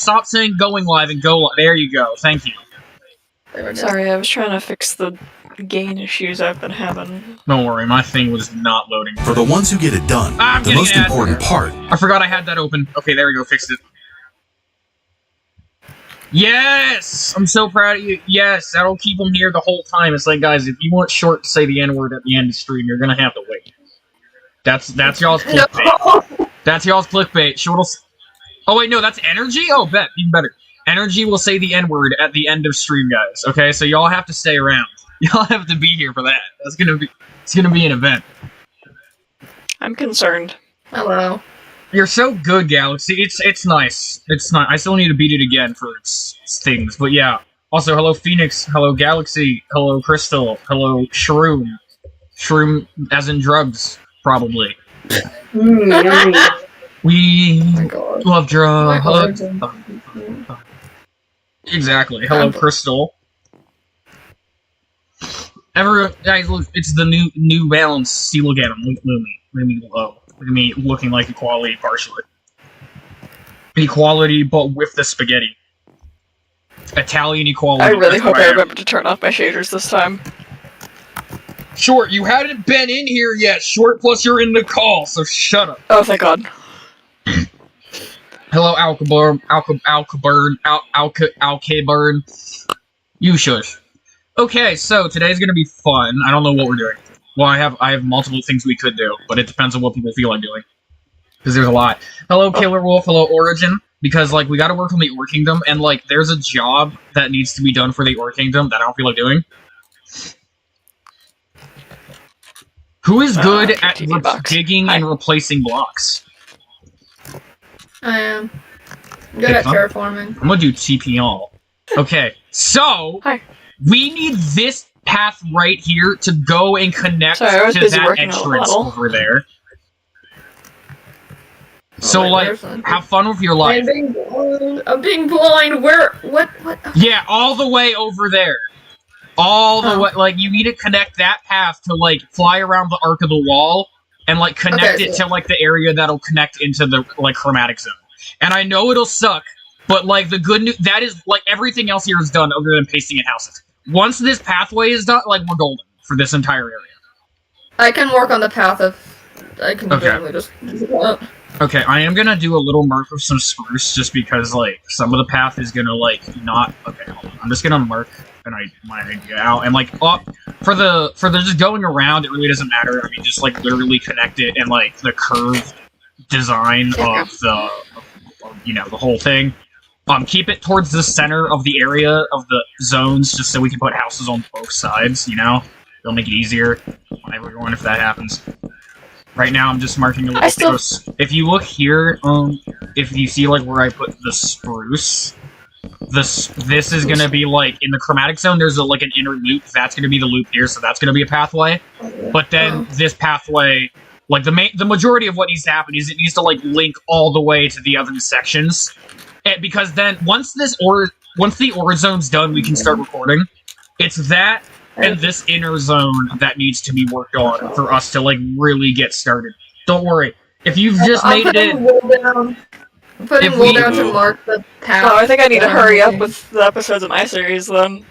Stop saying going live and go live. There you go. Thank you. Sorry, I was trying to fix the gain issues I've been having. Don't worry, my thing was not loading. For the ones who get it done, the most important part... I forgot I had that open. Okay, there we go, fixed it. Yes! I'm so proud of you. Yes, that'll keep them here the whole time. It's like, guys, if you want Short to say the N-word at the end of the stream, you're gonna have to wait. That's y'all's clickbait. That's y'all's clickbait. Short will... Oh, wait, no, that's Energy? Oh, bet. Even better. Energy will say the N-word at the end of stream, guys. Okay, so y'all have to stay around. Y'all have to be here for that. It's gonna be an event. I'm concerned. Hello. You're so good, Galaxy. It's nice. It's not. I still need to beat it again for its things, but yeah. Also, hello Phoenix. Hello Galaxy. Hello Crystal. Hello Shroom. Shroom, as in drugs, probably. We love drugs. Exactly. Hello, Crystal. Guys, look, it's the New Balance. See, look at him, Lumi low. Look at me looking like equality partially. Equality, but with the spaghetti. Italian equality. I really hope I remember to turn off my shaders this time. Short, you hadn't been in here yet. Short, plus you're in the call, so shut up. Oh, thank God. Hello, Alcaburn. You shush. Okay, so today's gonna be fun. I don't know what we're doing. Well, I have multiple things we could do, but it depends on what people feel like doing. Because there's a lot. Hello, Killer Wolf. Hello, Origin. Because, like, we gotta work on the Ore Kingdom, and, like, there's a job that needs to be done for the Ore Kingdom that I don't feel like doing. Who is good at digging and replacing blocks? I am. Good at terraforming. I'm gonna do TP all. Okay, so we need this path right here to go and connect to that entrance over there. So, like, have fun with your life. I'm being blind. Where? What? Yeah, all the way over there. All the way. Like, you need to connect that path to, like, fly around the arc of the wall and, like, connect it to, like, the area that'll connect into the, like, chromatic zone. And I know it'll suck, but, like, the good news, that is, like, everything else here is done other than pasting in houses. Once this pathway is done, like, we're golden for this entire area. I can work on the path if I can just... Okay, I am gonna do a little mark of some spruce just because, like, some of the path is gonna, like, not... Okay, hold on. I'm just gonna mark my idea out, and, like, for the just going around, it really doesn't matter. I mean, just, like, literally connect it and, like, the curved design of the, you know, the whole thing. Keep it towards the center of the area of the zones, just so we can put houses on both sides, you know? It'll make it easier on everyone if that happens. Right now, I'm just marking a little... If you look here, if you see, like, where I put the spruce, this is gonna be, like, in the chromatic zone, there's, like, an inner loop. That's gonna be the loop here, so that's gonna be a pathway. But then, this pathway, like, the majority of what needs to happen is it needs to, like, link all the way to the other sections. Because then, once the ore zone's done, we can start recording. It's that and this inner zone that needs to be worked on for us to, like, really get started. Don't worry. If you've just made it in... I'm putting wool down to mark the path. Oh, I think I need to hurry up with the episodes of my series, then.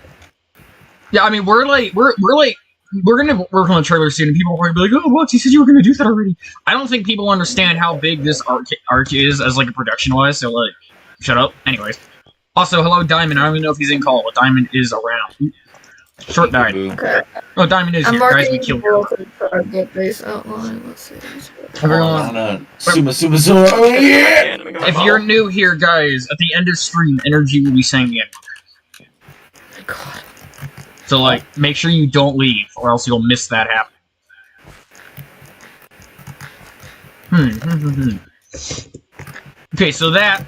Yeah, I mean, we're gonna work on the trailer soon, and people are gonna be like, oh, what? You said you were gonna do that already. I don't think people understand how big this arc is as, like, a production-wise, so, like, shut up. Anyways. Also, hello, Diamond. I don't even know if he's in call, but Diamond is around. Short died. Okay. Oh, Diamond is here. Guys, we killed her. Everyone. Oh, yeah! If you're new here, guys, at the end of stream, Energy will be saying the N-word. My God. So, like, make sure you don't leave, or else you'll miss that happening. Okay, so that's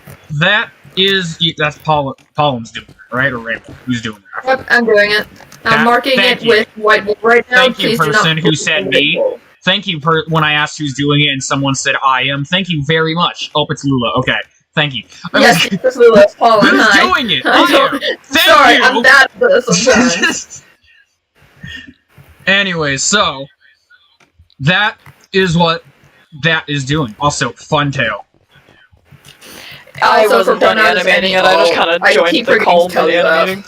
Pollen's doing it, right? Or Rainbow? Who's doing it? Yep, I'm doing it. I'm marking it with white wool right now. Thank you, person who said me. Thank you, when I asked who's doing it and someone said I am. Thank you very much. Oh, it's Lula. Okay, thank you. Yes, it's Lula. It's Pollen. Who's doing it? I am. Sorry, I'm bad at this sometimes. Anyways, so that is what that is doing. Also, Funtail. I Also, wasn't for done pronouns animating it, and I just all, kind of I joined keep the forgetting call to tell mid you that. animating.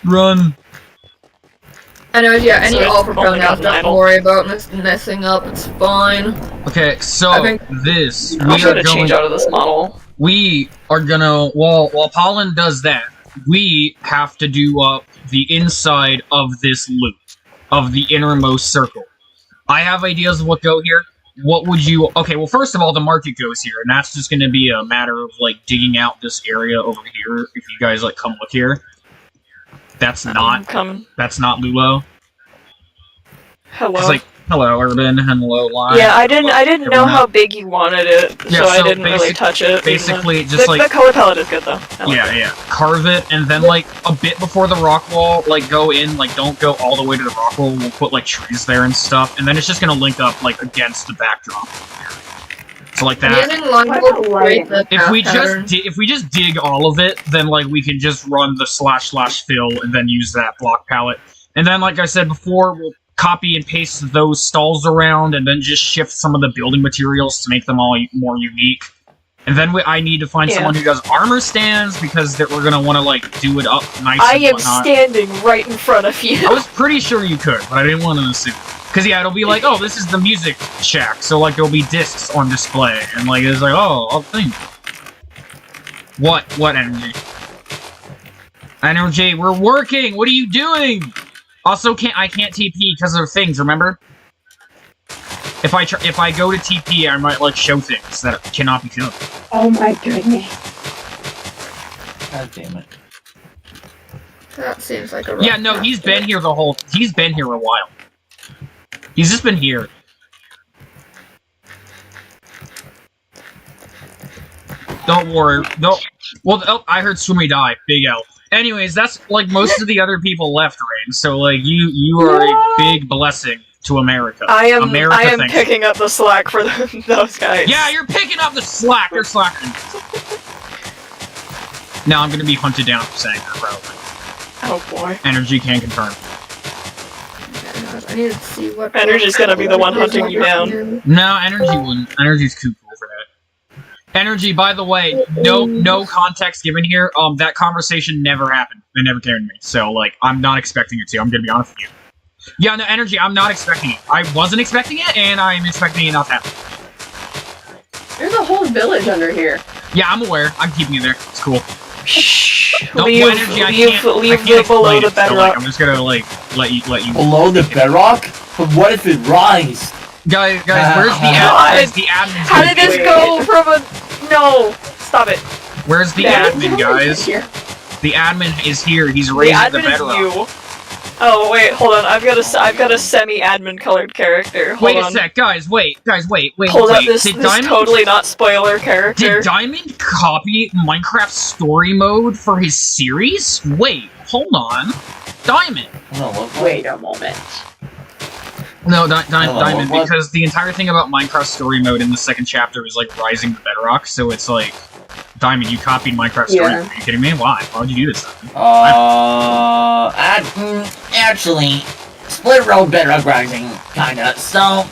Run. Anyways, yeah, any So all for I've only pronouns, got an don't idle. worry about messing up, it's fine. Okay, so I think- this I'm we are gonna going. change out of this model. We are gonna while Pollen does that, we have to do up the inside of this loop, of the innermost circle. I have ideas of what go here. What would you... Okay, well, first of all, the market goes here, and that's just gonna be a matter of, like, digging out this area over here, if you guys, like, come look here. That's not Lulo. Hello. It's like, hello, Urban, and hello, Live. Yeah, I didn't know how big you wanted it, Yeah, so I didn't really touch it. Basically, just like... The color palette is good, though. Yeah. Carve it, and then, like, a bit before the rock wall, like, go in, like, don't go all the way to the rock wall, we'll put, like, trees there and stuff, and then it's just gonna link up, like, against the backdrop. So, like that. If we just dig all of it, then, like, we can just run the / fill, and then use that block palette. And then, like I said before, we'll copy and paste those stalls around, and then just shift some of the building materials to make them all more unique. And then I need to find someone who does armor stands, because we're gonna want to, like, do it up nice I and am whatnot. standing right in front of you. I was pretty sure you could, but I didn't want to assume. Because, yeah, it'll be like, oh, this is the music shack, so, like, there'll be discs on display, and, like, it's like, oh, I'll think. What energy? Energy, we're working! What are you doing? Also, I can't TP because of things, remember? If I go to TP, I might, like, show things that cannot be shown. Oh my goodness. God damn it. That seems like a rough Yeah, no, he's been here he's been here a while. He's just been here. Don't worry. No. Well, oh, I heard Sumi die. Big L. Anyways, that's, like, most of the other people left, Rain. So, like, you are a big blessing to America. I am America picking up the slack for those guys. Yeah, you're picking up the slack. You're slacking. Now I'm gonna be hunted down for saying that, probably. Oh boy. Energy can confirm. I need to see what... Energy's gonna be the one hunting you down. No, Energy wouldn't. Energy's too cool for that. Energy, by the way, no context given here. That conversation never happened. It never came to me. So, like, I'm not expecting it to. I'm gonna be honest with you. Yeah, no, Energy, I'm not expecting it. I wasn't expecting it, and I'm expecting it not to happen. There's a whole village under here. Yeah, I'm aware. I'm keeping it there. It's cool. Shh. No, leave Energy, I can't below the it, bedrock. so, like, I'm just gonna, like, let you... Below the bedrock? But what if it rise? Guys, where's the admin? How did this go from a... No! Stop it. Where's the admin, guys? The admin is here. He's raising the bedrock. Is you. Oh wait, hold on. I've got a semi-admin colored character. Hold wait on. a sec, guys. Wait. Hold up, this totally not spoiler character. Did Diamond copy Minecraft story mode for his series? Wait, hold on. Diamond. Wait a moment. No, Diamond, because the entire thing about Minecraft story mode in the second chapter is, like, rising the bedrock, so it's like... Diamond, you copied Minecraft story mode. Are you kidding me? Why? Why would you do this, Diamond? Actually, Split Road Bedrock Rising, kinda, so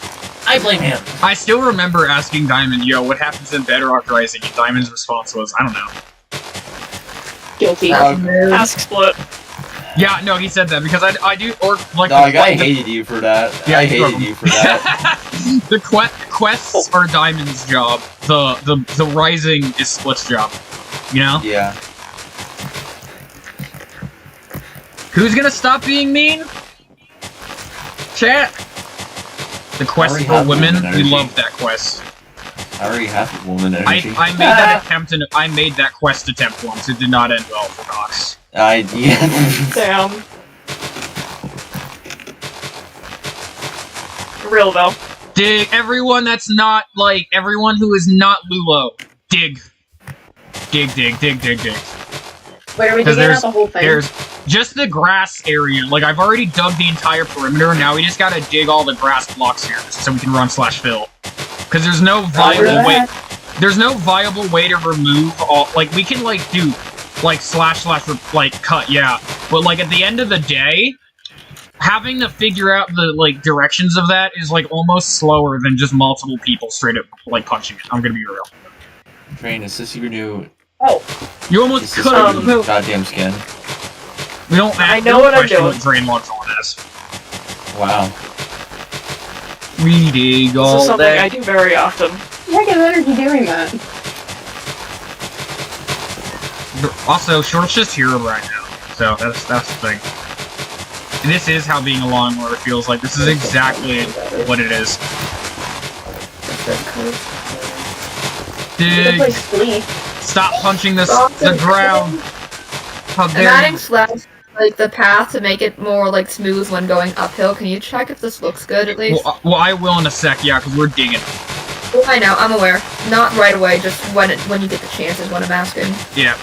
I blame him. I still remember asking Diamond, yo, what happens in Bedrock Rising? And Diamond's response was, I don't know. Guilty. Ask Split. Yeah, no, he said that, because I do, or, like... Dog, I hated you for that. Yeah, I hated you for that. The quests are Diamond's job. The Rising is Split's job. You know? Yeah. Who's gonna stop being mean? Chat! The quest for women, we love that quest. I already have a woman energy. I made that attempt, and I made that quest attempt once. It did not end well for Nox. Yeah. Damn. Real though. Dig everyone that's not, like, everyone who is not Lulo. Dig. Dig. Wait, are we digging out the whole thing? There's just the grass area. Like, I've already dug the entire perimeter, now we just gotta dig all the grass blocks here, so we can run /fill. Because there's no viable way... There's no viable way to remove all... Like, we can, like, do... Like, like, cut, yeah. But, like, at the end of the day... Having to figure out the, like, directions of that is, like, almost slower than just multiple people straight up, like, punching it. I'm gonna be real. Train, is this your new... You almost Is this cut your him. new goddamn skin? We don't. I we know don't what I'm question doing. What drain logs on us. Wow. We dig all This is something day. I do very often. Heck of energy doing that. Also, Short's just here right now, so that's the thing. And this is how being a lawnmower feels like. This is exactly what it is. The Dig. place sleep. Stop punching the ground. How I'm dare adding you? slabs like the path to make it more like smooth when going uphill. Can you check if this looks good at least? Well, I will in a sec, yeah, because we're digging. Oh, I know, I'm aware. Not right away, just when you get the chance is what I'm asking. Yeah.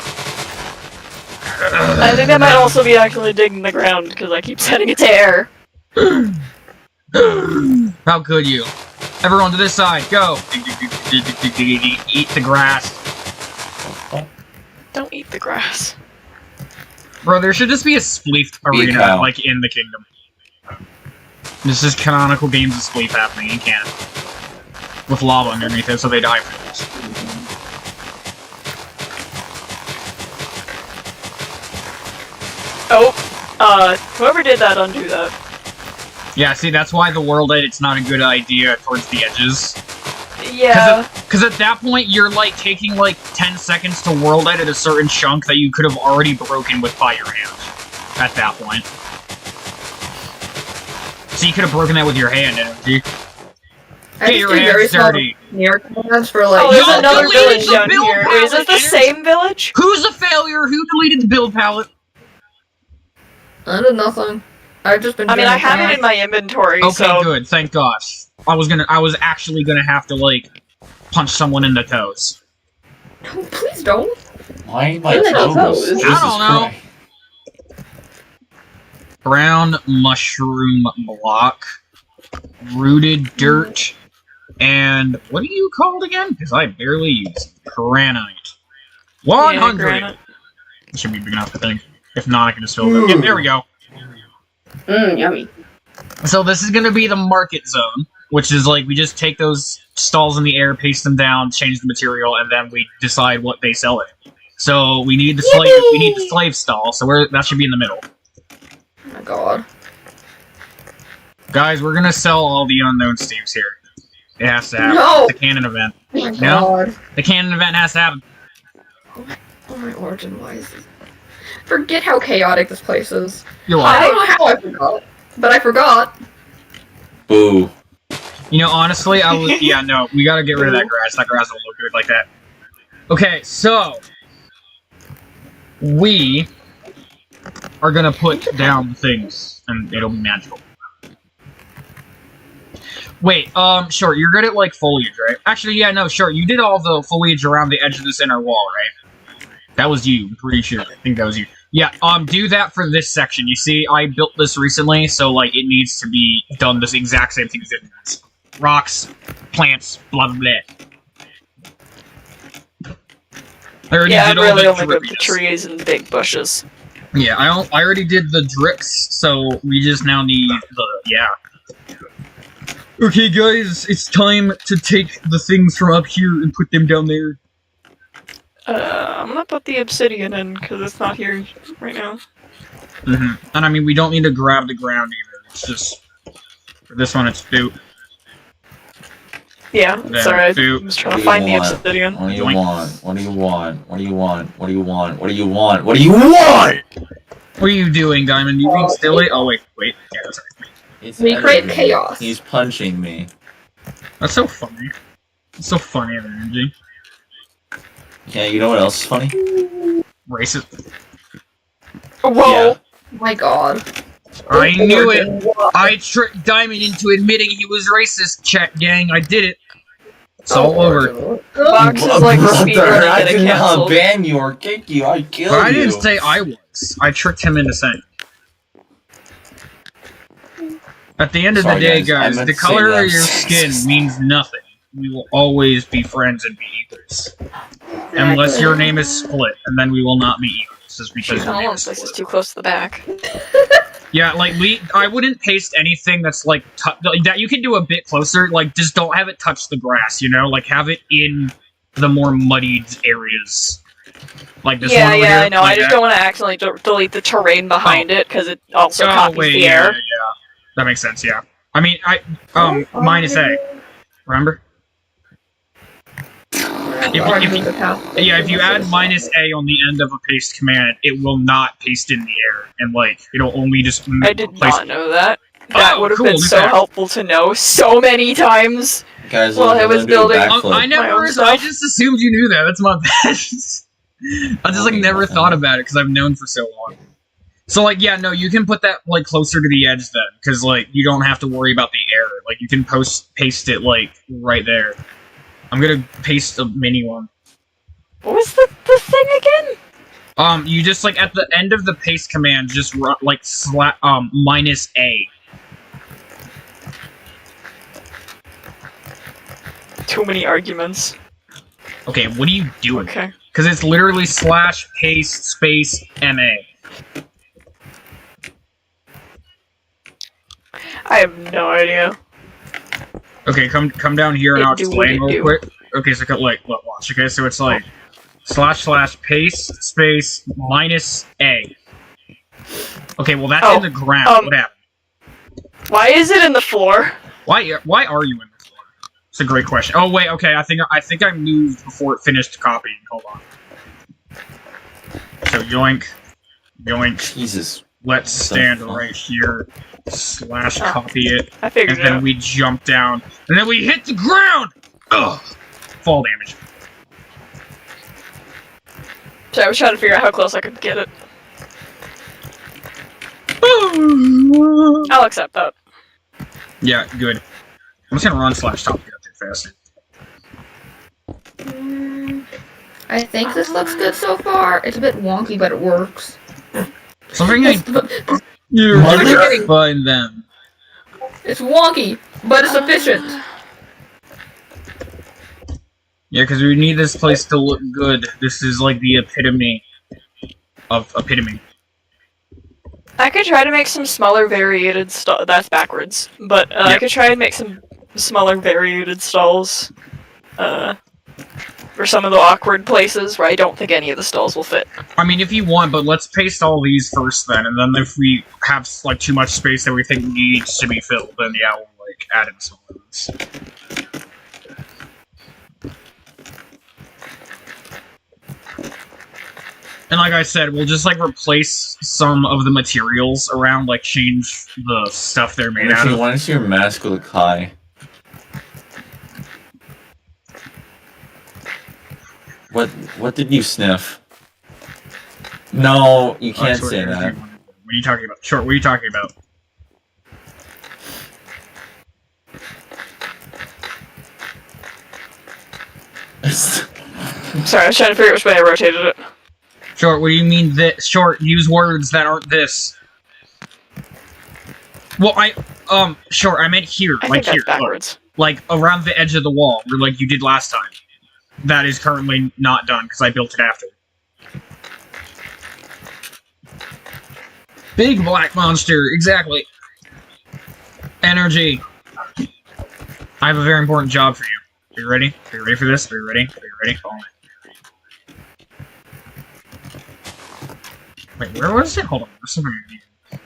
I think that might also be actually digging the ground, because I keep setting it to air. How could you? Everyone to this side, go! Eat the grass. Don't eat the grass. Bro, there should just be a spleef arena, cow. like, in the kingdom. This is canonical games of spleef happening in Canada. With lava underneath it, so they die for this. Oh, whoever did that, undo that. Yeah, see, that's why the world edit's not a good idea towards the edges. Yeah. Because at that point, you're, like, taking, like, 10 seconds to world edit a certain chunk that you could have already broken with by your hand. At that point. So you could have broken that with your hand, energy. I Get just your do very hands small dirty. near commands for like. Oh, there's You another deleted village the down build here. palette, Is it the energy. same village? Who's a failure? Who deleted the build palette? I did nothing. I've just been. I mean, doing I have it commands. in my inventory, Okay, so... good. Thank gosh. I was actually gonna have to, like, punch someone in the toes. No, please don't. Why my Really no toes? toes. Jesus I don't know. Christ. Brown mushroom block, rooted dirt, and what are you called again? Because I barely use granite. 100. granite. It should be big enough, I think. If not, I can just fill it up. Yeah, there we go. Yummy. So this is gonna be the market zone, which is like we just take those stalls in the air, paste them down, change the material, and then we decide what they sell it. So we need the slave. We need the slave stall. So that should be in the middle. Oh my god. Guys, we're gonna sell all the unknown Steves here. It has to happen. No! It's a canon event. Oh my No? god. The canon event has to happen. Oh my origin, why is this? Forget how chaotic this place is. You're I welcome. don't know how I forgot. But I forgot. Boo. You know, honestly, I was. Yeah, no, we gotta get rid of that grass. That grass don't look good like that. Okay, so we are gonna put down things, and it'll be magical. Wait, sure, you're good at, like, foliage, right? Actually, yeah, no, sure, you did all the foliage around the edge of this inner wall, right? That was you, I'm pretty sure. I think that was you. Yeah, do that for this section. You see, I built this recently, so, like, it needs to be done this exact same thing as it does. Rocks, plants, blah, blah, blah. I already Yeah, I did all really the only put the drippiness. trees and big bushes. Yeah, I already did the drips, so we just now need the, yeah. Okay, guys, it's time to take the things from up here and put them down there. I'm gonna put the obsidian in, because it's not here right now. Mm-hmm. And I mean, we don't need to grab the ground either. It's just, for this one, it's boot. Yeah, Then it's alright. boot. I'm just trying to find the obsidian. What do you Joink. want? What do you want? What do you want? What do you want? What do you want? What do you want? What are you doing, Diamond? You being silly? Oh, wait. Yeah, that's right. It's We create editing. chaos. He's punching me. That's so funny. It's so funny, that energy. Yeah, you know what else is funny? Racist. Whoa! Yeah. Oh my god. I knew it! I tricked Diamond into admitting he was racist, chat gang. I did it. It's all over. Box is like speedrunning I getting did not cancelled. ban you or kick you. I killed But I you. didn't say I was. I tricked him into saying. At the end of the Sorry, day, guys, I guys, meant the to say color that. of your skin means nothing. We will always be friends and be equals. Unless your name is Split, and then we will not be equals, just because your name Oh, is this is Split. too close to the back. Yeah, like, I wouldn't paste anything that's, like, like, that you can do a bit closer, like, just don't have it touch the grass, you know? Like, have it in the more muddied areas. Like this Yeah, one over yeah, here. I know. Like I just that. don't want to accidentally delete the terrain behind it because it also Oh, copies wait, the yeah, air. yeah. That makes sense, yeah. I mean, minus A. Remember? If you add minus A on the end of a paste command, it will not paste in the air, and like it'll only just. I did not know that. That would have cool, been new so fact. helpful to know so many times. Guys, Well, look, I I'm was gonna do a building- backflip. I never. own I stuff. just assumed you knew that. That's my bad. I just like never thought about it because I've known for so long. So like, yeah, no, you can put that like closer to the edge then, because like you don't have to worry about the air. Like you can paste it like right there. I'm gonna paste a mini one. What was the thing again? You just like at the end of the paste command, just like minus A. Too many arguments. Okay, what are you doing? Okay. Because it's literally slash paste space MA. I have no idea. Okay, come down here and I'll explain real quick. Okay, so watch. Okay, so it's like slash paste space minus A. Okay, well that's in the ground. What happened? Why is it in the floor? Why are you in the floor? It's a great question. Oh wait, okay, I think I moved before it finished copying. Hold on. So yoink. Jesus. Let's stand right here. Slash copy it. I figured and then we jump down. And then we hit the ground! Ugh! Fall damage. So I was trying to figure out how close I could get it. I'll accept that. Yeah, good. I'm just gonna run slash top to get up there faster. I think this looks good so far. It's a bit wonky, but it works. Something I... You're gonna find them. It's wonky, but it's efficient. Yeah, because we need this place to look good. This is like the epitome of epitome. I could try to make some smaller variated stalls. That's backwards. But I could try and make some smaller variated stalls. For some of the awkward places where I don't think any of the stalls will fit. I mean, if you want, but let's paste all these first then, and then if we have like too much space that we think needs to be filled, then yeah, we'll like add in some of these. And like I said, we'll just like replace some of the materials around, like change the stuff they're made out of. Why don't you mask with a Kai? What did you sniff? No, you can't say that. What are you talking about? Short, what are you talking about? Sorry, I was trying to figure out which way I rotated it. Short, what do you mean this? Short, use words that aren't this. Well, Short, I meant here, I like think here, that's backwards. look, like around the edge of the wall, where like you did last time. That is currently not done because I built it after. Big black monster, exactly. Energy. I have a very important job for you. Are you ready? Are you ready for this? Are you ready? Are you ready? Follow me. Wait, where was it? Hold on. There's something I need.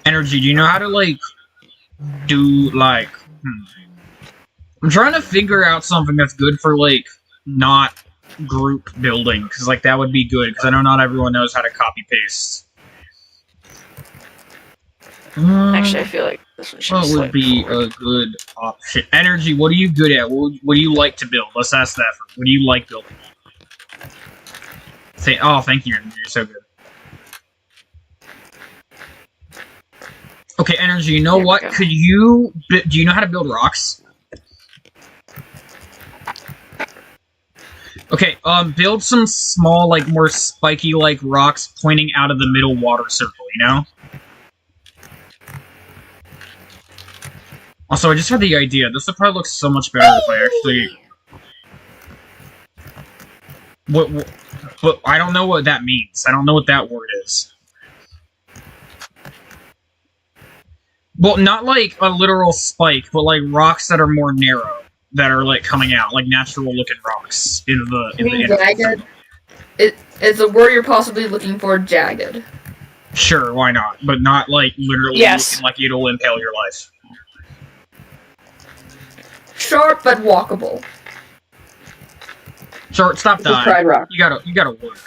Energy, do you know how to, like, do, like, I'm trying to figure out something that's good for, like, not group building, because, like, that would be good, because I know not everyone knows how to copy-paste. Actually, I feel like this one should What would be a good option? Energy, what are you good at? What do you like to build? Let's ask that first. What do you like building? Oh, thank you, Energy. You're so good. Okay, Energy, you know what? Could you... Do you know how to build rocks? Okay, build some small, like, more spiky, like, rocks pointing out of the middle water circle, you know? Also, I just had the idea. This would probably look so much better if I actually... But I don't know what that means. I don't know what that word is. Well, not like a literal spike, but like rocks that are more narrow. that are like coming out, like natural looking rocks in the Jagged. Is the word you're possibly looking for jagged? Sure, why not? But not like literally Yes. looking like it'll impale your life. Sharp but walkable. Short, stop This is dying. Pride Rock. You gotta work.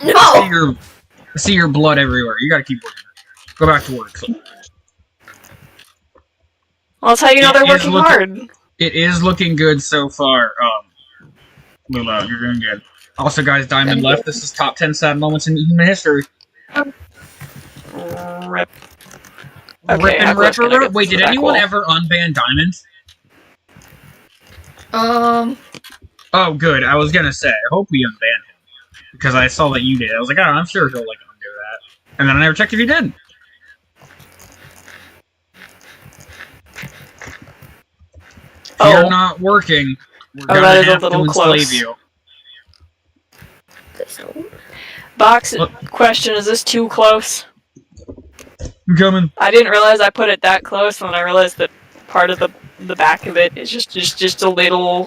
No! I see your blood everywhere. You gotta keep working. Go back to work. Well, that's how you know It they're is working looking- hard. It is looking good so far. Lula, you're doing good. Also, guys, Diamond Thank left. you. This is top 10 sad moments in human history. Rip. Rip Okay, and Aqua's gonna Ripper. get Wait, to did the back anyone wall. ever unban Diamond? Um, Oh, good. I was gonna say, I hope we unbanned him. Because I saw that you did. I was like, oh, I'm sure he'll, like, undo that. And then I never checked if you did. If you're not working, we're Oh, that gonna is a have to little enslave close. you. Box Look. question, is this too close? I'm coming. I didn't realize I put it that close, and then I realized that part of the back of it is just a little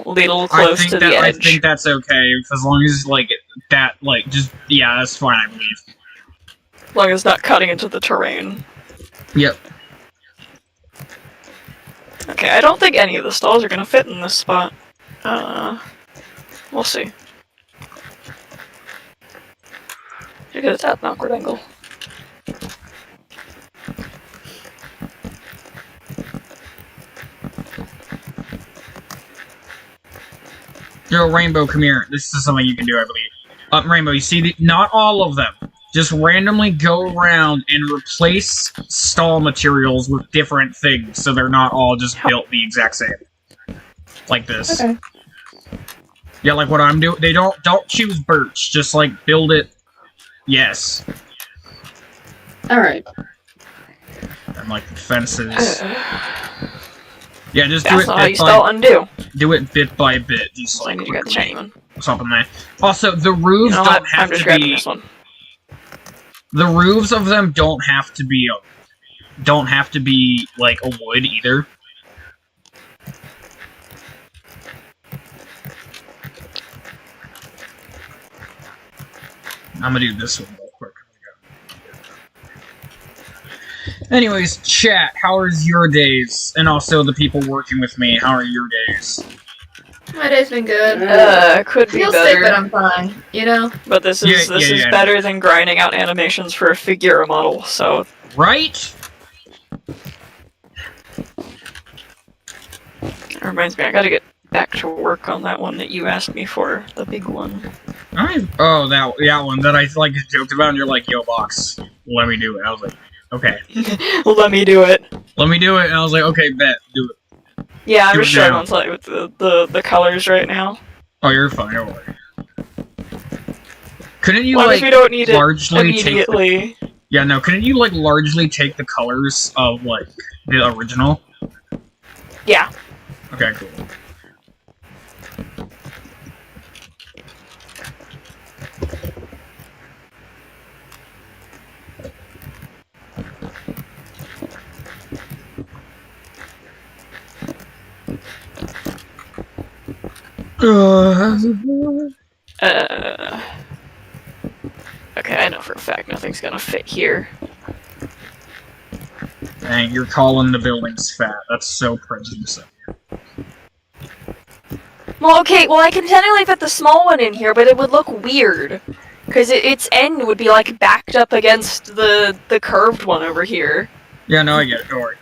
close to the I edge. think that's okay, as long as, like, that, like, just, yeah, that's fine, I believe. As long as it's not cutting into the terrain. Yep. Okay, I don't think any of the stalls are gonna fit in this spot. We'll see. Look at that awkward angle. Yo, Rainbow, come here. This is something you can do, I believe. Rainbow, you see, not all of them. Just randomly go around and replace stall materials with different things, so they're not all just built the exact same. Like this. Okay. Yeah, like what I'm doing. They don't choose birch. Just like build it. Yes. Alright. And like the fences. Yeah, just do That's it not how you bit spell by undo. do it bit by bit. Just So I like need to get the shiny one. something there. Also, the roofs You know what? don't have I'm just to grabbing be. this one. The roofs of them don't have to be like a wood either. I'm gonna do this one real quick. Anyways, chat, how is your days? And also the people working with me, how are your days? my day's been good. Could be Feel sick, but better. I'm fine. You know? But this is better than grinding out animations for a Figura model, so Right? it reminds me, I gotta get back to work on that one that you asked me for, the big one. Oh, that one that I like joked about, and you're like, yo, box, let me do it. I was like, okay. Let me do it. Let me do it, and I was like, okay, bet, do it. Yeah, I'm Do just it now. struggling slightly with the colors right now. Oh, you're fine, don't worry. Couldn't you, As long as like, we don't need it largely take the... immediately. Yeah, no, couldn't you, like, largely take the colors of, like, the original? Yeah. Okay, cool. Okay, I know for a fact nothing's gonna fit here. Dang, you're calling the buildings fat. That's so prejudiced of you. Well, okay, well I can technically fit the small one in here, but it would look weird. Because its end would be, like, backed up against the curved one over here. Yeah, no, I get it. Don't worry.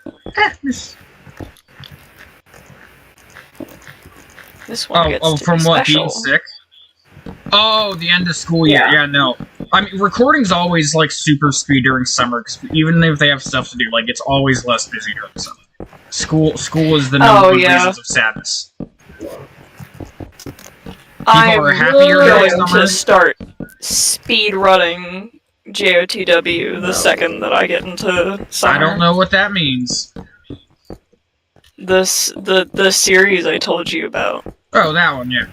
This one gets to from be what? special. Being sick? Oh, the end of school year. Yeah. Yeah, no. I mean, recording's always, like, super speed during summer, because even if they have stuff to do, like, it's always less busy during summer. School is the number one reasons of sadness. I'm are happier during going summer. to start speed running JOTW the second that I get into summer. I don't know what that means. The series I told you about Oh, that one, yeah.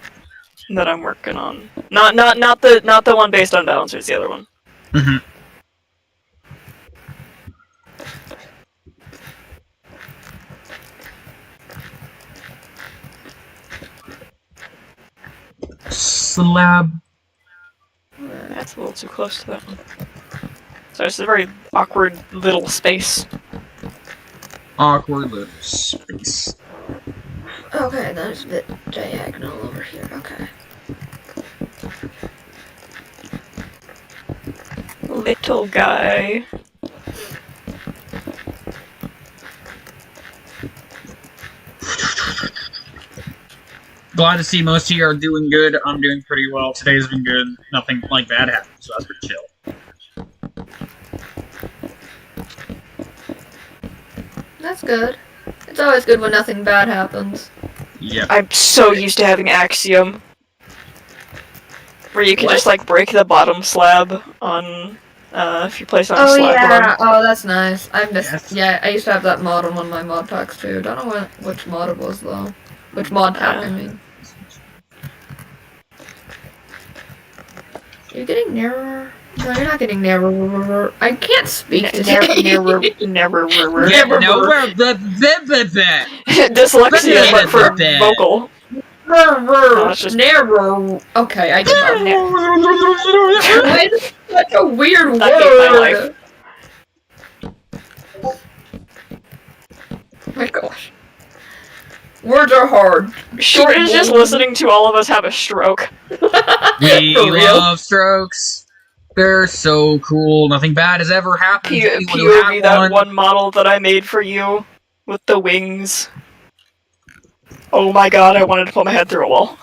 that I'm working on. Not the one based on Balancers, the other one. Mm-hmm. slab. That's a little too close to that one. So it's a very awkward little space. Awkward little space. Okay, that's a bit diagonal over here. Okay. Little guy. Glad to see most of you are doing good. I'm doing pretty well. Today's been good. Nothing like bad happened, so that's pretty chill. That's good. It's always good when nothing bad happens. Yep. I'm so used to having Axiom. Where you can What? just like break the bottom slab on if you place on a Oh slab yeah. run. Oh, that's nice. I missed. Yes. Yeah, I used to have that mod on one of my mod packs too. Don't know which mod it was though. Which mod pack I mean. You're getting nearer. No, you're not getting nearer. I can't speak today. Never. Yeah, no, Dyslexia, but for vocal. It's just- Nearer. Okay, I get that. Why is it such a weird That hate my word? life. Oh my gosh. Words are hard. Short is just listening to all of us have a stroke. We For real? love strokes. They're so cool. Nothing bad has ever happened to anyone who POV, had that one model that I made for you with the wings. Oh my god, I wanted to pull my head through a wall.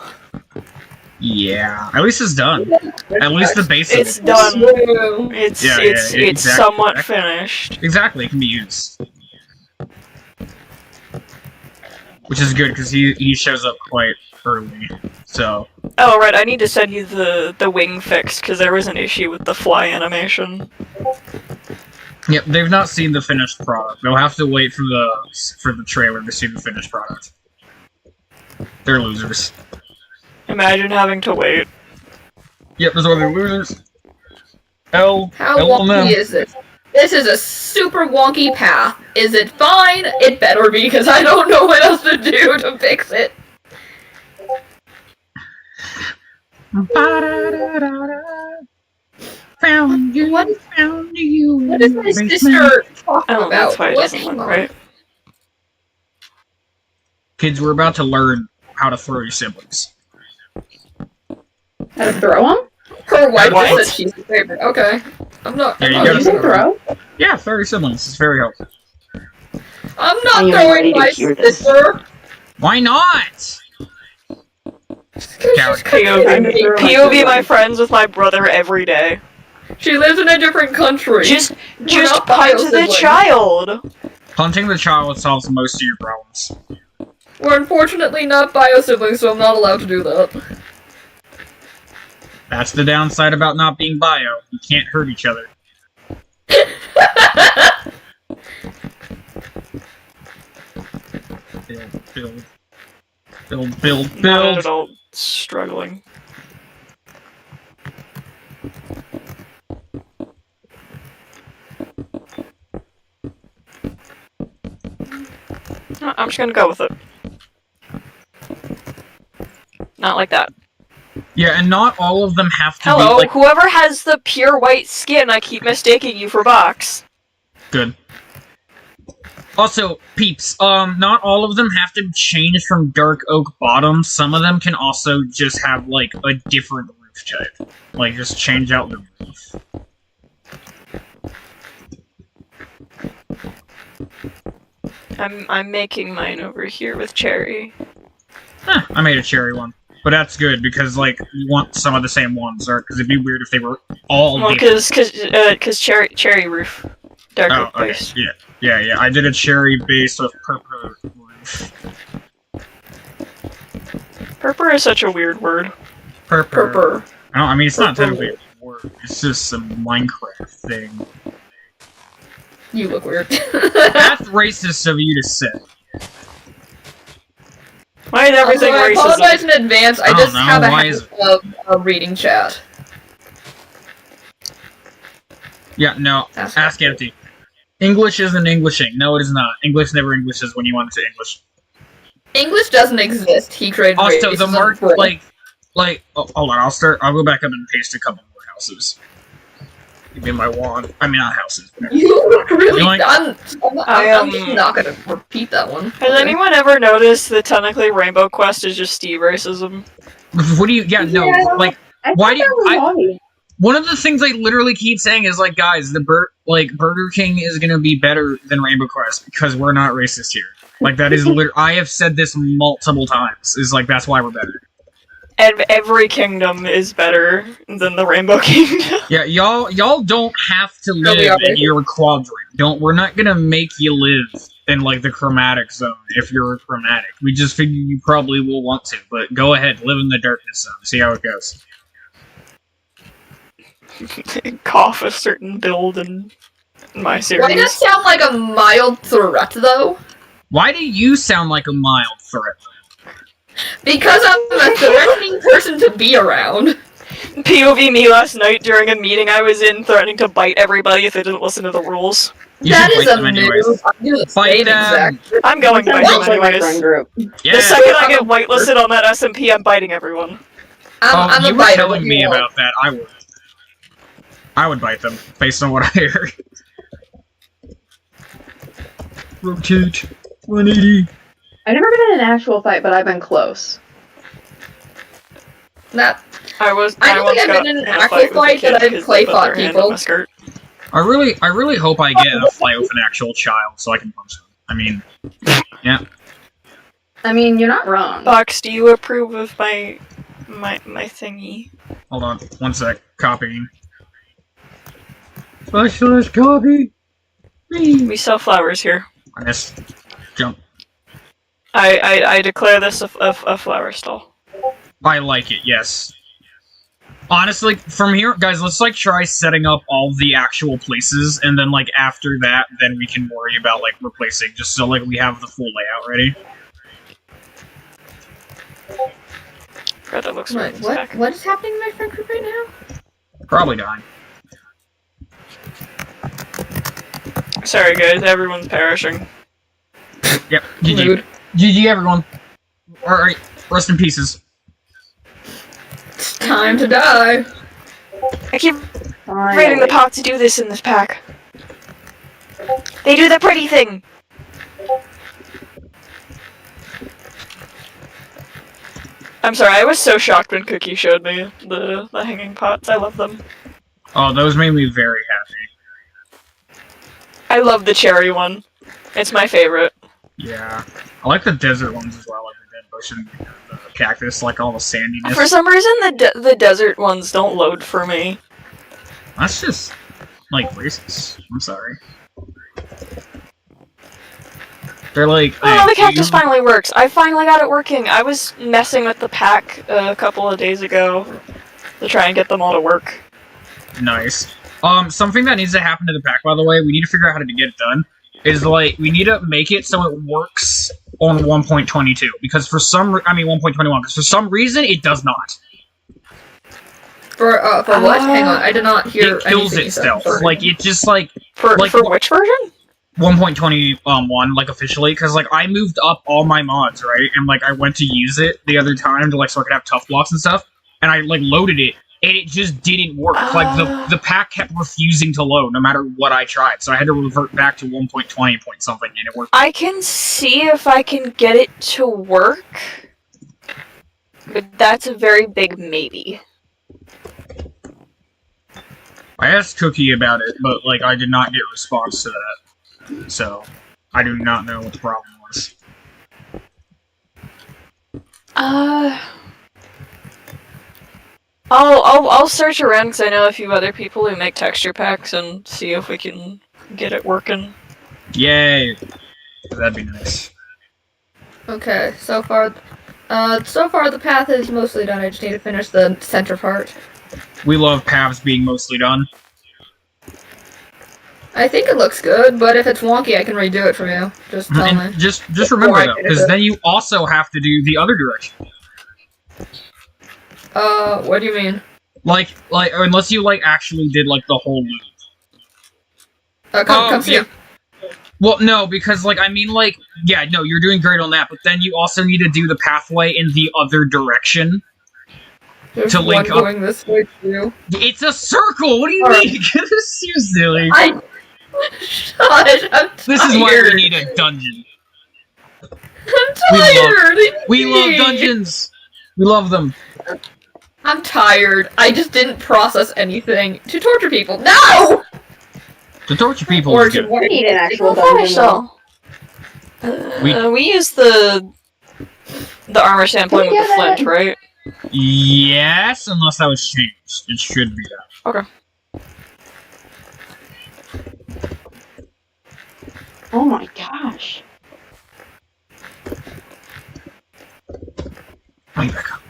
Yeah, at least it's done. At least the base of It's it. done. It's Yeah, it's yeah, it's exactly. somewhat finished. Exactly, it can be used. Which is good, because he shows up quite early, so... Oh right, I need to send you the wing fix because there was an issue with the fly animation. Yep, they've not seen the finished product. They'll have to wait for the trailer to see the finished product. They're losers. Imagine having to wait. Yep, those are the losers. How How wonky is this? This is a super wonky path. Is it fine? It better be, because I don't know what else to do to fix it. Found you, What is- found you. What is my sister talking Oh, about? that's why it What- doesn't look right. Kids, we're about to learn how to throw your siblings. How to throw them? Her wife What? just said she's the favorite. Okay. I'm not. There I'm you not go. You using can her. throw? Yeah, throw your siblings. It's very helpful. I'm I not am throwing ready to my hear this. sister. Why not? Coward. POV my friends with my brother every day. She lives in a different country. Just not punt the bio-siblings. child. Punting the child solves most of your problems. We're unfortunately not bio siblings, so I'm not allowed to do that. That's the downside about not being bio. You can't hurt each other. Build. Not at all struggling. No, I'm just gonna go with it. Not like that. Yeah, and not all of them have to Hello, be like whoever has the pure white skin, I keep mistaking you for Box. good. Also, peeps, not all of them have to change from dark oak bottom. Some of them can also just have, like, a different roof type. Like, just change out the roof. I'm making mine over here with cherry. I made a cherry one. But that's good, because, like, you want some of the same ones, or because it'd be weird if they were all Well, different. cause cherry roof, dark Oh, oak okay. base. Yeah. I did a cherry base with purple roof. Purple is such a weird word. Purple. Purper. I mean, it's not Purple. technically a word. It's just some Minecraft thing. You look weird. That's racist of you to say. Why is everything I racism? apologize in advance. I I don't just know, have a why habit is of reading chat. Yeah, no. Ask Ask empty. English isn't Englishing. No, it is not. English never Englishes when you want it to English. English doesn't exist. He created Also, the racism mark, for it. like, Like, oh, hold on, I'll go back up and paste a couple more houses. Give me my wand. I mean, not houses. You look really. You like- I'm just not gonna repeat that one. Has anyone ever noticed that technically Rainbow Quest is just Steve racism? What do you? Yeah, no. Yeah. Like, I why thought do you? that was funny. One of the things I literally keep saying is like, guys, Burger King is gonna be better than Rainbow Quest because we're not racist here. Like that is I have said this multiple times. Is like that's why we're better. And every kingdom is better than the Rainbow Kingdom. Yeah, y'all don't have to live we are in your quadrant. We're not gonna make you live in like the chromatic zone if you're a chromatic. We just figure you probably will want to, but go ahead, live in the darkness zone. See how it goes. Cough a certain build in my Why does that series. sound like a mild threat, though? Why do you sound like a mild threat? Because I'm a threatening person to be around. POV me last night during a meeting I was in, threatening to bite everybody if they didn't listen to the rules. You That should is fight a them anyways. move. I do the Fight same them. exact. I'm going to bite Sounds them like my friend anyways. group. Yeah. The second I get whitelisted on that SMP, I'm biting everyone. I'm you a were biter. telling what do me you want? about that. I would bite them based on what I heard. Rotate 180. I've never been in an actual fight, but I've been close. That I I don't once think I've got been in an in a actual fight with a fight, kid but I've because play they put fought their hand people. in my skirt. I really hope I get in a fight with an actual child so I can punch them. I mean, yeah. I mean, you're not wrong. Box, do you approve of my thingy? Hold on, one sec. Copying. Specialist copy. We sell flowers here. I missed. Jump. I declare this a flower stall. I like it. Yes. Honestly, from here, guys, let's like try setting up all the actual places, and then like after that, then we can worry about like replacing, just so like we have the full layout ready. God, that looks Wait, right. what is happening in my friend group right now? Probably dying. Sorry guys, everyone's perishing. Yep. GG. Rude. GG, everyone. Alright, rest in pieces. It's time to die. I keep Finally. raiding the pot to do this in this pack. They do the pretty thing. I'm sorry, I was so shocked when Cookie showed me the hanging pots. I love them. Oh, those made me very happy. I love the cherry one. It's my favorite. Yeah. I like the desert ones as well, like the dead bush and the cactus, like all the sandiness. For some reason, the desert ones don't load for me. That's just, like, racist. I'm sorry. They're like, Oh, the cactus finally works. I finally got it working. I was messing with the pack a couple of days ago to try and get them all to work. Nice. Something that needs to happen to the pack, by the way, we need to figure out how to get it done, is, like, we need to make it so it works on 1.22, because for some 1.21, because for some reason, it does not. For what? Hang on, I did not hear It kills anything you said. itself. Sorry. Like, it just, like, For Like- which version? 1.21, like, officially, because, like, I moved up all my mods, right? And, like, I went to use it the other time to, like, so I could have tough blocks and stuff, and I, like, loaded it, and it just didn't work. Like, the pack kept refusing to load, no matter what I tried, so I had to revert back to 1.20 point something, and it worked. I can see if I can get it to work, but that's a very big maybe. I asked Cookie about it, but, like, I did not get a response to that. So, I do not know what the problem was. I'll search around because I know a few other people who make texture packs and see if we can get it working. Yay! That'd be nice. Okay, so far the path is mostly done. I just need to finish the center part. We love paths being mostly done. I think it looks good, but if it's wonky, I can redo it for you. Just tell And me. just remember, Before I though, finish because it. then you also have to do the other direction. What do you mean? Like, unless you, like, actually did, like, the whole loop. Come see. yeah. Well, no, because, like, I mean, like, yeah, no, you're doing great on that, but then you also need to do the pathway in the other direction. There's To one link up. going this way too. It's a circle! What do you Alright. mean? This is you silly. Shush, I'm tired. This is why we need a dungeon. I'm tired. We love dungeons! We love them. I'm tired. I just didn't process anything to torture people. No! To torture people Or is to good. We need an actual Fire dungeon. though. cell. We use the armor sampling with the flint, right? Yes, unless that was changed. It should be that. Okay. Oh my gosh. Let me back up.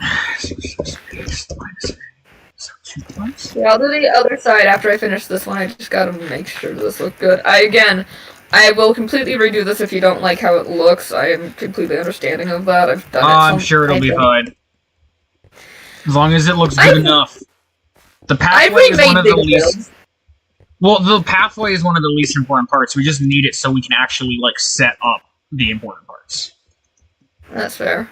Yeah, I'll do the other side after I finish this one. I just gotta make sure this looks good. I will completely redo this if you don't like how it looks. I am completely understanding of that. I've done it. I'm sure it'll be fine. As long as it looks good enough. The pathway is one of the least... Well, the pathway is one of the least important parts. We just need it so we can actually, like, set up the important parts. That's fair.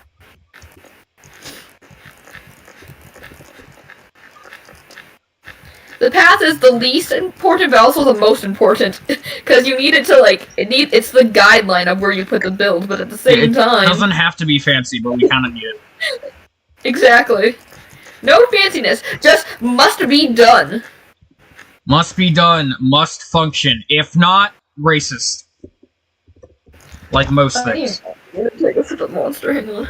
The path is the least important, but also the most important, because you need it to it's the guideline of where you put the build, but at the same time, it doesn't have to be fancy, but we kind of need it. Exactly. No fanciness, just must be done. Must be done. Must function. If not, racist. Like most things. I'm gonna take us to the monster. Hang on.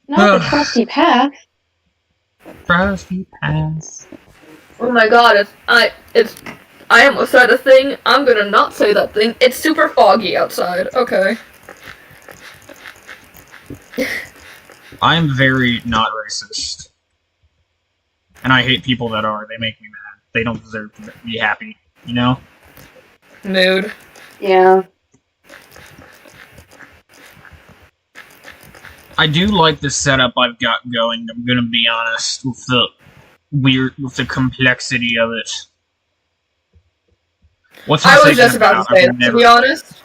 Not the trusty path. Trusty pass. Oh my god, I almost said a thing. I'm gonna not say that thing. It's super foggy outside. Okay. I'm very not racist. And I hate people that are. They make me mad. They don't deserve to be happy, you know? Mood. Yeah. I do like the setup I've got going, I'm gonna be honest, with the complexity of it. What's I my was just segment about to say that, to be honest.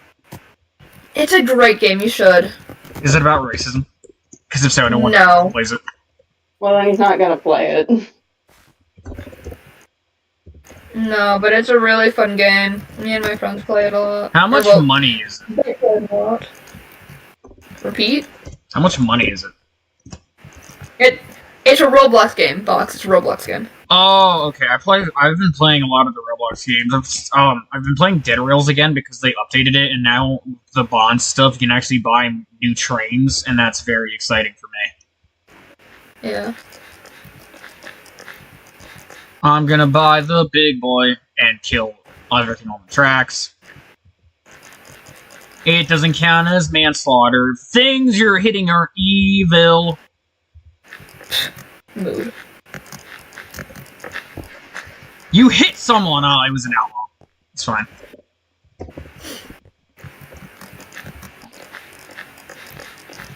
It's a great game, you should. Is it about racism? Because if so, I don't want No. to play it. Well, then he's not gonna play it. No, but it's a really fun game. Me and my friends play it a lot. How much Well, money is it? they play it a lot. Repeat? How much money is it? It's a Roblox game, Box. It's a Roblox game. Oh, okay. I've been playing a lot of the Roblox games. I've been playing Dead Rails again because they updated it, and now the Bond stuff you can actually buy new trains, and that's very exciting for me. Yeah. I'm gonna buy the big boy and kill everything on the tracks. It doesn't count as manslaughter. Things you're hitting are evil. Mood. You hit someone! Oh, I was an outlaw. It's fine.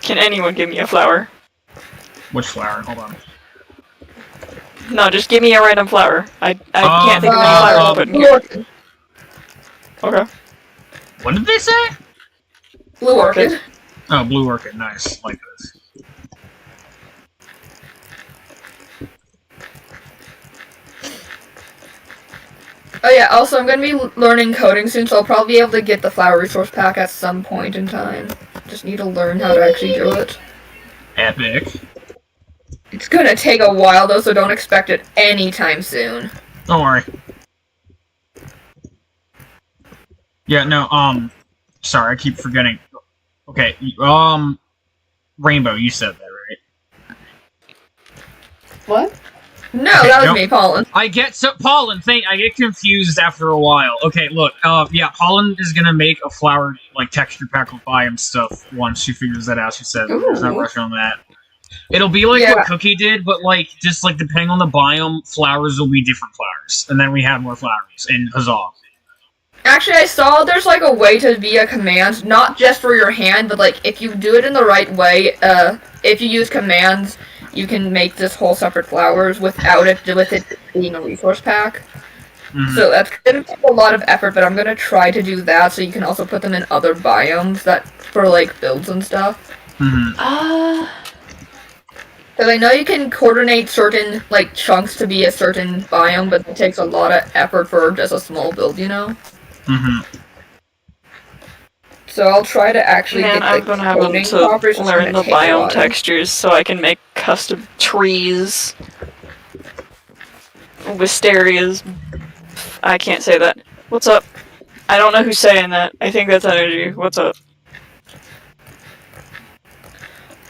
Can anyone give me a flower? Which flower? Hold on. No, just give me a random flower. I can't think of any flowers to put in here. Okay. What did they say? Blue Orchid. Oh, blue orchid. Nice. Like this. Oh yeah, also I'm gonna be learning coding soon, so I'll probably be able to get the flower resource pack at some point in time. Just need to learn how to actually do it. Epic. It's gonna take a while though, so don't expect it anytime soon. Don't worry. Yeah, no, sorry, I keep forgetting. Okay, Rainbow, you said that, right? What? No, Okay, that was nope. me, Pollen. I get confused after a while. Okay, look, yeah, Pollen is gonna make a flower, like, texture pack with biome stuff once she figures that out, she said. There's no rush on that. It'll be like Yeah. what Cookie did, but, like, just, like, depending on the biome, flowers will be different flowers. And then we have more flowers, and huzzah. Actually, I saw there's like a way to via command, not just for your hand, but like if you do it in the right way, if you use commands, you can make this whole separate flowers without it being a resource pack. Mhm. So that's gonna take a lot of effort, but I'm gonna try to do that so you can also put them in other biomes that for like builds and stuff. Mhm. That Because I know you can coordinate certain, like, chunks to be a certain biome, but it takes a lot of effort for just a small build, you know? Mm-hmm. So I'll try to actually Man, get I've the been having coding to proper. It's just learn gonna the take a biome while. textures so I can make custom trees. Wisterias. I can't say that. What's up? I don't know who's saying that. I think that's Energy. What's up?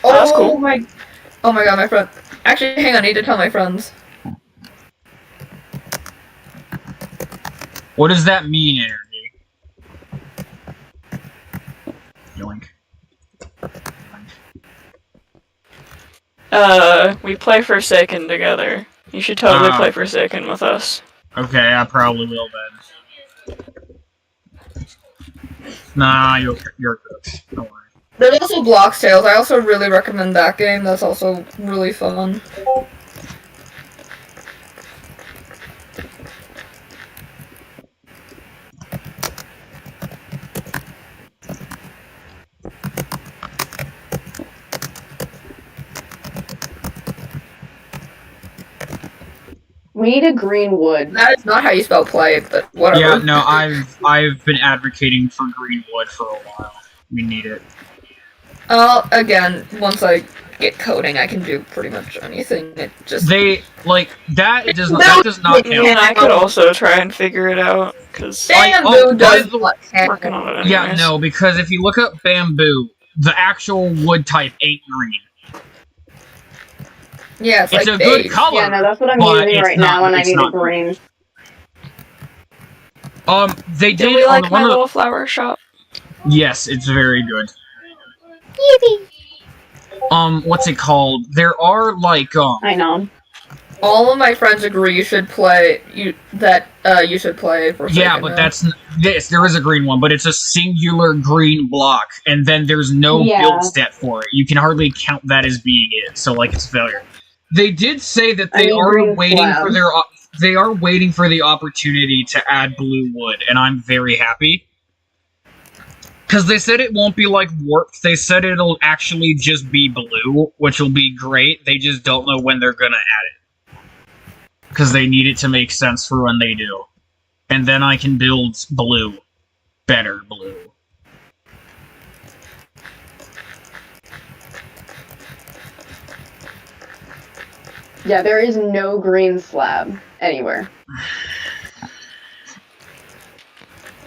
Oh, that's cool. Oh my god, my friend. Actually, hang on, I need to tell my friends. What does that mean, Energy? Yoink. We play Forsaken together. You should totally play Forsaken with us. Okay, I probably will then. Nah, you're cooked. Don't worry. There's also Blox Tales. I also really recommend that game. That's also really fun. We need a green wood. That is not how you spell play, but whatever. Yeah, no, I've been advocating for green wood for a while. We need it. Again, once I get coding, I can do pretty much anything. It just That does not count. And I could also try and figure it out, because Bamboo does by the- not I'm count. working on it anyways. Yeah, no, because if you look up bamboo, the actual wood type ain't green. Yeah, it's It's like a good beige. color. Yeah, no, that's what I'm but using it's right not- now, and I it's need a not- green. They Did did we on like one my of little flower shop? Yes, it's very good. What's it called? There are like I know. All of my friends agree you should play. You should play for. yeah, but yes, there is a green one, but it's a singular green block, and then there's no Yeah. build stat for it. You can hardly count that as being it, so like it's failure. They did say that they need are green waiting for slab. they are waiting for the opportunity to add blue wood, and I'm very happy. Because they said it won't be like warped. They said it'll actually just be blue, which will be great. They just don't know when they're gonna add it. Because they need it to make sense for when they do. And then I can build blue. Better blue. Yeah, there is no green slab anywhere.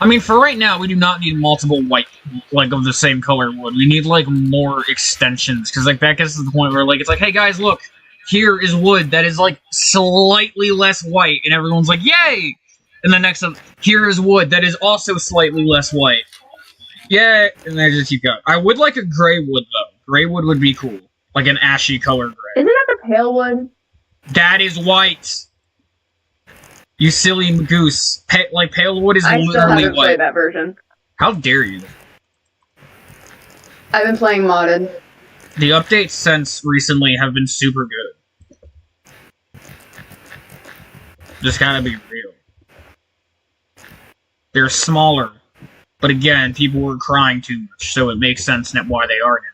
I mean, for right now, we do not need multiple white, like, of the same color wood. We need, like, more extensions. Because, like, that gets to the point where, like, it's like, hey, guys, look. Here is wood that is, like, slightly less white. And everyone's like, yay! And the next one, here is wood that is also slightly less white. Yay! And they just keep going. I would like a gray wood, though. Gray wood would be cool. Like an ashy color gray. Isn't that the pale wood? That is white! You silly goose. Pale wood is I still literally haven't white. played that version. How dare you? I've been playing modded. The updates since recently have been super good. Just gotta be real. They're smaller. But again, people were crying too much, so it makes sense why they are now.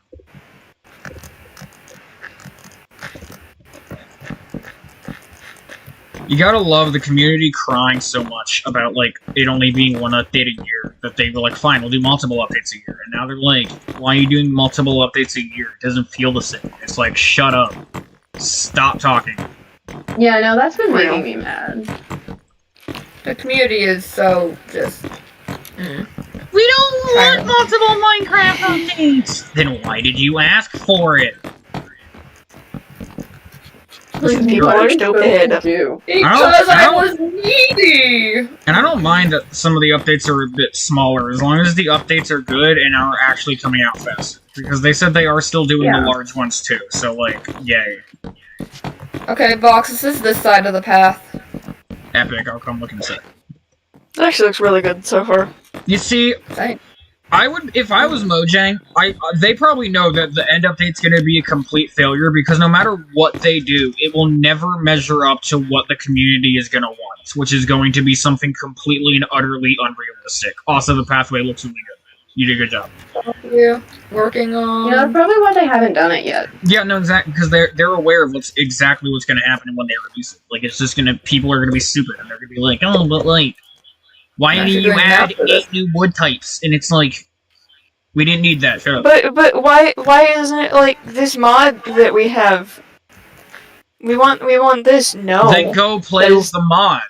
You gotta love the community crying so much about, like, it only being one update a year, that they were like, fine, we'll do multiple updates a year. And now they're like, why are you doing multiple updates a year? It doesn't feel the same. It's like, shut up. Stop talking. Yeah, no, that's been making me mad. The community is so just. We don't want multiple Minecraft updates! Then why did you ask for it? People are stupid. Because I was needy! And I don't mind that some of the updates are a bit smaller, as long as the updates are good and are actually coming out fast. Because they said they are still doing the large ones too, so, like, yay. Okay, Box, this is this side of the path. Epic, I'll come look and say. It actually looks really good so far. You see, Thanks. I would, if I was Mojang, they probably know that the end update's gonna be a complete failure, because no matter what they do, it will never measure up to what the community is gonna want, which is going to be something completely and utterly unrealistic. Also, the pathway looks really good. You did a good job. Yeah, working on. You know, that's probably why they haven't done it yet. Yeah, no, exactly, because they're aware of exactly what's going to happen when they release it. Like, it's just people are going to be stupid, and they're going to be like, oh, but like, why Yeah, did she's you doing add that for this. 8 new wood types? And it's like, we didn't need that. Shut up. But why isn't it like this mod that we have? We want this. No. Then go play That with is- the mod.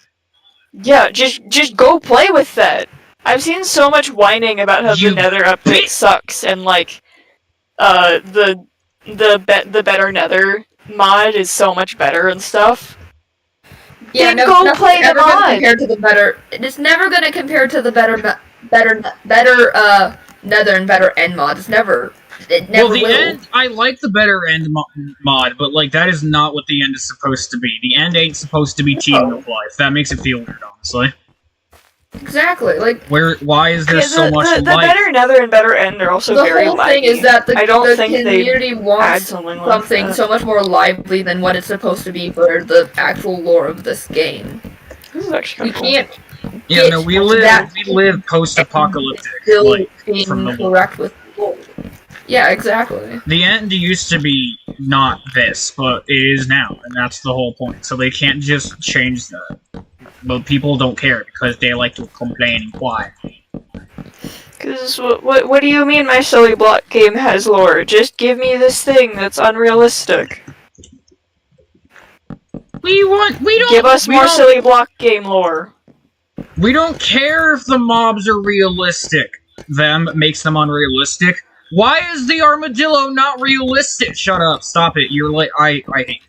Yeah, just go play with that. I've seen so much whining about how You the Nether update sucks and like the better Nether mod is so much better and stuff. Yeah, Then no, go nothing's play the ever gonna mod. compare to the better. It's never gonna compare to the better Nether and better end mod. It's never. It never Well, the will. end, I like the better end mod, but like that is not what the end is supposed to be. The end ain't supposed to be cheating of life. That makes it feel weird, honestly. Exactly. Like Why is there Yeah, so much the life? better Nether and better end are also the very whole laggy. thing is that I don't the think community add wants something like something that. so much more lively than what it's supposed to be for the actual lore of this game. This is actually We kind of cool. can't Yeah, no, we that- live post-apocalyptic. still Like, being from the correct with the lore. Yeah, exactly. the end used to be not this, but it is now, and that's the whole point. So they can't just change that. But people don't care because they like to complain and why. Cause what do you mean my silly block game has lore? Just give me this thing that's unrealistic. We don't Give us we more don't- silly block game lore. We don't care if the mobs are realistic. Them makes them unrealistic. Why is the armadillo not realistic? Shut up! Stop it! You're like I hate.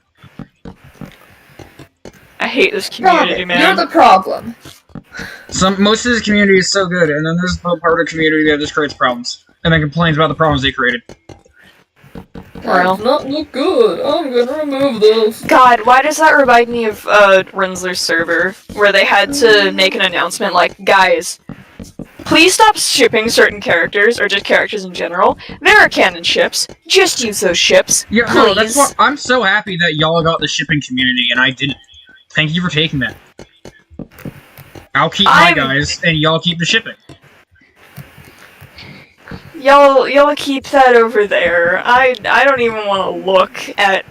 I hate this Stop community, it. man. You're the problem. Most of this community is so good, and then there's the part of the community that just creates problems, and then complains about the problems they created. Well. That's not look good. I'm gonna remove those. God, why does that remind me of Rinsler's server, where they had to make an announcement like, guys, please stop shipping certain characters, or just characters in general. There are canon ships. Just use those ships. Yeah, please. no, that's what I'm so happy that y'all got the shipping community, and I didn't. Thank you for taking that. I'll keep my guys, and y'all keep the shipping. Y'all keep that over there. I don't even want to look at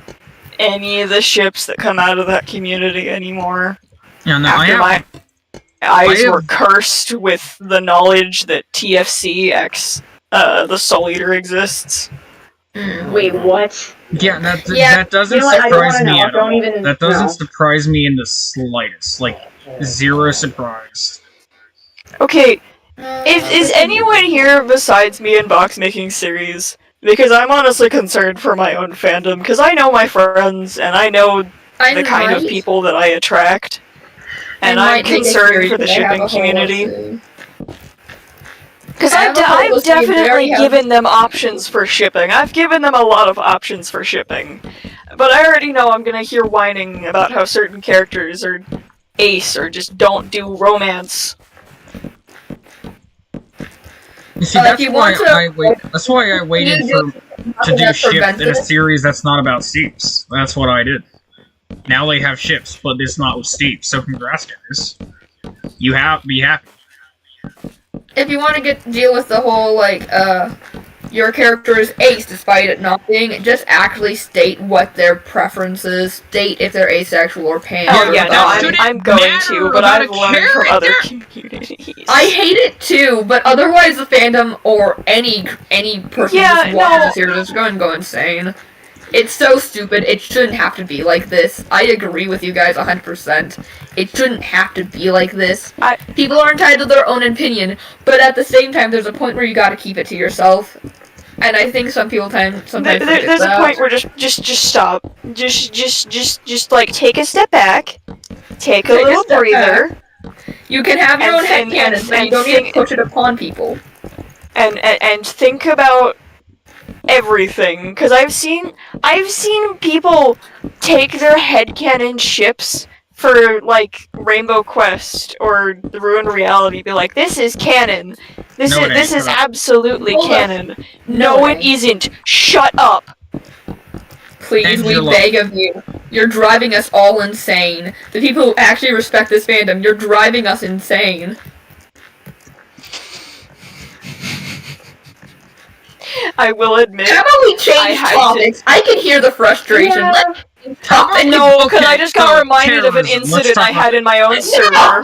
any of the ships that come out of that community anymore. Yeah, no, After my eyes have- were cursed with the knowledge that TFC X the Soul Eater exists. Wait, what? Yeah, that Yeah, doesn't you know what, I don't surprise wanna me know. at Don't all. even That doesn't know. surprise me in the slightest. Like, zero surprise. Okay, is anyone here besides me and Box making series? Because I'm honestly concerned for my own fandom, because I know my friends, and I know the kind of people that I attract. And I'm concerned for the shipping community. Because I have a whole I've list of very definitely healthy- given them options for shipping. I've given them a lot of options for shipping. But I already know I'm gonna hear whining about how certain characters are ace or just don't do romance. You see, If that's you why want to- that's why I waited You to do that ships in a prevents it. series that's not about Steeps. That's what I did. Now they have ships, but it's not with Steeps, so congrats, guys. You have be happy. If you want to deal with the whole like your character is ace despite it not being, just actually state what their preference is. State if they're asexual or pan. Oh or yeah, no, that bi. I'm going matter to, but about I've a learned from other character. communities. I hate it too, but otherwise the fandom or any person Yeah, just watching no. this series is going to go insane. It's so stupid. It shouldn't have to be like this. I agree with you guys 100%. It shouldn't have to be like this. People are entitled to their own opinion, but at the same time, there's a point where you got to keep it to yourself. And I think some people sometimes forget There's that. a point where just stop. Just like take a step back, take a Take a little step breather, You can have your and- own and- headcanon, and- but you and don't need think- to push it upon people. and think about everything. Cause I've seen people take their headcanon ships for like Rainbow Quest or the Ruined Reality, be like, this is canon. This No, it is ain't. absolutely Hold up. canon. No, No, it it isn't. Shut up. Please, we Angela. beg of you. You're driving us all insane. The people who actually respect this fandom, you're driving us insane. I will admit. How about we I change had topics? I can hear the frustration. Yeah. Let's talk. No, because I Okay, just got so reminded of an terrorism. Let's incident talk I had in my own No! server.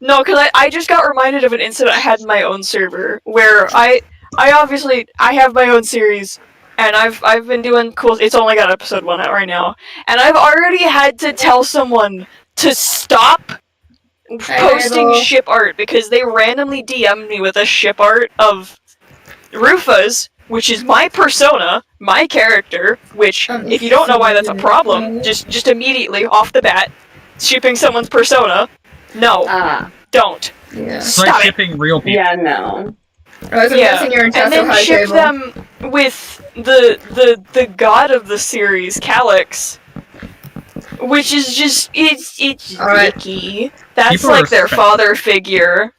No, because I just got reminded of an incident I had in my own server where I obviously I have my own series and I've been doing cool. It's only got episode 1 out right now, and I've already had to tell someone to stop posting Idol. ship art because they randomly DM'd me with a ship art of Rufus, which is my persona, my character, which, if you don't know why that's a problem, just immediately, off the bat, shipping someone's persona, no, don't. Yeah. It's like Stop it. shipping real people. Yeah, no. I was Yeah, guessing you're in and then high ship table. them with the god of the series, Calyx, which is just, it's Alright. icky. That's People like their respect- father figure.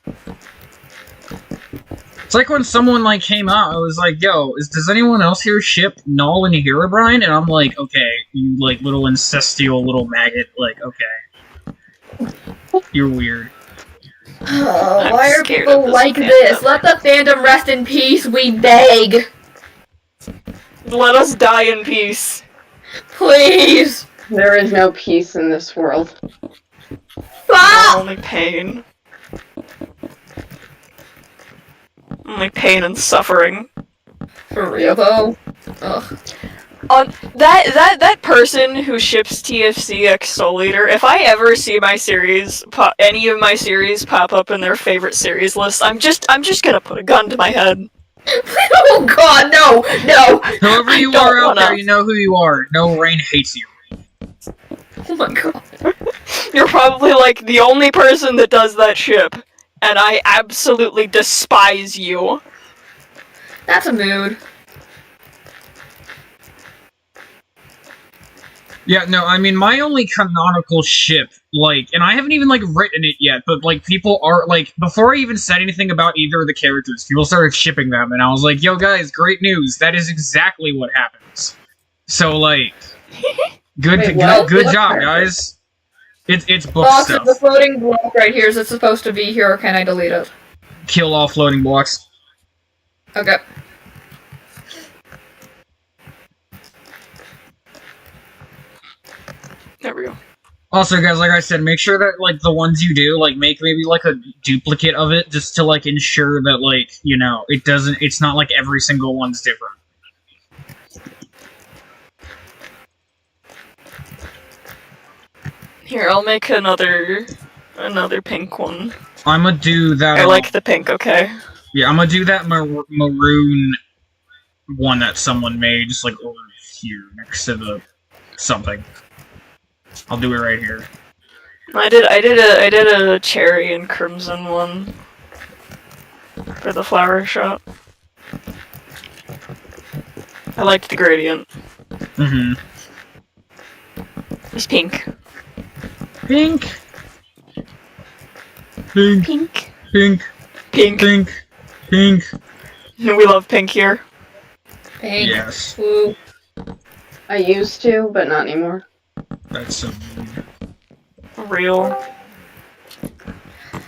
It's like when someone like came out, I was like, "Yo, does anyone else here ship Null and Herobrine?" And I'm like, "Okay, you like little incestual little maggot, like okay, you're weird." Oh, I'm why are scared people of this like fandom. this? Let the fandom rest in peace, we beg. Let us die in peace. Please. There is no peace in this world. Stop! Only pain. Only pain and suffering. For real though? Ugh. On that person who ships TFC X Soul Eater, if I ever see my series, any of my series pop up in their favorite series list, I'm just gonna put a gun to my head. Oh god, no! No! Whoever you don't are out wanna- there, you know who you are. No, Rain hates you. Oh my god. You're probably like the only person that does that ship, and I absolutely despise you. That's a mood. Yeah, no, I mean, my only canonical ship, like, and I haven't even, like, written it yet, but, like, people are, like, before I even said anything about either of the characters, people started shipping them, and I was like, yo, guys, great news, that is exactly what happens. So, like, good Wait, what? good What job, character? guys. It's book Box, stuff. the floating block right here, is it supposed to be here or can I delete it? Kill all floating blocks. Okay. There we go. Also, guys, like I said, make sure that, like, the ones you do, like, make maybe, like, a duplicate of it, just to, like, ensure that, like, you know, it's not, like, every single one's different. Here, I'll make another pink one. I'm gonna do that. I like the pink, okay? Yeah, I'm gonna do that maroon one that someone made, just like over here next to the something. I'll do it right here. I did a cherry and crimson one for the flower shop. I liked the gradient. Mm-hmm. It's pink. Pink. Pink. Pink. Pink. Pink. Pink. Pink. We love pink here. Pink. Yes. Ooh. I used to, but not anymore. That's so. Real.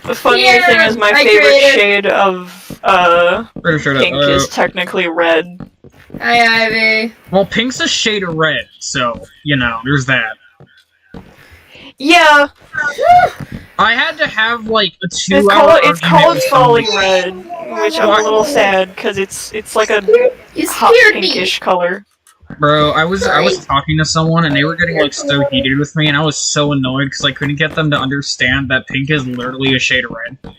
The funny Yeah, thing is my I favorite created- shade of Better shut up. pink is technically red. Hi, Ivy. Well, pink's a shade of red, so you know, there's that. Yeah, I had to have like a 2 it's hour called falling red, which I'm a little sad because it's like a You hot scared me. pinkish color. Bro, I was talking to someone and they were getting like so heated with me, and I was so annoyed because I couldn't get them to understand that pink is literally a shade of red.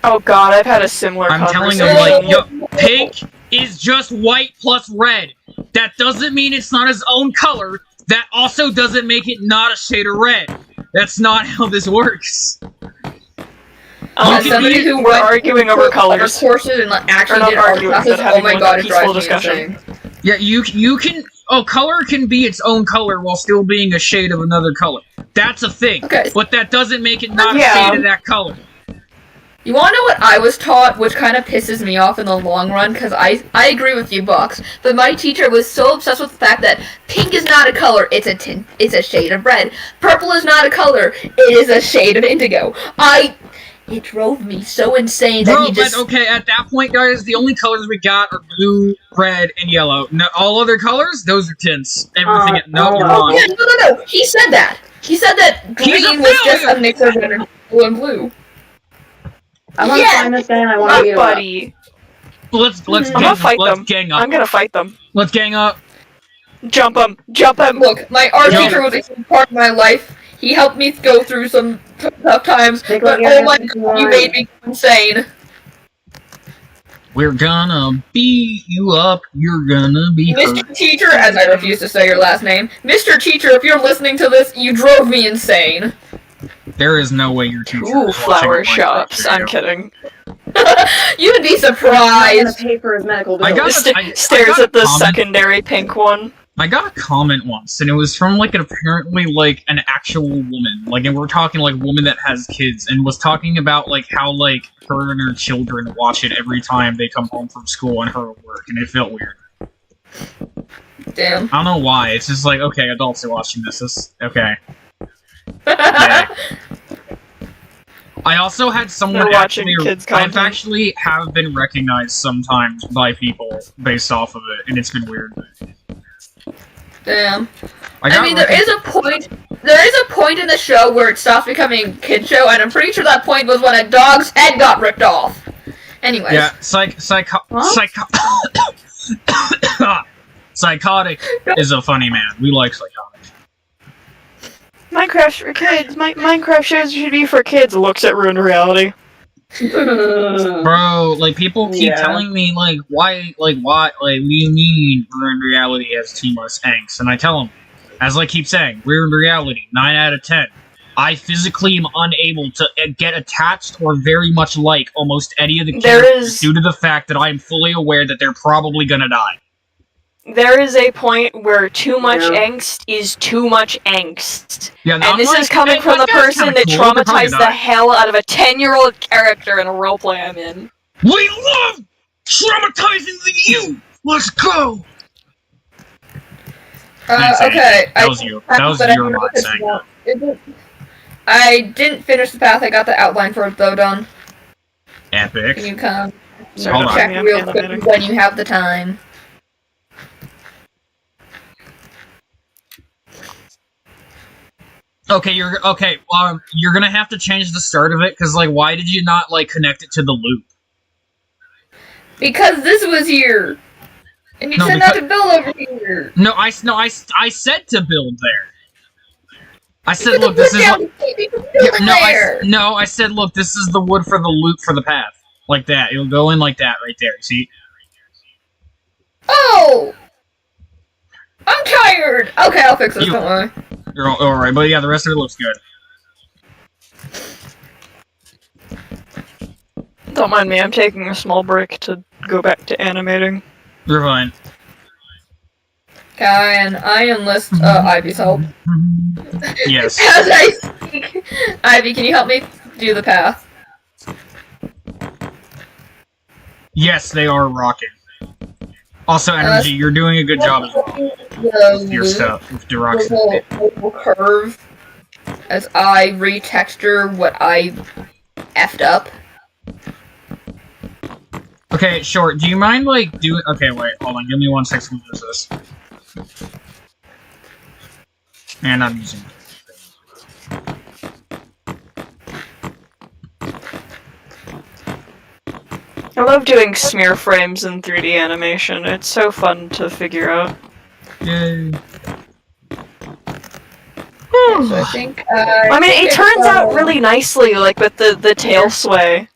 Oh god, I've had a similar I'm telling conversation. them like, yo, pink is just white plus red. That doesn't mean it's not its own color. That also doesn't make it not a shade of red. That's not how this works. As You somebody can- who we're went arguing through over colors. courses and like, Or actually not did art arguing, classes, but oh having my like god, a it peaceful drives me discussion. insane. Yeah, you can. Oh, color can be its own color while still being a shade of another color. That's a thing. Okay. But that doesn't make it not Yeah. a shade of that color. You wanna know what I was taught, which kind of pisses me off in the long run, because I agree with you, Box, but my teacher was so obsessed with the fact that pink is not a color, it's a tint, it's a shade of red. Purple is not a color, it is a shade of indigo. It drove me so insane that Bro, he just. but okay, at that point, guys, the only colors we got are blue, red, and yellow. No, all other colors, those are tints. Everything. No, you're wrong. Yeah, no. He said that. He said that He's a green was just failure! a mix of red and blue. I want to find this guy and I want to My beat him up. buddy. Let's I'm gonna fight them. gang up. I'm gonna fight them. Let's gang up. Jump him. Jump him. Look, my art Yo. teacher was a huge part of my life. He helped me go through some tough times, Take but what you oh have my to god, you learn. made me insane. We're gonna beat you up. You're gonna be hurt. Mr. Teacher, as I refuse to say your last name, Mr. Teacher, if you're listening to this, you drove me insane. There is no way your teacher Ooh, is watching flower a Minecraft shops. I'm video. kidding. You'd be I'm gonna surprised. pay for his medical bill. I got- Stares got at the comment. secondary pink one. I got a comment once, and it was from like apparently like an actual woman, like, and we're talking like woman that has kids, and was talking about like how like her and her children watch it every time they come home from school and her at work, and it felt weird. Damn. I don't know why. It's just like, okay, adults are watching this. Okay. Yeah. I also had someone They're watching actually. kids' I've content. actually have been recognized sometimes by people based off of it, and it's been weird. Damn. I I mean, there is a point. There is a point in the show where it stops becoming a kid show, and I'm pretty sure that point was when a dog's head got ripped off. Anyways. Yeah, Psychotic is a funny man. We like Psychotic. Minecraft's for kids. Minecraft shows should be for kids. Looks at ruined reality. Bro, like, people keep Yeah. telling me, like, what do you mean Ruined Reality has too much angst? And I tell them, as I keep saying, Ruined Reality, 9 out of 10. I physically am unable to get attached or very much like almost any of the There characters is- due to the fact that I am fully aware that they're probably gonna die. There is a point where too much Yeah. angst is too much angst. Yeah, And this is coming from the person that traumatized the hell out of a 10-year-old character in a roleplay I'm in. We love traumatizing the youth! Let's go! Didn't say Okay. anything. That was you. That was your mind saying that. I didn't finish the path. I got the outline for it though done. Can Epic. you come Sorry, Hold on. check I'm real animating. quick when you have the time? Okay, you're gonna have to change the start of it, because, like, why did you not, like, connect it to the loop? Because this was here, and you No, said not to build over here. No, I said to build there. I said, look, this is like, I said, look, this is the wood for the loop for the path, like that. It'll go in like that right there. See? Oh! I'm tired! Okay, I'll fix this, You- don't worry. You're all right, but yeah, the rest of it looks good. Don't mind me, I'm taking a small break to go back to animating. You're fine. Can I enlist Ivy's help? Yes. As I speak, Ivy, can you help me do the path? Yes, they are rocking. Also, Energy, you're doing a good job as well. The Your loop, stuff with the direction. little curve, as I retexture what I effed up. Okay, Short, do you mind, like, doing... Okay, wait, hold on, give me 1 second to do this. And I'm using... I love doing smear frames in 3D animation. It's so fun to figure out. Yay. So I think I mean, it turns out really nicely, like with the tail sway,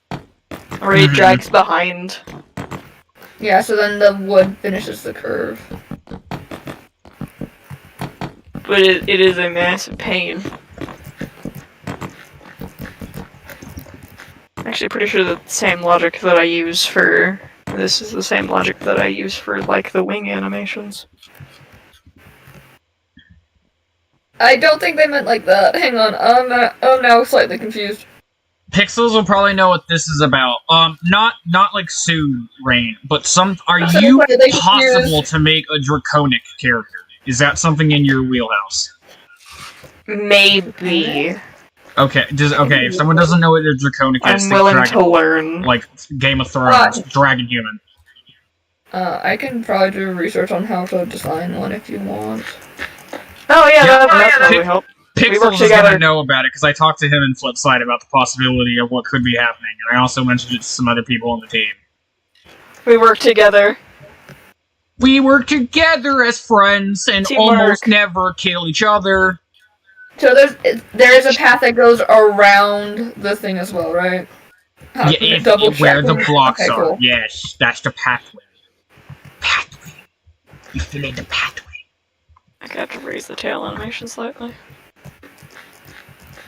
where he Mhm. drags behind. Yeah, so then the wood finishes the curve. But it is a massive pain. Actually, pretty sure that the same logic that I use for this is the same logic that I use for, like, the wing animations. I don't think they meant like that. Hang on, I'm now slightly confused. Pixels will probably know what this is about. Not like Sue Rain, but are So you what, they possible use- to make a draconic character? Is that something in your wheelhouse? Maybe. Okay, if someone doesn't know what a draconic is, I'm think willing dragon, to learn. like Game of Thrones, dragon human. I can probably do research on how to design one if you want. Oh yeah, Yeah, that probably help. We work Pixels is together. gonna know about it because I talked to him in Flipside about the possibility of what could be happening, and I also mentioned it to some other people on the team. We work together. We work together as friends and Teamwork. almost never kill each other. So there's a path that goes around the thing as well, right? Yeah, where the blocks are. Cool. Yes, that's the pathway. Pathway. You fill in the pathway. I got to raise the tail animation slightly.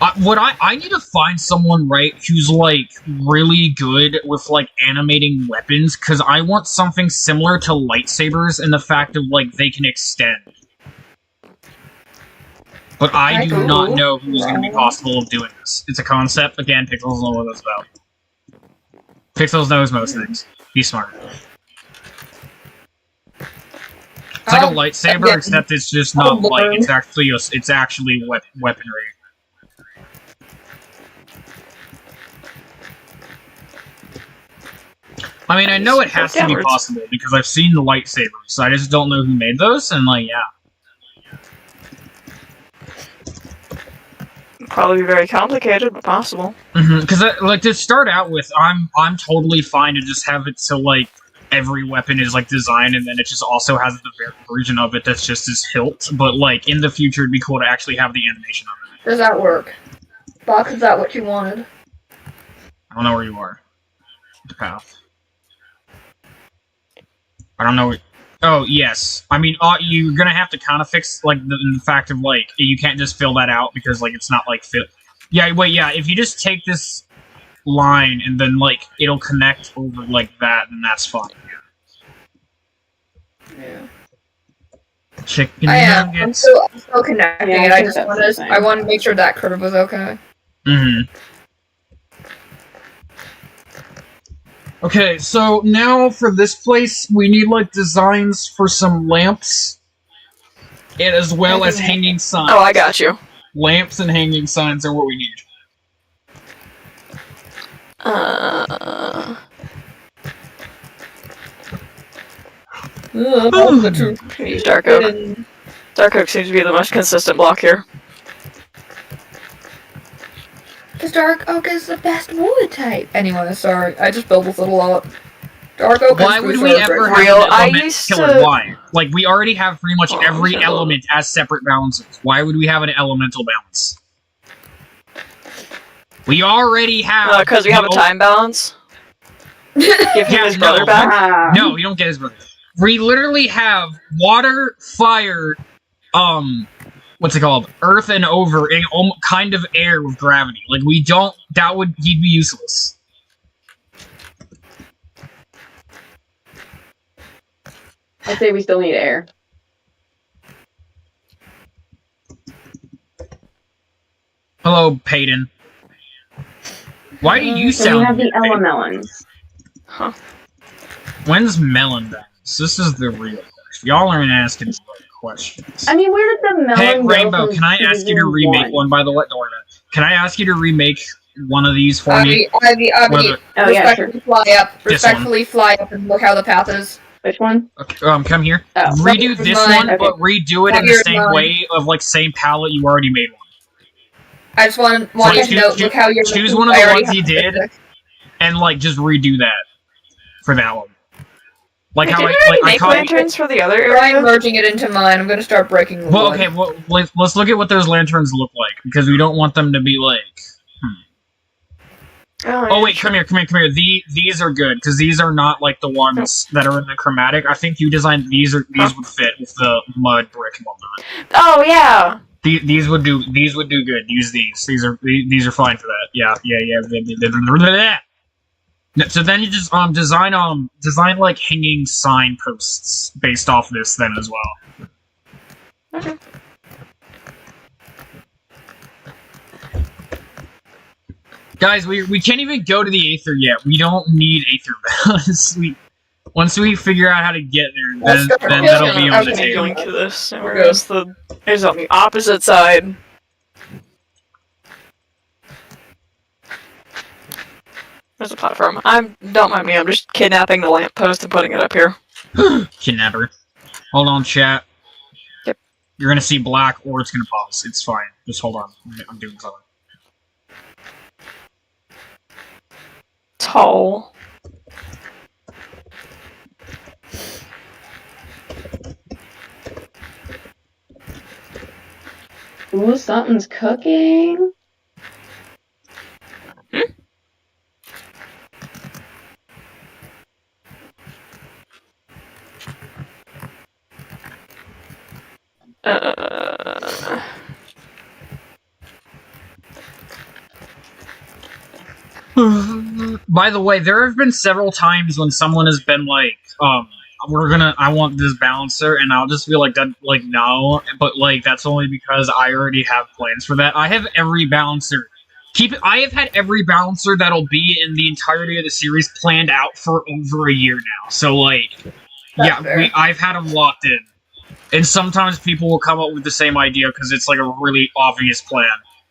I need to find someone, right, who's, like, really good with, like, animating weapons, because I want something similar to lightsabers in the fact of, like, they can extend. But I do not know who's going to be possible of doing this. It's a concept. Again, Pixels knows what that's about. Pixels knows most things. Be smart. It's like a lightsaber, except it's just not light. It's actually weaponry. I mean, I know it has to be possible because I've seen the lightsabers, so I just don't know who made those, and like, yeah. Probably very complicated, but possible. Because like to start out with, I'm totally fine to just have it so like every weapon is like designed, and then it just also has the version of it that's just as hilt. But like in the future, it'd be cool to actually have the animation of it. Does that work? Box, is that what you wanted? I don't know where you are. The path. I don't know. Oh, yes. I mean, you're gonna have to kind of fix, like, the fact of, like, you can't just fill that out because, like, it's not, like, fit. Yeah, wait, yeah, if you just take this line and then, like, it'll connect over, like, that, then that's fine. Yeah. Chicken I'm nuggets. still connecting it. I want to make sure that curve was okay. Okay, so now for this place, we need, like, designs for some lamps, and as well as hanging signs. Oh, I got you. Lamps and hanging signs are what we need. Use Dark Oak. Dark Oak seems to be the most consistent block here. Because Dark Oak is the best wood type. Anyway, sorry. I just built this a lot. Dark Oak Why would we ever have Real, an element killer? Why? Like, we already have pretty much every element as separate balances. Why would we have an elemental balance? We already have... Because we have a time balance? Give him his brother back? No, you don't get his brother. We literally have water, fire, what's it called? Earth and over, and kind of air with gravity. Like, we don't... he'd be useless. I'd say we still need air. Hello, Peyton. Why do you sound... we have the elemelons. Huh. When's melon balance? This is the real question. Y'all aren't asking the right questions. I mean, where did the melon Hey, go Rainbow, from can I ask you to remake one, by the way? Don't worry about it. Can I ask you to remake one of these for me? Respectfully fly up and look how the path is. Which one? Okay, come here. Oh. Redo this one, but redo it in the same way of, like, same palette you already made one. I just want you to note, look how you're... Choose one of the ones you did, and, like, just redo that for that one. Like how I make lanterns for the other area? I'm merging it into mine. I'm gonna start breaking the wood. Okay, well, let's look at what those lanterns look like, because we don't want them to be like... Oh wait, come here. These are good, because these are not like the ones that are in the chromatic. I think you designed these would fit with the mud brick and whatnot. Oh yeah. These would do good. Use these. These are fine for that. Yeah. So then you just design like hanging signposts based off this then as well. Okay. Guys, we can't even go to the Aether yet. We don't need Aether balance. Once we figure out how to get there, then that'll be on the table. Going to this, and where goes it's on the opposite side. There's a platform. Don't mind me, I'm just kidnapping the lamppost and putting it up here. Kidnapper. Hold on, chat. Yep. You're gonna see black, or it's gonna pause. It's fine. Just hold on. I'm doing something. Tall. Ooh, something's cooking. By the way, there have been several times when someone has been like, I want this balancer, and I'll just be like, that, like, no, but, like, that's only because I already have plans for that. I have every balancer. I have had every balancer that'll be in the entirety of the series planned out for over a year now. So, like, That's fair. I've had them locked in. And sometimes people will come up with the same idea because it's, like, a really obvious plan.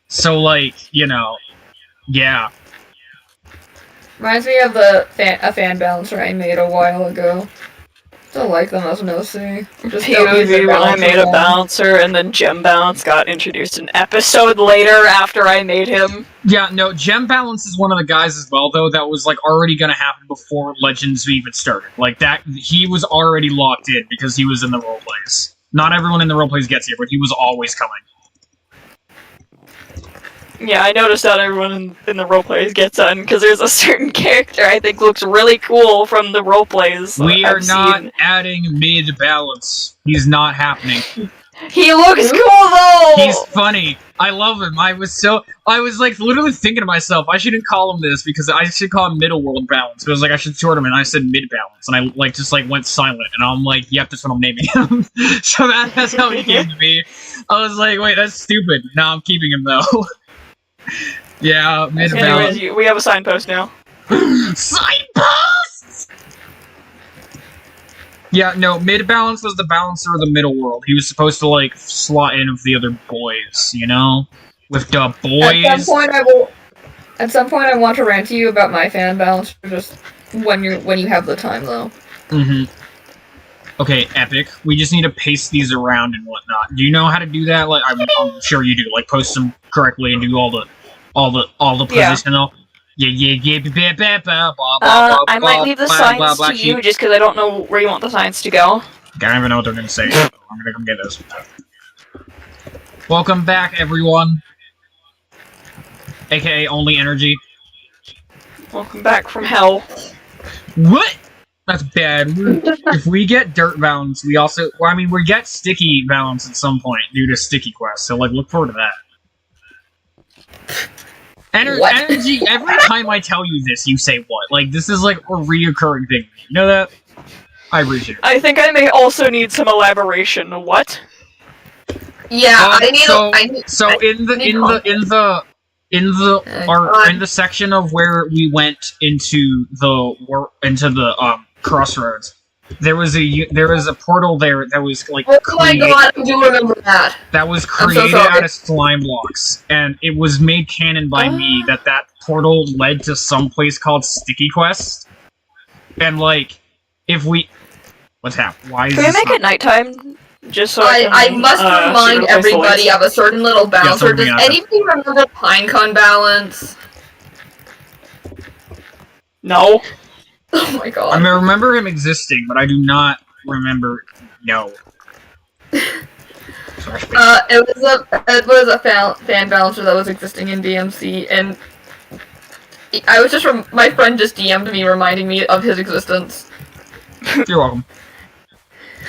So, like, you know, yeah. Reminds me of a fan balancer I made a while ago. Still like them as an OC. Just don't use the POV when I made a one. balancer, and then Gem Balance got introduced an episode later after I made him. Yeah, no, Gem Balance is one of the guys as well, though, that was, like, already gonna happen before Legends even started. Like, that, he was already locked in because he was in the roleplays. Not everyone in the roleplays gets here, but he was always coming. Yeah, I noticed that everyone in the roleplays gets on, because there's a certain character I think looks really cool from the roleplays. We are I've not seen. adding mid-balance. He's not happening. He looks cool though! He's funny. I love him. I was like literally thinking to myself, I shouldn't call him this because I should call him middle world balance. But I was like, I should short him, and I said mid balance, and I like just like went silent, and I'm like, yep, that's what I'm naming him. So that's how he came to me. I was like, wait, that's stupid. No, I'm keeping him though. Yeah, mid balance. Anyways, we have a signpost now. Signposts! Yeah, no, mid-balance was the balancer of the middle world. He was supposed to, like, slot in with the other boys, you know? With the boys. At some point I want to rant to you about my fan balancer, just when you have the time, though. Mm-hmm. Okay, Epic. We just need to paste these around and whatnot. Do you know how to do that? Like, I'm sure you do. Like, post them correctly and do all the positional. I might leave the signs to you just because I don't know where you want the signs to go. I don't even know what they're gonna say. So I'm gonna come get those. Welcome back, everyone. AKA only energy. Welcome back from hell. What? That's bad. If we get dirt balance, we also... Well, I mean, we get sticky balance at some point due to sticky quests, so, like, look forward to that. Energy, every time I tell you this, you say what? Like, this is, like, a reoccurring thing. You know that? I appreciate it. I think I may also need some elaboration. What? Yeah, in the section of where we went into the crossroads, there was a portal there that was like oh my god, I do remember that. That was created out of slime blocks, and it was made canon by me that portal led to some place called Sticky Quest. And like, if we, what's happening? Why is Can we make it nighttime? Just so I must remind everybody of a certain little balancer. Does anybody remember Pinecone balance? No. Oh my god. I mean, I remember him existing, but I do not remember. No. It was a fan balancer that was existing in DMC, and I was just my friend just DM'd me reminding me of his existence. You're welcome.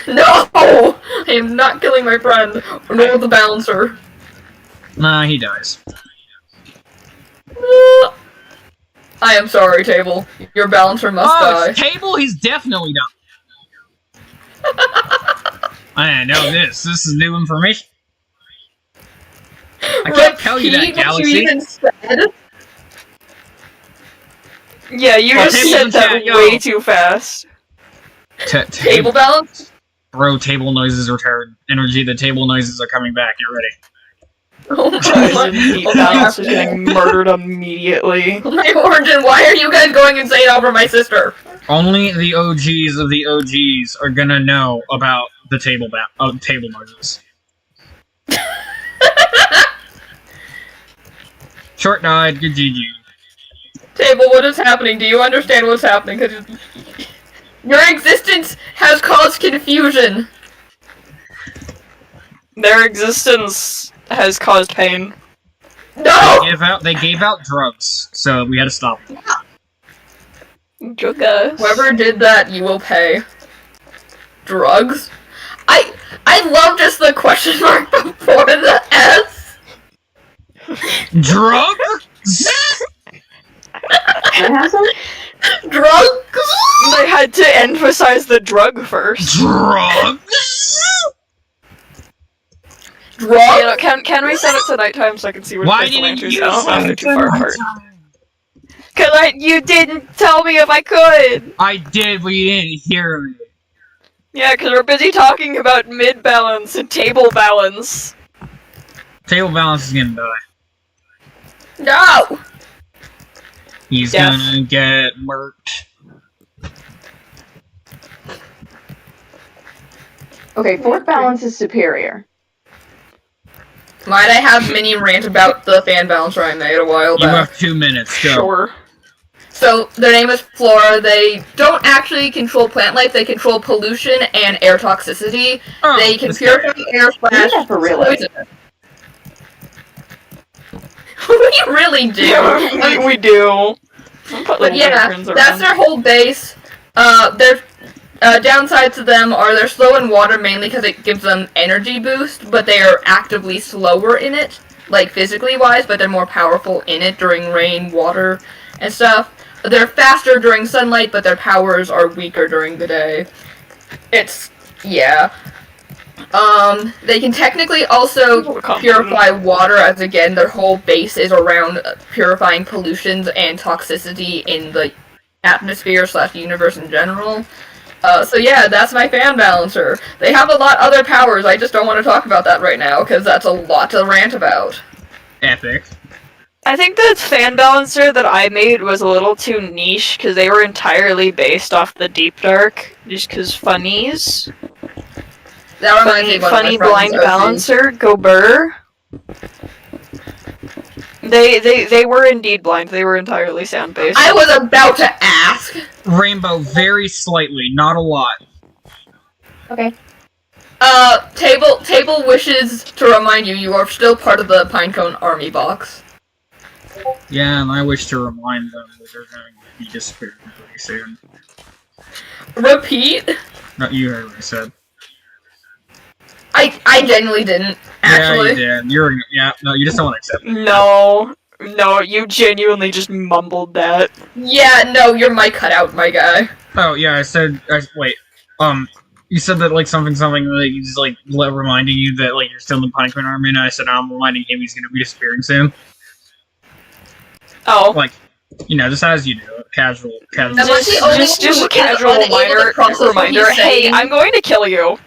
No! I am not killing my friend, nor the balancer. Nah, he dies. I am sorry, Table. Your balancer must die. Table, he's definitely done. I know this. This is new information. I can't tell you that, Galaxy. You even said? Yeah, you just said that way too fast. Table balance? Bro, table noises returned. Energy, the table noises are coming back. Get ready. Oh Poison heat my balance is getting murdered immediately. My origin, why are you guys going insane over my sister? Only the OGs of the OGs are gonna know about the table noises. Short died, good GG. Table, what is happening? Do you understand what's happening? Because your existence has caused confusion. Their existence has caused pain. No! They gave out drugs, so we had to stop them. Drug us. Whoever did that, you will pay. Drugs? I love just the question mark before the S. Drugs? Can I have some? Drugs? They had to emphasize the drug first. Drugs? Drugs? Can we set it to nighttime so I can see where Why the didn't lanterns you go? I don't know if set they're it too to far apart. nighttime? Cause you didn't tell me if I could! I did, but you didn't hear me. Yeah, cause we're busy talking about mid-balance and table balance. Table balance is gonna die. No! He's Death. gonna get murked. Okay, fourth balance is superior. Might I have a mini rant about the fan balancer I made a while You back? have 2 minutes, go. Sure. So, their name is Flora. They don't actually control plant life, they control pollution and air toxicity. Oh, They can this purify air Is that slash for real? poison. We really do. we do. I'll put But little yeah, lanterns that's around. their whole base. Their downsides to them are they're slow in water mainly because it gives them energy boost, but they are actively slower in it, like physically wise, but they're more powerful in it during rain, water, and stuff. They're faster during sunlight, but their powers are weaker during the day. Yeah. They can technically also purify water, as again, their whole base is around purifying pollutions and toxicity in the atmosphere / universe in general. So yeah, that's my fan balancer. They have a lot of other powers, I just don't want to talk about that right now, because that's a lot to rant about. Epic. I think the fan balancer that I made was a little too niche because they were entirely based off the Deep Dark, just because funnies. That reminds me of one of my Funny friends, blind OC. balancer, go burr. They were indeed blind. They were entirely sound based. I was about to ask. Rainbow, very slightly, not a lot. Okay. Table wishes to remind you, you are still part of the Pinecone Army box. Yeah, and I wish to remind them that they're going to be disappearing pretty soon. Repeat? No, you heard what I said. I genuinely didn't, actually. Yeah, you did. No, you just don't want to accept it. No, you genuinely just mumbled that. Yeah, no, your mic cut out, my guy. Oh, yeah, wait. You said that, like, something, like, he's, like, reminding you that, like, you're still in the Pinecone Army, and I said I'm reminding him he's gonna be disappearing soon. Oh. Like, you know, just as you do, casual. Am I the only Just one a who is casual unable to process what reminder. he's Hey, saying? I'm going to kill you.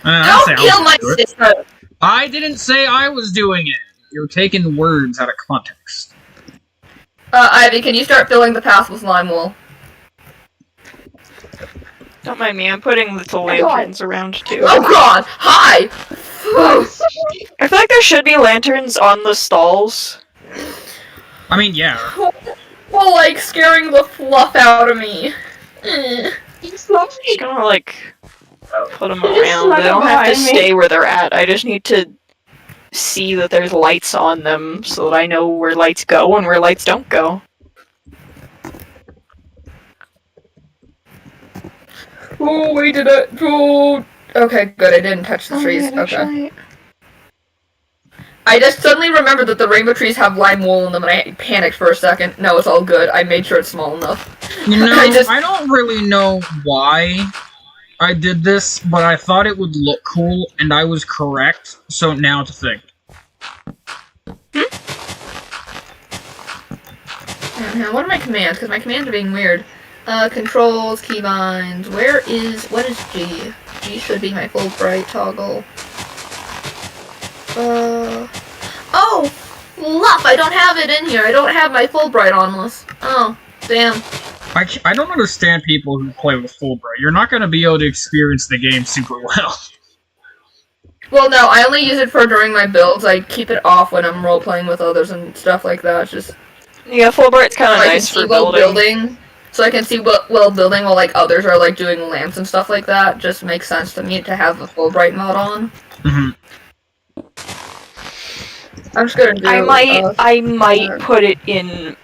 Don't kill my sister! I didn't say I was doing it. You're taking words out of context. Ivy, can you start filling the path with lime wool? Don't mind me, I'm putting little lanterns around too. Oh god! Hi! I feel like there should be lanterns on the stalls. I mean, yeah. Well, like, scaring the fluff out of me. Just gonna, like, put them Just around. snuck They don't up have to behind me. stay where they're at. I just need to see that there's lights on them so that I know where lights go and where lights don't go. Oh, wait, did I? Oh. Okay, good, I didn't touch the trees. Okay. I just suddenly remembered that the rainbow trees have lime wool in them, and I panicked for a second. No, it's all good. I made sure it's small enough. You know, I just- I don't really know why I did this, but I thought it would look cool, and I was correct, so now to think. Now, what are my commands? Because my commands are being weird. Controls, keybinds. What is G? G should be my full bright toggle. fluff. I don't have it in here. I don't have my Fulbright on this. Oh, damn. I don't understand people who play with Fulbright. You're not going to be able to experience the game super well. Well, no, I only use it for during my builds. I keep it off when I'm role-playing with others and stuff like that. It's just... Yeah, Fulbright's kind of I nice can see for building. So I can see while building while, like, others are, like, doing lamps and stuff like that. Just makes sense to me to have the Fulbright mod on. I'm just gonna do... I might put it in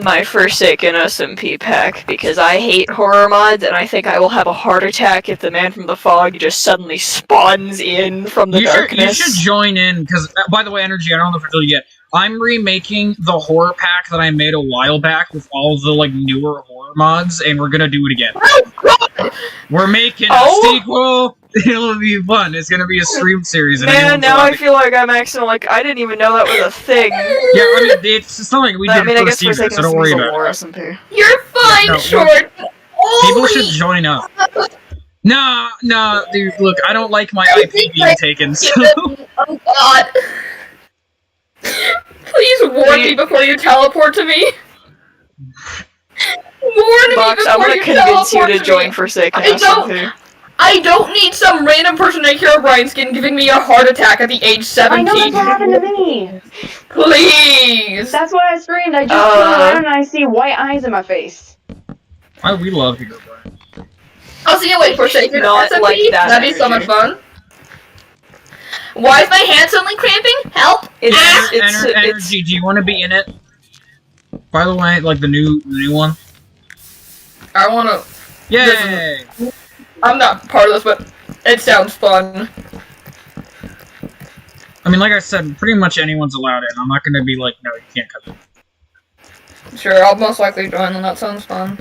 my Forsaken SMP pack, because I hate horror mods, and I think I will have a heart attack if the Man from the Fog just suddenly spawns in from the darkness. You should join in, because, by the way, Energy, I don't know if I told you yet, I'm remaking the horror pack that I made a while back with all the, like, newer horror mods, and we're gonna do it again. Oh, God! We're making a sequel! It'll be fun. It's gonna be a stream series. And Man, now I feel like I'm acting like I didn't even know that was a thing. Yeah, I mean, it's not like we did the first season, so don't worry about it. You're fine, No, Short! People should join up. No, dude, look, I don't like my IP being taken, so... Oh, God. Please warn me before you teleport to me. Warn Box, me I'm before gonna you convince you teleport to join Forsaken SMP. I don't need some random person at Herobrine skin giving me a heart attack at the age 17. I know that's what happened to me. Please. That's why I screamed. I just turned around and I see white eyes in my face. We love Herobrine. I'll see you wait for Shaker. Not SMP? like that That'd be so much fun. Why is my hand suddenly cramping? Help! Energy, do you want to be in it? By the way, like the new one? I wanna... Yay! I'm not part of this, but it sounds fun. I mean, like I said, pretty much anyone's allowed in. I'm not gonna be like, no, you can't come in. Sure, I'll most likely join, and that sounds fun.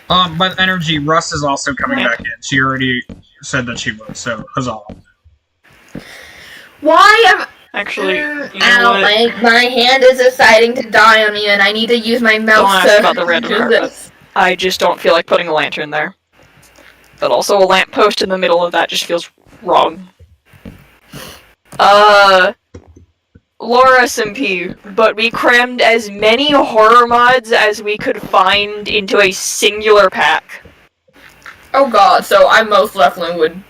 But Energy, Russ is also coming back in. She already said that she would, so huzzah. Why am... Actually, you know Ow, what? my hand is deciding to die on me, and I need to use my mouse Don't ask about the random do carpet. this. I just don't feel like putting a lantern there. But also a lamppost in the middle of that just feels wrong. Lore SMP, but we crammed as many horror mods as we could find into a singular pack. Oh god, so I most definitely would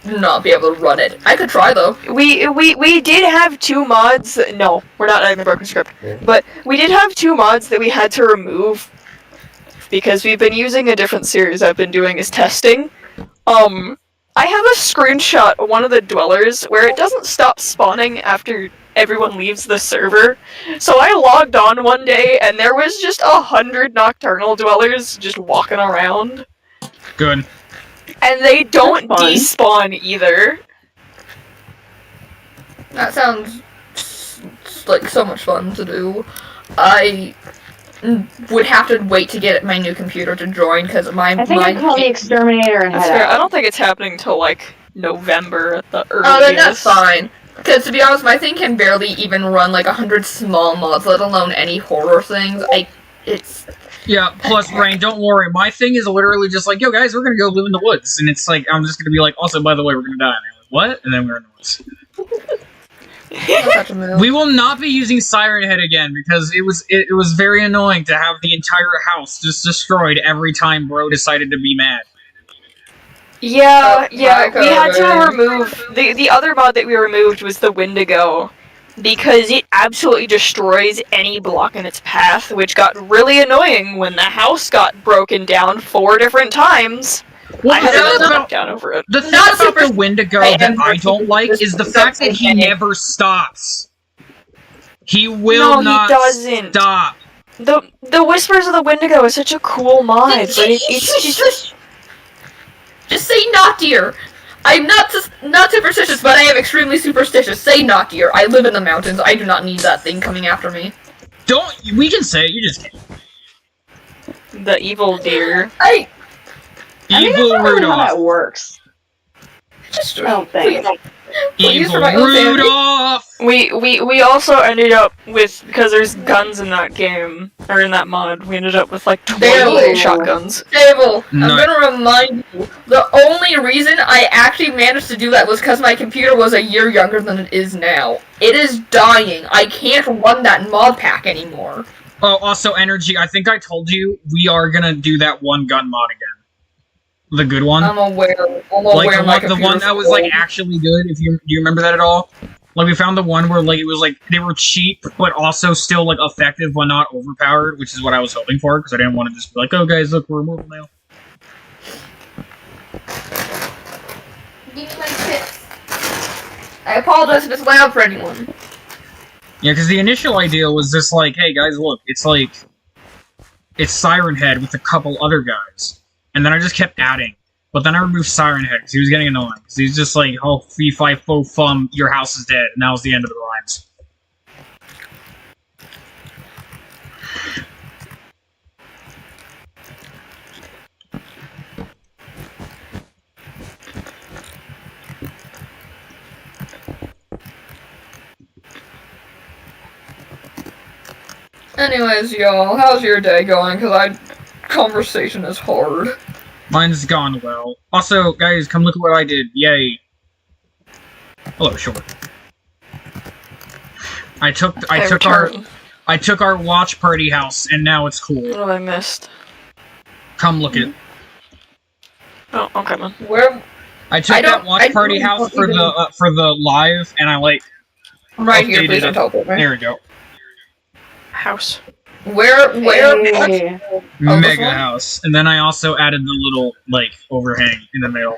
not be able to run it. I could try though. We did have 2 mods. No, we're not adding the broken script. But we did have 2 mods that we had to remove because we've been using a different series I've been doing as testing. I have a screenshot of one of the dwellers where it doesn't stop spawning after everyone leaves the server. So I logged on one day and there was just 100 nocturnal dwellers just walking around. Good. And they don't despawn either. That sounds like so much fun to do. I would have to wait to get my new computer to join because I think I call the exterminator and That's head fair. out. I don't think it's happening till like November at the earliest. Oh, then that's fine. Because to be honest, my thing can barely even run like 100 small mods, let alone any horror things. It's... Yeah, plus, Rain, don't worry. My thing is literally just like, yo, guys, we're gonna go live in the woods. And it's like, I'm just gonna be like, also, by the way, we're gonna die. And they're like, what? And then we're in the woods. We will not be using Siren Head again, because it was very annoying to have the entire house just destroyed every time bro decided to be mad. Yeah, we had to remove... The other mod that we removed was the Wendigo, because it absolutely destroys any block in its path, which got really annoying when the house got broken down 4 different times. Well, I had to knock down over it. The thing about the Wendigo that I don't like is the fact that he never stops. He will not stop. The Whispers of the Wendigo is such a cool mod, but it's just... Just say not dear. I'm not superstitious, but I am extremely superstitious. Say not dear. I live in the mountains. I do not need that thing coming after me. We can say it, you just can't. The evil deer. I Evil mean, that's not really how Rudolph. that works. Just I don't think. Please, for Evil my own sanity. Rudolph! We also ended up with, because there's guns in that game, or in that mod, we ended up with like 28 Damn. shotguns. Stable, No. I'm gonna remind you, the only reason I actually managed to do that was because my computer was a year younger than it is now. It is dying. I can't run that mod pack anymore. Oh, also, Energy, I think I told you, we are gonna do that one gun mod again. The good one. I'm aware. Like my the one computer's that was like old. actually good. Do you remember that at all? Like we found the one where like it was like they were cheap but also still like effective but not overpowered, which is what I was hoping for because I didn't want to just be like, oh guys, look, we're immortal now. Give me my tips. I apologize if it's loud for anyone. Yeah, because the initial idea was just like, hey guys, look, it's Siren Head with a couple other guys, and then I just kept adding. But then I removed Siren Head because he was getting annoying. Because he was just like, oh, fee, fi, fo, fum, your house is dead. And that was the end of the rhymes. Anyways, y'all, how's your day going? Conversation is hard. Mine's gone well. Also, guys, come look at what I did. Yay. Hello, sure. I took our watch party house, and now it's cool. What have I missed? Come look it. Oh, okay, man. Where? I took that watch party house for the live, and I like Right here, updated please don't it. teleport me. There we go. House. Where? Hey. Oh, this Mega one? house, and then I also added the little like overhang in the middle.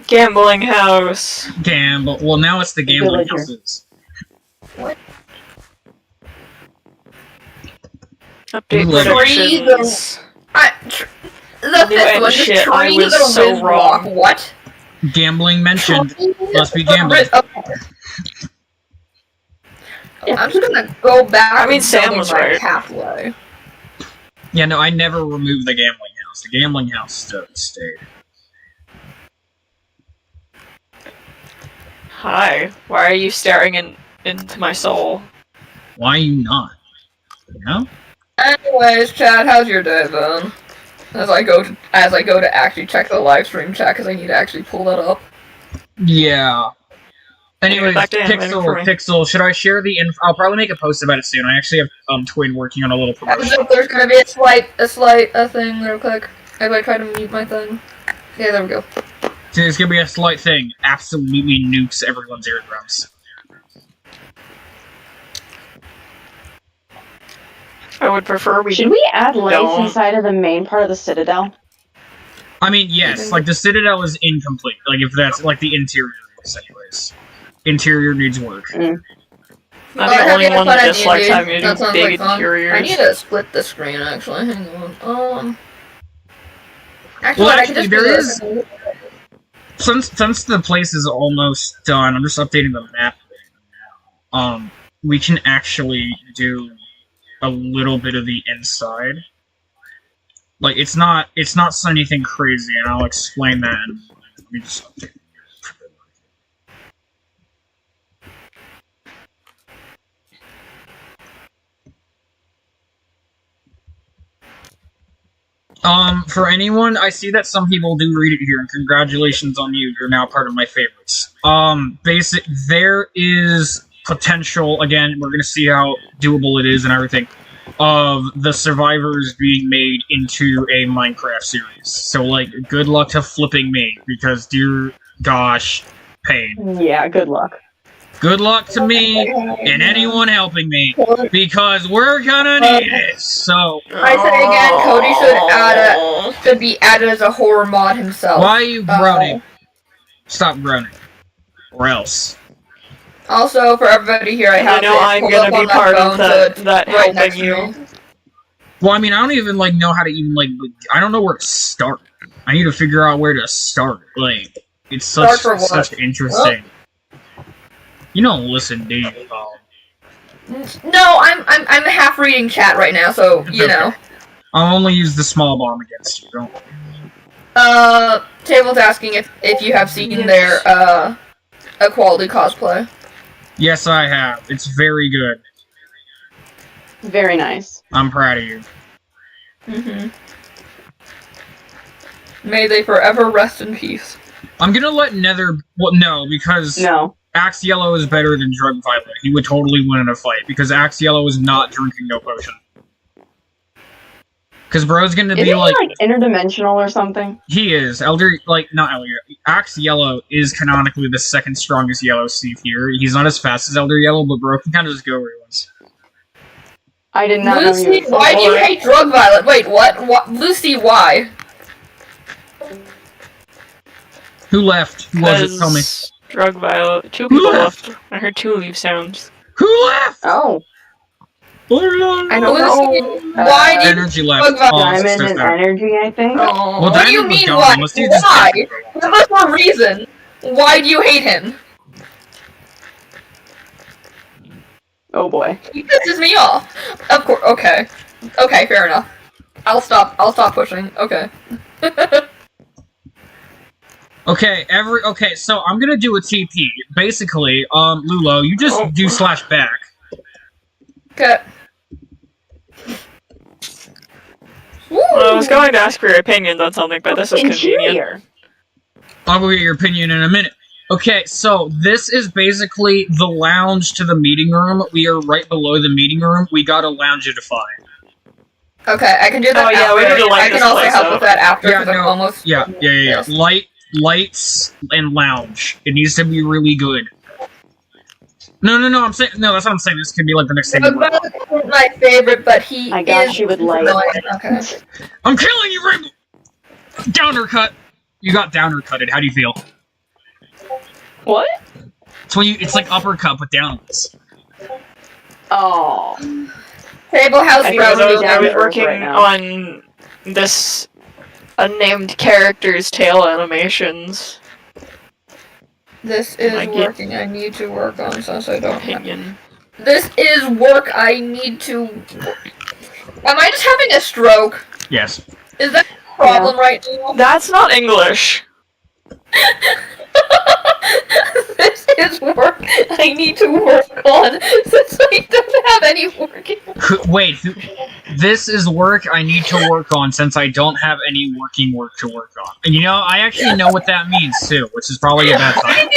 Gambling house. Gamble. Well, now it's the gambling Villager. houses. Update Like- predictions. The New fifth end one, shit, just I tree was little so Riz rock. wrong. What? Gambling mentioned. Must be gambling. Riz- okay. I'm just gonna go back. I mean, and Sam build was my right. pathway. Yeah, no, I never removed the gambling house. The gambling house stayed. Hi. Why are you staring into my soul? Why are you not? You know? Anyways, Chad, how's your day then? As I go to actually check the live stream chat because I need to actually pull that up. Yeah. Anyways, Back to animating for me. Pixel, should I share the info? I'll probably make a post about it soon. I actually have Twin working on a little Heads promotion. up, there's gonna be a slight thing real quick. As I try to mute my thing. Yeah, there we go. So there's gonna be a slight thing. Absolutely nukes everyone's eardrums. I would prefer we Should we add lights Don't. inside of the main part of the Citadel? I mean, yes, like the Citadel is incomplete. Like if that's like the interior is, anyways. Interior needs work. Not Oh, the I only have one to that put it dislikes in, having to that do sounds big like fun. interiors. I need to split the screen actually. Hang on. Actually, Well, I can actually, just there do is- this. Since the place is almost done, I'm just updating the map right now. We can actually do a little bit of the inside. Like it's not anything crazy, and I'll explain that. Let me just update. For anyone, I see that some people do read it here, and congratulations on you. You're now part of my favorites. There is potential, again, we're gonna see how doable it is and everything, of the survivors being made into a Minecraft series. So, like, good luck to flipping me, because, dear gosh, pain. Yeah, good luck. Good luck to me and anyone helping me, because we're gonna need it. So, I say again, Cody should be added as a horror mod himself. why are you groaning? Stop groaning. Or else. Also, for everybody here, I have know it I'm pulled gonna up be on my part phone, of so that- it's that right next helping to you. me. Well, I mean, I don't even, like, know how to even, like, I don't know where to start. I need to figure out where to start. Like, it's Start for what? such interesting. You don't listen, do you? No, I'm half reading chat right now, so you Okay. know. I'll only use the small bomb against you, don't. Table's asking if you have seen their a quality cosplay. Yes, I have. It's very good. Very nice. I'm proud of you. May they forever rest in peace. I'm gonna let Nether... Well, no, because No. Axe Yellow is better than Drug Violet. He would totally win in a fight, because Axe Yellow is not drinking no potion. Because bro's gonna Isn't be he, like... interdimensional or something? He is. Not Elder. Axe Yellow is canonically the second strongest Yellow Steve here. He's not as fast as Elder Yellow, but bro can kind of just go where he wants. I did not Lucy, know he was so why do you boring. hate Drug Violet? Wait, what? Lucy, why? Who left? Who was it? Tell me. Drug Violet. 2 Who people left? left. I heard 2 leave sounds. Who left? Oh. I don't know. Why do you Energy left. Drug Violet? Oh, Diamond so and sad. energy, I think. Oh, Well, what do you Diamond was mean dumb. why? Let's do this. Why? Give us a reason. Why do you hate him? Oh boy. He pisses me off. Of course. Okay. Okay. Fair enough. I'll stop pushing. Okay. Okay, so I'm gonna do a TP. Basically, Lulo, you just do slash back. Okay. Well, I was going to ask for your opinions on something, but this is convenient. Interior. I'll go get your opinion in a minute. Okay, so this is basically the lounge to the meeting room. We are right below the meeting room. We gotta loungify. Okay, I can do that. Oh, yeah, after. we need to light I can this also place help up. with that after Yeah, because I'm no. almost. Yeah. Yes. Lights and lounge. It needs to be really good. No, I'm saying no. That's what I'm saying. This could be like the next thing. Drug Violet isn't my favorite, but he I got is you with light. annoying. Okay. I'm killing you, Rainbow. Downer cut. You got downer cutted. How do you feel? What? It's when it's like uppercut but downwards. Oh. Table House I Browser was down to earth working right now. on this unnamed character's tail animations. This is I get- working. I need to work on since I don't have. Opinion. This is work I need to. Am I just having a stroke? Yes. Is that a problem right now? That's not English. This is work I need to work on since I don't have any working. Wait, this is work I need to work on since I don't have any working work to work on. And you know, I actually know what that means too, which is probably a bad sign.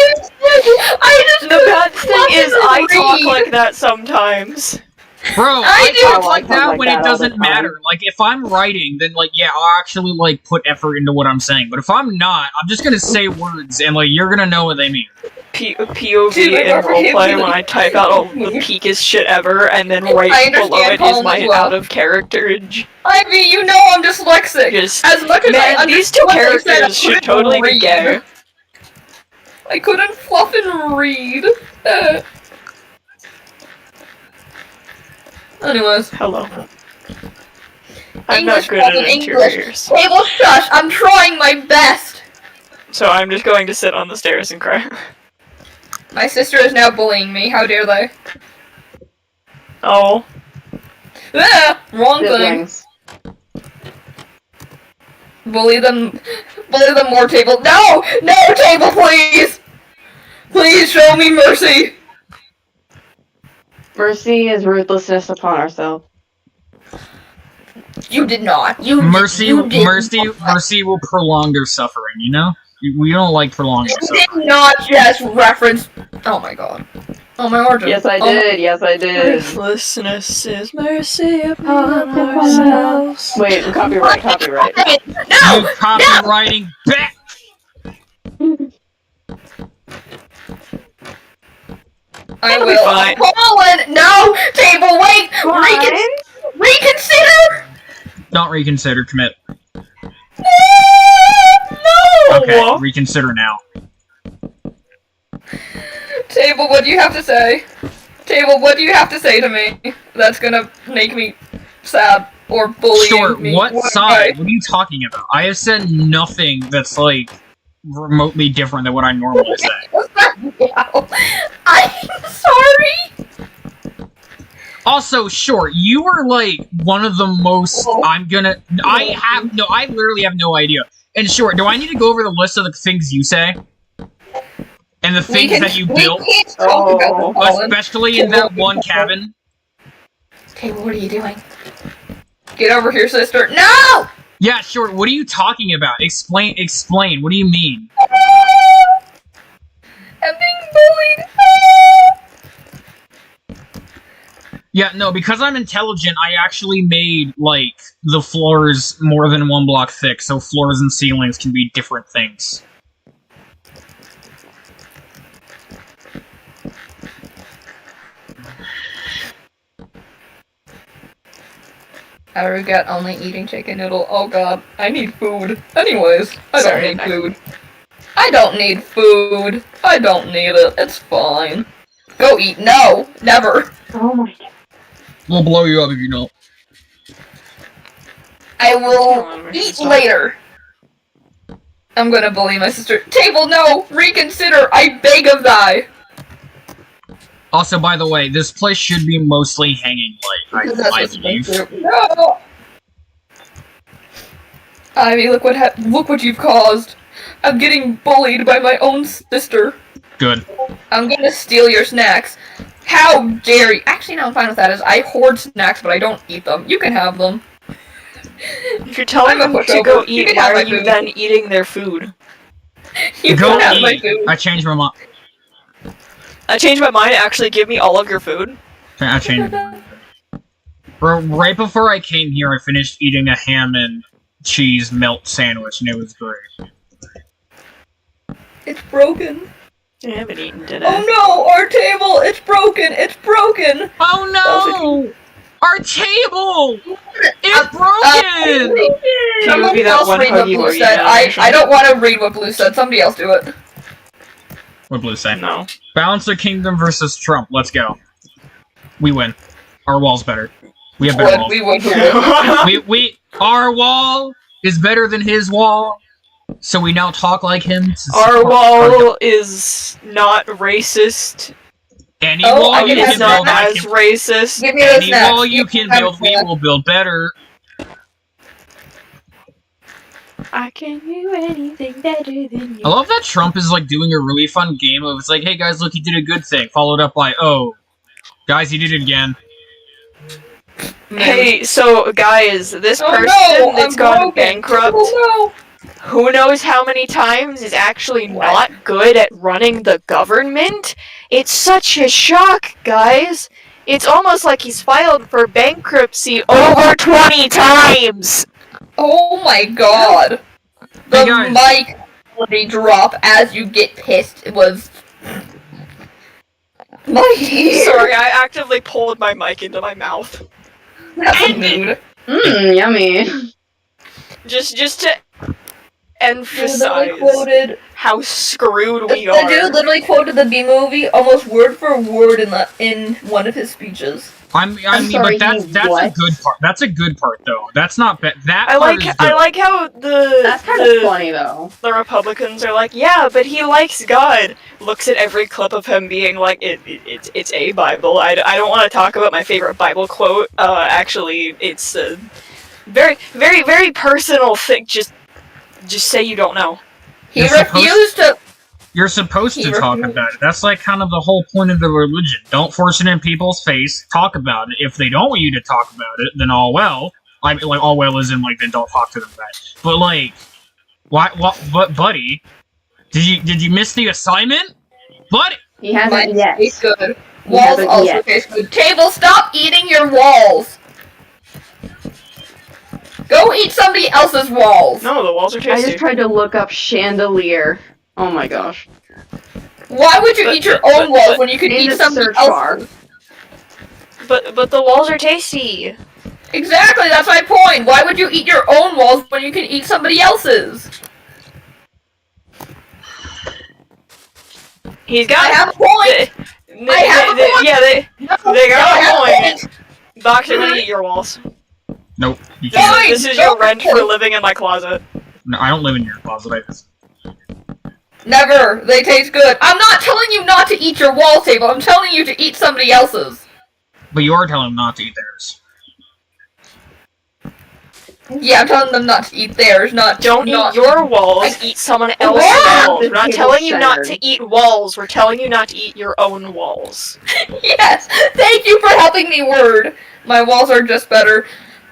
The bad thing is I talk read. like that sometimes. Bro, I do. talk like that like when that it all the doesn't time. matter. Like, if I'm writing, then, like, yeah, I'll actually, like, put effort into what I'm saying. But if I'm not, I'm just gonna say words, and, like, you're gonna know what they mean. POV Dude, I in never roleplay hit when I type out all the peakest shit ever, and then I right below understand it is Colin my as well. out of characterage. Ivy, you know I'm dyslexic. Just As much as I man, these two understood what they said, I characters should couldn't totally be read. gay. I couldn't fluff and read. Anyways. Hello. I'm not English good at wasn't interiors, English. Table shush, I'm trying my best. so I'm just going to sit on the stairs and cry. My sister is now bullying me, how dare they? Oh. Ah, wrong thing. Siblings. Bully them more, Table. No! No, Table, please! Please show me mercy! Mercy is ruthlessness upon ourselves. You did not. You Mercy did will prolong their suffering, you know? We don't like prolonging You suffering. did not just reference. Oh my god. Oh my origin. Yes, I Oh my- did. Yes, I did. Ruthlessness is mercy upon ourselves. Wait, copyright. No! You copywriting back! I It'll be will. fine. Colin! No! Table, wait! Reconsider! Don't reconsider, commit. No! Okay, reconsider now. Table, what do you have to say? Table, what do you have to say to me that's gonna make me sad or bully Sure, me? what Why? side? What are you talking about? I have said nothing that's, like, remotely different than what I normally say. I'm sorry! Also, sure, you are, like, one of the most, I literally have no idea. And sure, do I need to go over the list of the things you say? And the things that you built, We can't talk about them, Colin. especially in that one cabin. Table, what are you doing? Get over here, sister. No! Yeah, sure. What are you talking about? Explain. What do you mean? I'm being bullied. Yeah, no, because I'm intelligent, I actually made, like, the floors more than 1 block thick, so floors and ceilings can be different things. I regret only eating chicken noodle. Oh god, I need food. Anyways, I don't need food. I don't need food. I don't need it. It's fine. Go eat. No! Never. Oh my god. We'll blow you up if you don't. I will eat later. I'm gonna bully my sister. Table, no! Reconsider! I beg of thy! Also, by the way, this place should be mostly hanging light, I believe. No! Ivy, look what you've caused. I'm getting bullied by my own sister. Good. I'm gonna steal your snacks. How dare you? Actually, no, I'm fine with that. I hoard snacks, but I don't eat them. You can have them. If you're telling them to go eat, why are you then eating their food? You Go can have my eat. food. I changed my mind. I changed my mind. Actually, give me all of your food. I changed my mind. Right before I came here, I finished eating a ham and cheese melt sandwich, and it was great. It's broken. I haven't eaten today. Oh no, our table! It's broken! It's broken! Oh no! Our table! It's broken! Someone be that else one read what hoagie Blue where you said. know, I don't want to read what Blue said. Somebody else do it. What Blue say? No. Balance of Kingdom versus Trump. Let's go. We win. Our wall's better. We have better walls. We would. Our wall is better than his wall, so we now talk like him. Our wall is not racist. Any Oh, wall I you can It's can not build, I as can, racist. Give me those any snacks. wall you can build, we will build better. I can do anything better than you. I love that Trump is like doing a really fun game of it's like, hey guys, look, he did a good thing, followed up by, oh, guys, he did it again. Hey, so guys, this Oh, person no, that's I'm gone broken. bankrupt, Oh who knows how many times, is actually not good at running the government? It's such a shock, guys. It's almost like he's filed for bankruptcy over 20 times! Oh my god. The Hey, guys. mic quality drop as you get pissed. It was... My ear. Sorry, I actively pulled my mic into my mouth. That's a mood. Mmm, yummy. Just to emphasize Literally quoted... how screwed we The are. dude literally quoted the B movie almost word for word in one of his speeches. I mean, sorry, but that's a what? good part. That's a good part, though. That's not bad. That I part like is good. I like how That's kind of funny though. the Republicans are like, yeah, but he likes God. Looks at every clip of him being like, it's a Bible. I don't want to talk about my favorite Bible quote. Actually, it's a very, very, very personal thing. Just say you don't know. He You're refused to... You're supposed to He talk refused. about it. That's like kind of the whole point of the religion. Don't force it in people's face. Talk about it. If they don't want you to talk about it, then all well. I mean, like all well is in like then don't talk to them about it. But like, why? What? But buddy, did you miss the assignment, buddy? He hasn't Mine yet. tastes good. He Walls hasn't also yet. taste good. Table, stop eating your walls! Go eat somebody else's walls! No, the walls are I tasty. just tried to look up chandelier. Oh my gosh. Why would you eat your own walls when you could in eat the somebody search bar. else's? But the walls are tasty. Exactly, that's my point! Why would you eat your own walls when you can eat somebody else's? He's got. I have a point! I have a point! Yeah, they I got have a a point. Box, you're gonna eat your walls. Nope. You can't. Fine! This is your rent for living in my closet. No, I don't live in your closet. I just. Never! They taste good. I'm not telling you not to eat your wall table, I'm telling you to eat somebody else's. But you are telling them not to eat theirs. Yeah, I'm telling them not to eat theirs, Don't not eat your walls, eat someone else's Yeah! walls. We're not telling you not to eat walls, we're telling you not to eat your own walls. Yes! Thank you for helping me word! My walls are just better.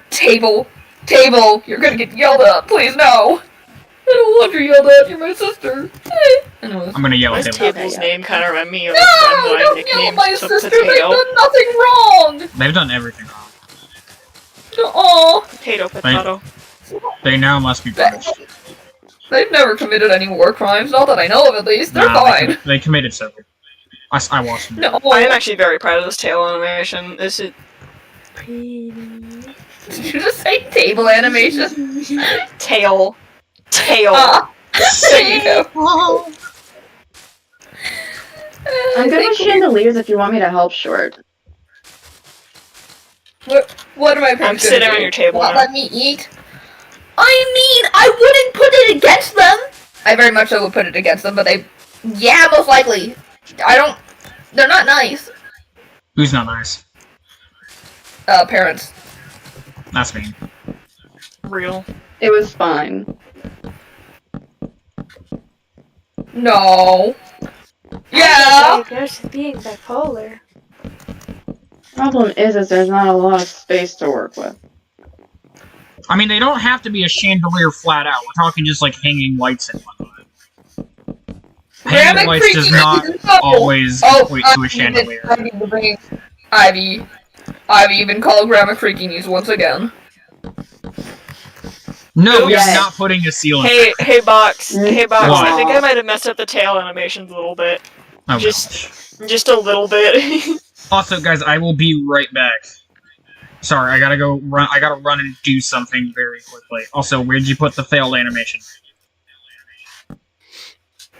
Table. Table, you're gonna get yelled at. Please, no! I don't want you yelled at. You're my sister. Anyways. I'm gonna yell My at him. table's Okay, yeah. name kind of remind me of No! a friend that I Don't yell at nicknamed my sister! They've Potato. done nothing wrong! They've done everything wrong. Aw. Potato. They now must be punished. They've never committed any war crimes, not that I know of at least. They're Nah, fine. they committed several. I watched them. No. I am actually very proud of this tail animation. This is pretty. Did you just say table animation? Tail. Ah. There you go. I'm good with chandeliers if you want me to help Short. What am I I'm sitting on your table Not now. let me eat? I mean, I wouldn't put it against them! I very much so would put it against them, but they... Yeah, most likely. They're not nice. Who's not nice? Parents. That's me. Real. It was fine. No. Yeah! Diagnosed with being bipolar. Problem is there's not a lot of space to work with. I mean, they don't have to be a chandelier flat out. We're talking just like hanging lights and whatnot. Hanging Grandma lights does Creaky not is no. always equate to a chandelier. Ivy even called Grandma Creaky Knees once again. No, we are Yes. not putting a ceiling. Hey, Box. Hey, Box. What? I think I might have messed up the tail animations a little bit. Oh, Just a little bit. Also, guys, I will be right back. Sorry, I gotta go run. I gotta run and do something very quickly. Also, where'd you put the failed animation?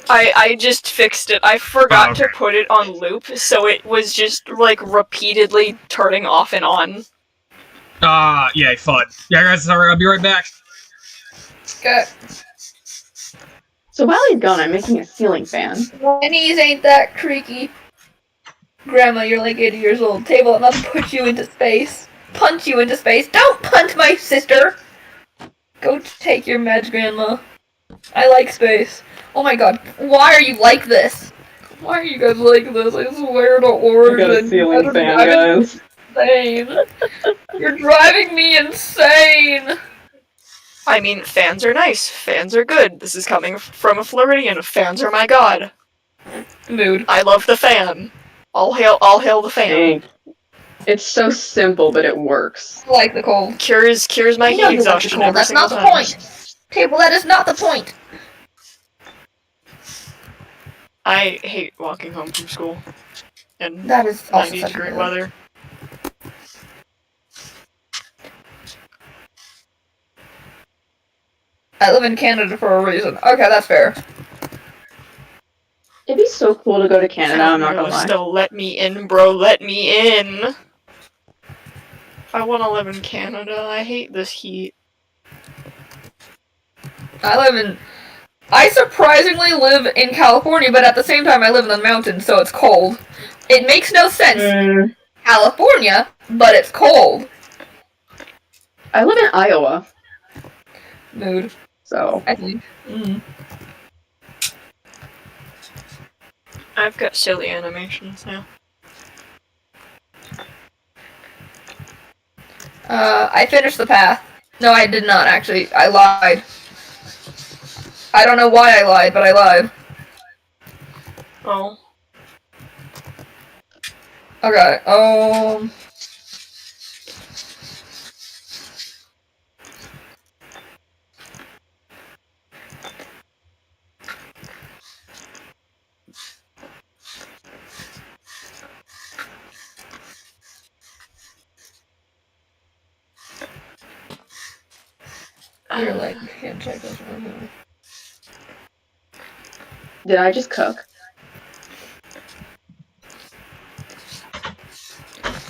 I just fixed it. I forgot Oh, okay. to put it on loop, so it was just, like, repeatedly turning off and on. Yeah, fun. Yeah, guys, sorry, I'll be right back. Okay. So while he's gone, I'm making a ceiling fan. My knees ain't that creaky. Grandma, you're like 80 years old. Table, I'm about to put you into space. Punch you into space. Don't punch my sister! Go take your meds, Grandma. I like space. Oh my god, why are you like this? Why are you guys like this? I swear to I Oregon. got a ceiling fan, guys. Insane. You're driving me insane! I mean, fans are nice. Fans are good. This is coming from a Floridian. Fans are my god. Mood. I love the fan. All hail the fan. Dang. It's so simple, but it works. I like the cold. Cures my I heat know you like the exhaustion cold. every That's single not the time. point. Table, that is not the point. I hate walking home from school in That is also 90 such degree a weather. I live in Canada for a reason. Okay, that's fair. It'd be so cool to go to Canada, I'm not gonna lie. Still let me in, bro. Let me in. I want to live in Canada. I hate this heat. I surprisingly live in California, but at the same time I live in the mountains, so it's cold. It makes no sense. California, but it's cold. I live in Iowa, Mood, so I think. I've got silly animations now. I finished the path. No, I did not, actually. I lied. I don't know why I lied, but I lied. Oh. Okay, you're like, can't check this one. did I just cook?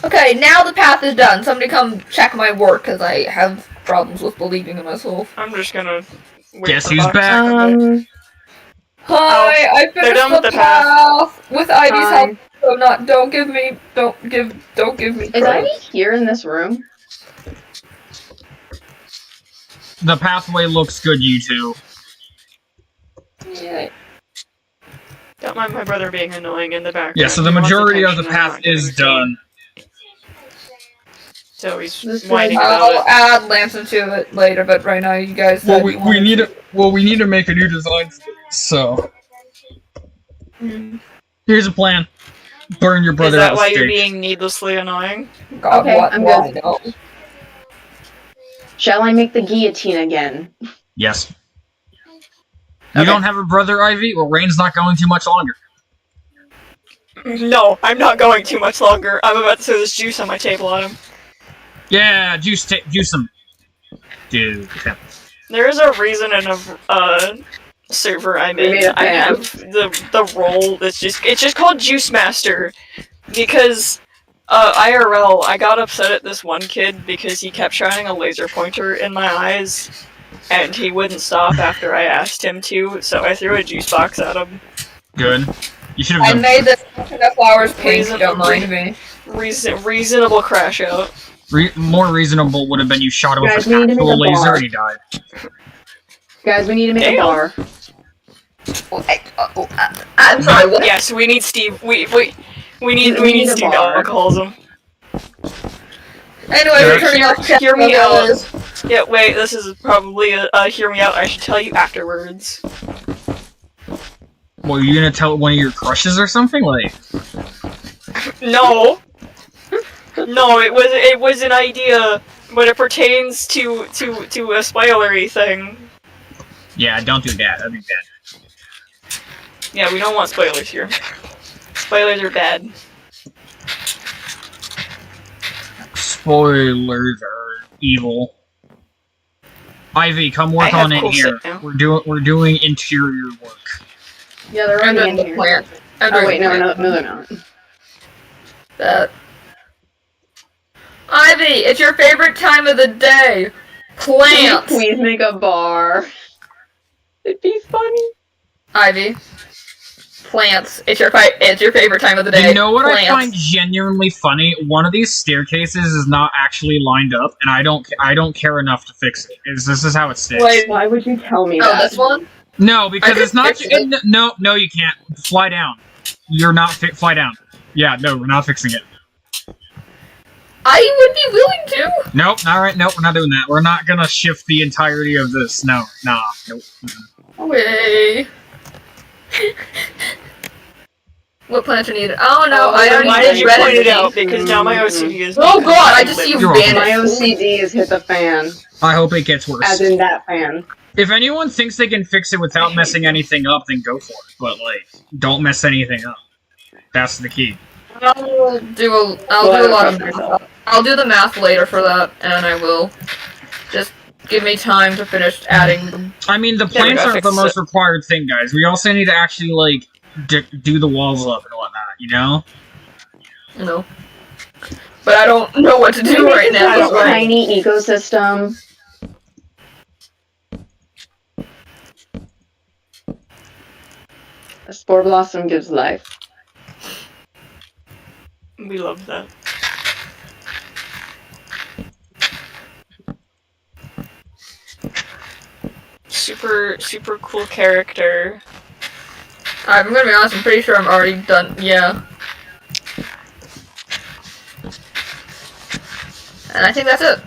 Okay, now the path is done. Somebody come check my work, because I have problems with believing in myself. I'm just gonna wait Guess for who's Box back? to come back. Hi, I they're finished done with the the path. path with Ivy's Hi. help. So don't give me Is credit. Ivy here in this room? The pathway looks good, you two. Yeah. Don't mind my brother being annoying in the background. Yeah, so the He wants majority of the attention, I'm path not giving is it to him. done. So he's This whining way. about I'll it. add lamps into it later, but right now you guys Well, said we you wanted need to. to. Well, we need to make a new design for this. So here's a plan. Burn your Is brother that at why the you're stake. being needlessly annoying? God, Okay, what? I'm Why? good. No. Shall I make the guillotine again? Yes. You Okay. don't have a brother, Ivy? Well, Rain's not going too much longer. No, I'm not going too much longer. I'm about to throw this juice on my table at him. Yeah, juice him. Dude. Okay. There is a reason in a server I'm We made in. a I fan. have the role that's it's just called Juice Master because IRL I got upset at this one kid because he kept shining a laser pointer in my eyes and he wouldn't stop after I asked him to, so I threw a juice box at him. Good. You should have I done. made the flowers pink. Don't mind me. Reasonable crash out. More reasonable would have been you shot him with Guys, an we need to make actual a laser bar. and he died. Guys, we need to make Damn. a bar. I'm sorry. What? Yes, we need Steve. We need need a Steve bar. alcoholism. Anyway, Sure. we're turning off. Hear me out. Is. Yeah, wait, this is probably a hear me out. I should tell you afterwards. Well, you gonna tell one of your crushes or something? Like, No. No, it was an idea, but it pertains to a spoilery thing. yeah, don't do that. That'd be bad. Yeah, we don't want spoilers here. Spoilers are bad. Spoilers are evil. Ivy, come work I have on it cool here. shit now. We're doing interior work. Yeah, they're And already then in the here. plant. And Oh then wait, the no, plant. they're not. That. Ivy, it's your favorite time of the day. Plants. Please make a bar. It'd be funny. Ivy. Plants. It's your favorite time of the day. You know what Plants. I find genuinely funny? One of these staircases is not actually lined up, and I don't care enough to fix it. This is how it sticks. Wait. Why would you tell me Oh, that? this one? No, because I it's can not. fix it. No, you can't. Fly down. You're not fly down. Yeah, no, we're not fixing it. I would be willing to. Nope. All right. Nope. We're not doing that. We're not gonna shift the entirety of this. No. Nah. Nope. Way. What plants are needed? Oh no, I Then already why did you read point it it. out? Because now my OCD is. Oh god, I just see you You're welcome. My vanish. OCD has hit the fan, I hope it gets worse. as in that fan. If anyone thinks they can fix it without messing anything up, then go for it. But like, don't mess anything up. That's the key. I'll do a lot of math. I'll do the math later for that, and I will. Just give me time to finish adding them. I mean, the There we plants go, aren't the fix most it. required thing, guys. We also need to actually like do the walls up and whatnot. You know? You know. But I don't know what to do right It's now. a tiny ecosystem. A spore blossom gives life. We love that. Super cool character. I'm gonna be honest, I'm pretty sure I'm already done. Yeah. And I think that's it.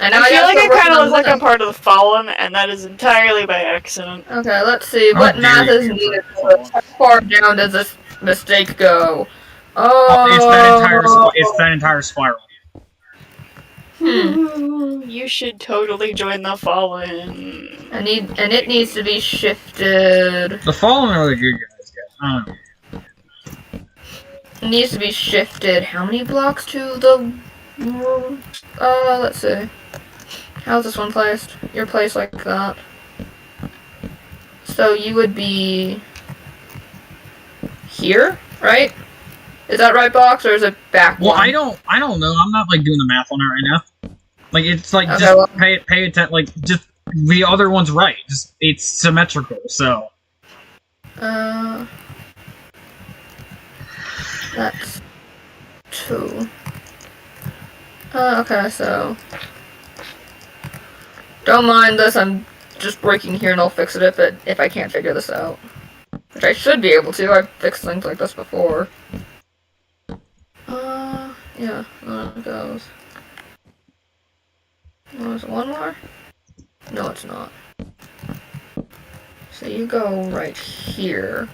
And now I feel gotta like I start working kind of on look like the- I'm part of the Fallen, and that is entirely by accident. Okay, let's see. How What dare math you is be needed part for of this? How far down does this mistake go? Oh, It's that entire spiral. You should totally join the Fallen. and it needs to be shifted. The Fallen are the good guys. I don't know. It needs to be shifted. How many blocks to the? Let's see. How's this one placed? You're placed like that. So you would be here, right? Is that right box or is it back Well, one? I don't know. I'm not like doing the math on it right now. Like it's like Okay, just well- pay attention. Like just the other one's right. Just it's symmetrical. So That's 2. Okay, so Don't mind this, I'm just breaking here and I'll fix it if I can't figure this out. Which I should be able to, I've fixed things like this before. Yeah, it goes. Oh, is it one more? No, it's not. So you go right here.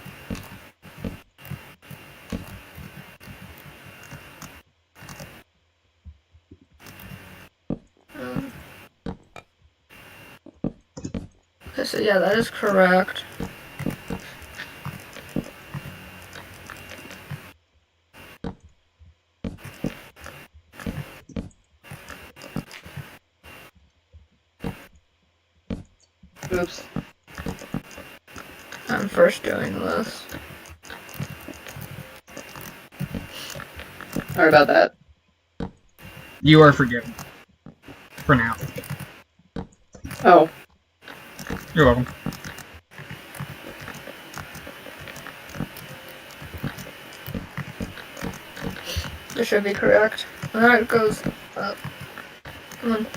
Okay, so yeah, that is correct. Oops. I'm first doing this. Sorry about that. You are forgiven. For now. Oh. You're welcome. This should be correct. Alright, it goes up. Come on.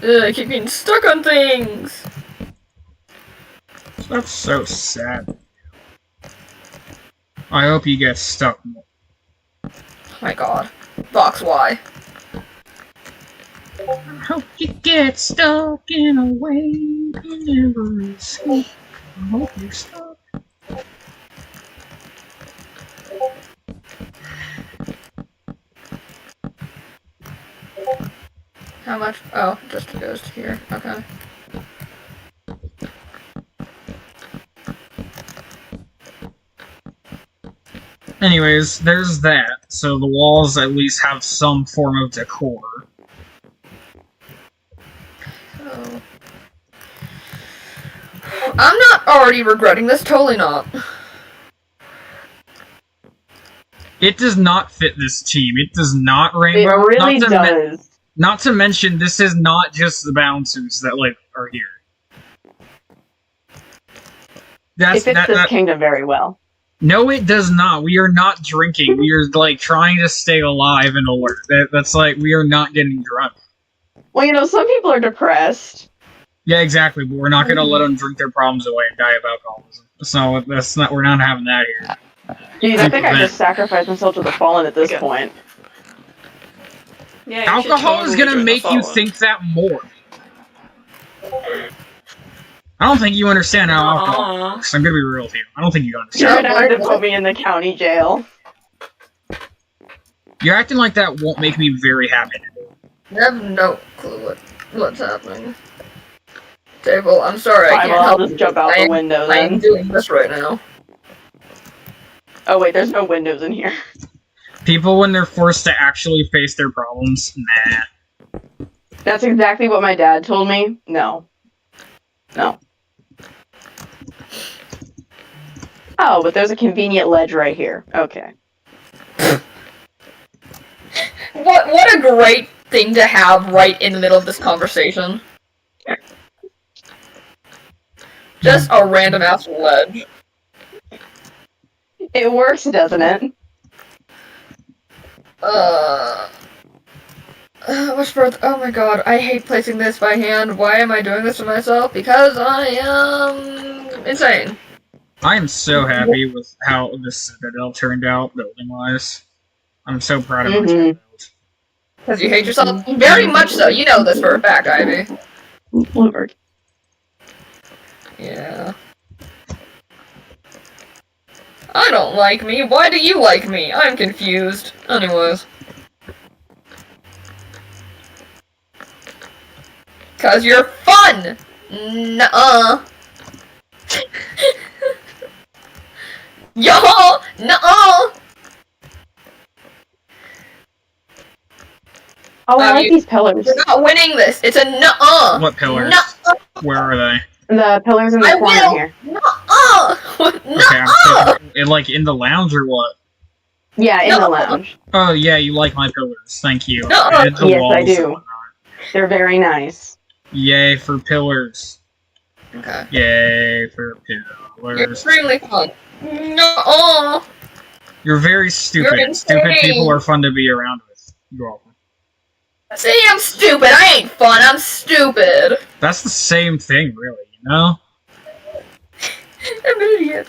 Ugh, I keep getting stuck on things! That's so sad. I hope you get stuck more. Oh my god. Box Y. I hope you get stuck in a way you never escape. I hope you're stuck. How much? Oh, just goes to here. Okay. Anyways, there's that. So the walls at least have some form of decor. So... I'm not already regretting this. Totally not. It does not fit this team. It does not It rainbow. really not to does. not to mention, this is not just the bouncers that like are here. It fits this kingdom very well. No, it does not. We are not drinking. We are like trying to stay alive and alert. That's like we are not getting drunk. Well, you know, some people are depressed. Yeah, exactly. But we're not going to let them drink their problems away and die of alcoholism. So that's not. We're not having that here. Jeez, I think I just sacrificed myself to the fallen at this point. Yeah, Alcohol is gonna make you think that more. I don't think you understand how alcohol works. I'm gonna be real with you. I don't think you understand. You're gonna have to put me in the county jail. You're acting like that won't make me very happy. I have no clue what's happening. Table, I'm sorry, I can't I'll help just you. jump out the window I am then. doing this right now. Oh wait, there's no windows in here. People, when they're forced to actually face their problems, nah. That's exactly what my dad told me. No. No. Oh, but there's a convenient ledge right here. Okay. What a great thing to have right in the middle of this conversation. Just a random ass ledge. It works, doesn't it? Which birth? Oh my god, I hate placing this by hand. Why am I doing this to myself? Because I am insane. I am so happy with how this Citadel turned out, building-wise. I'm so proud of myself. Because you hate yourself? Very much so. You know this for a fact, Ivy. Bloomberg. Yeah. I don't like me. Why do you like me? I'm confused. Anyways. Cause you're fun! Nuh-uh. Yo! Nuh-uh! Oh, I like these pillars. You're not winning this. It's a nuh-uh. What pillars? Nuh-uh. Where are they? The pillars in the corner here. Nuh-uh. Nuh-uh. Okay, like in the lounge or what? Yeah, in the lounge. Oh yeah, you like my pillars. Thank you. Nuh-uh. Hit the Yes, walls I and do. whatnot. They're very nice. Yay for pillars. Okay. Yay for You're pillars. extremely fun. Nuh-uh. You're very stupid. You're Stupid insane. people are fun to be around with. You're welcome. See, I'm stupid. I ain't fun. I'm stupid. That's the same thing, really, you know? I'm an idiot.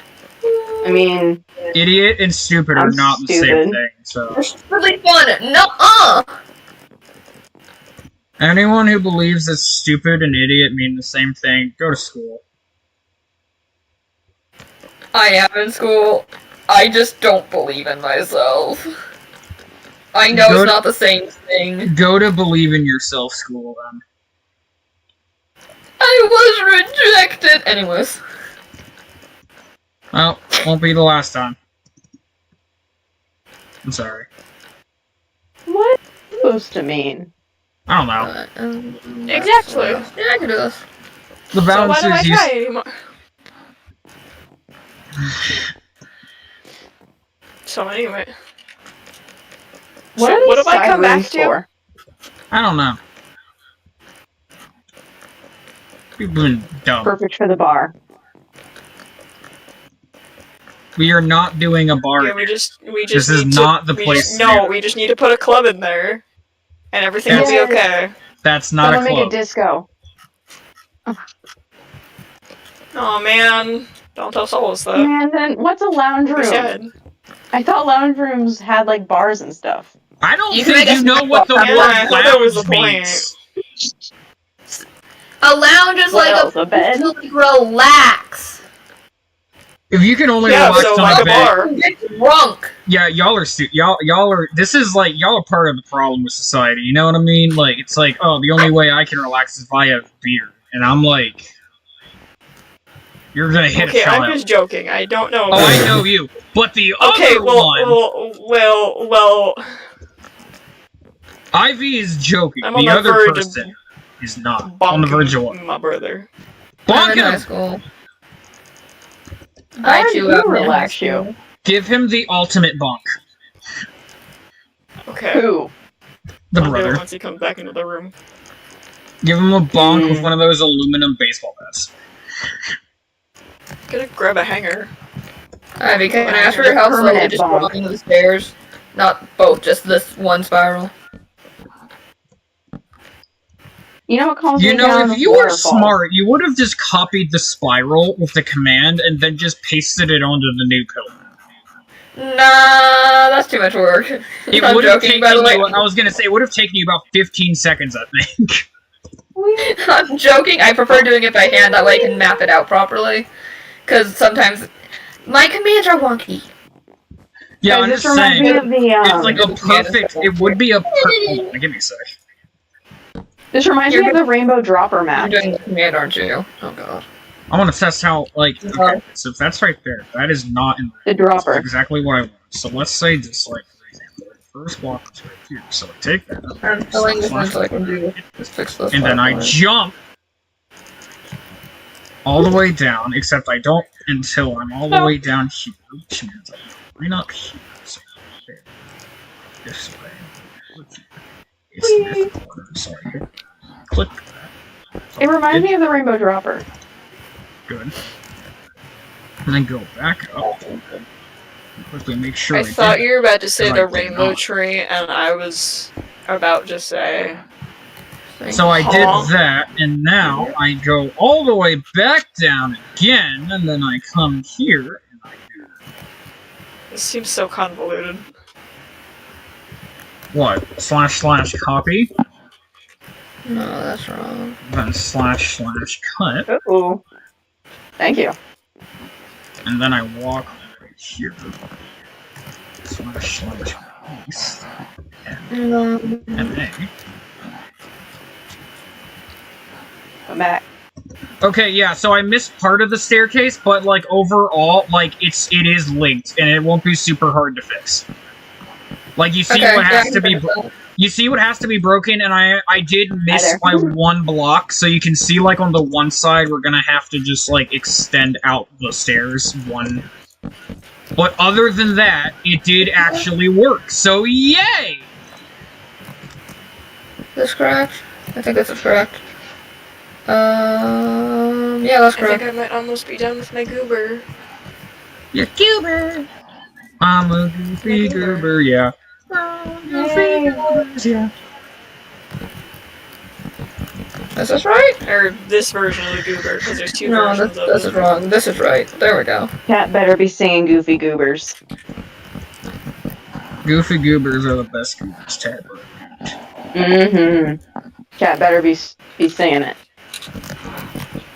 I mean, Idiot and stupid are I'm not the same stupid. thing, so... It's really fun. No, Anyone who believes that stupid and idiot mean the same thing, go to school. I am in school. I just don't believe in myself. I know it's not the same thing. Go to believe in yourself school, then. I was rejected. Anyways. Well, won't be the last time. I'm sorry. what's it supposed to mean? I don't know. Exactly. Yeah, I can do this. The So balance why do I is try anymore? So anyway. What So are what these do I come side back rooms to? for? I don't know. People been dumb. Perfect for the bar. We are not doing a bar. Yeah, we just This is need not to, the place to do No, it. we just need to put a club in there, and everything will be Yes. okay. That's not Someone a make a club. disco. Oh man, don't tell Solos that. Man, then what's a lounge Be room? sad. I thought lounge rooms had like bars and stuff. I don't You can think make a you know what the snack word bar. Yeah, I thought that was lounge the point. means. A lounge is What like else, a bed? to like relax. If you can only Yeah, relax so on like a a bed, bar. Get drunk. yeah, y'all are. This is like y'all are part of the problem with society. You know what I mean? Like it's like, oh, the only way I can relax is if I have beer, and I'm like, you're gonna hit Okay, a child. I'm just joking. I don't know. Oh, I know you, but the Okay, other one, well. Ivy is joking. I'm on The the other verge person is not of on the verge of what? bonking my brother. I'm in high Bonk him. school. Why too do am in high relax school. you? Give him the ultimate bonk. Okay. Who? The I'll do it brother. once he comes back into the room. Give him a bonk with one of those aluminum baseball bats. Gonna grab a hanger. Ivy, can I ask for your help slowly Permanent just bonk. walking the stairs? Not both, just this one spiral. You know what calms You me know, down? if you were Waterfall. smart, you would have just copied the spiral with the command and then just pasted it onto the new pillar. Nah, that's too much work. It I'm would have joking, taken by the way. you, I was gonna say, it would have taken you about 15 seconds, I think. I'm joking. I prefer doing it by hand. That way I can map it out properly. Because sometimes my commands are wonky. Yeah, Guys, I'm this just reminds saying, me of the, it's like a perfect, it would be a hold on, give me a sec. This reminds me of the rainbow dropper map. You're doing the command, aren't you? Oh god. I want to test how, like, okay, so if that's right there, that is not in The that's dropper. exactly what I want. So let's say just, like, for example, the first block is right here, so I take that, I'm filling this one so I can do fix this. and then I part. jump all the way down, except I don't until I'm all the way down here, which means I line up here, so there, this way, it's in this corner, sorry, click that. It reminds me of the rainbow dropper. Good. And then go back up. Quickly make sure I thought you were about to say Because the I did rainbow not. tree, and I was about to say. So I did Huh? that, and now I go all the way back down again, and then I come here, and I do This seems so convoluted. what? / copy, No, that's wrong. then / cut, Uh-oh. Thank you. and then I walk right here. / paste, and A. Come back. Okay, yeah, so I missed part of the staircase, but, like, overall, like, it is linked, and it won't be super hard to fix. Like, you see Okay, what yeah, has to be... You see what has to be broken, and I did miss there. by one block, so you can see, like, on the one side, we're gonna have to just, like, extend out the stairs one. But other than that, it did actually work, so yay! This correct? I think this is correct. Yeah, that's I think correct. I might almost be done with my goober. You're goober! I'm a goofy goober, yeah. Yay. Yeah. Is this right? Or this version of the goober, because there's two No, versions of this it. is wrong. This is right. There we go. Cat better be singing Goofy Goobers. Goofy Goobers are the best goobers to ever. Mm-hmm. Cat better be singing it.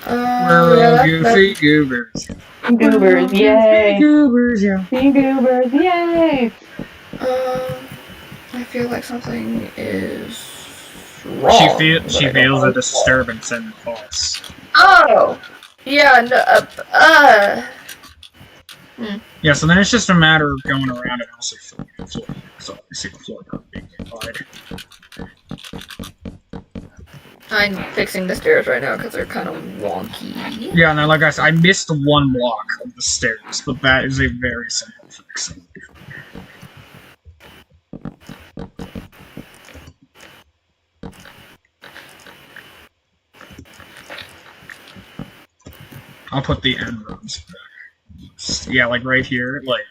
We're yeah, all that- Goofy Goobers. Goobers, yay! Goobers, yeah. Goofy Goobers, yay! I feel like something is wrong. She but I don't feels know a disturbance in the pulse. Oh! Yeah, no, Yeah, so then it's just a matter of going around and also filling the floor. So obviously the floor not being wide. I'm fixing the stairs right now because they're kind of wonky. Yeah, no, like I said, I missed one block of the stairs, but that is a very simple fix. I'll put the end rows back. Yeah, like right here, like,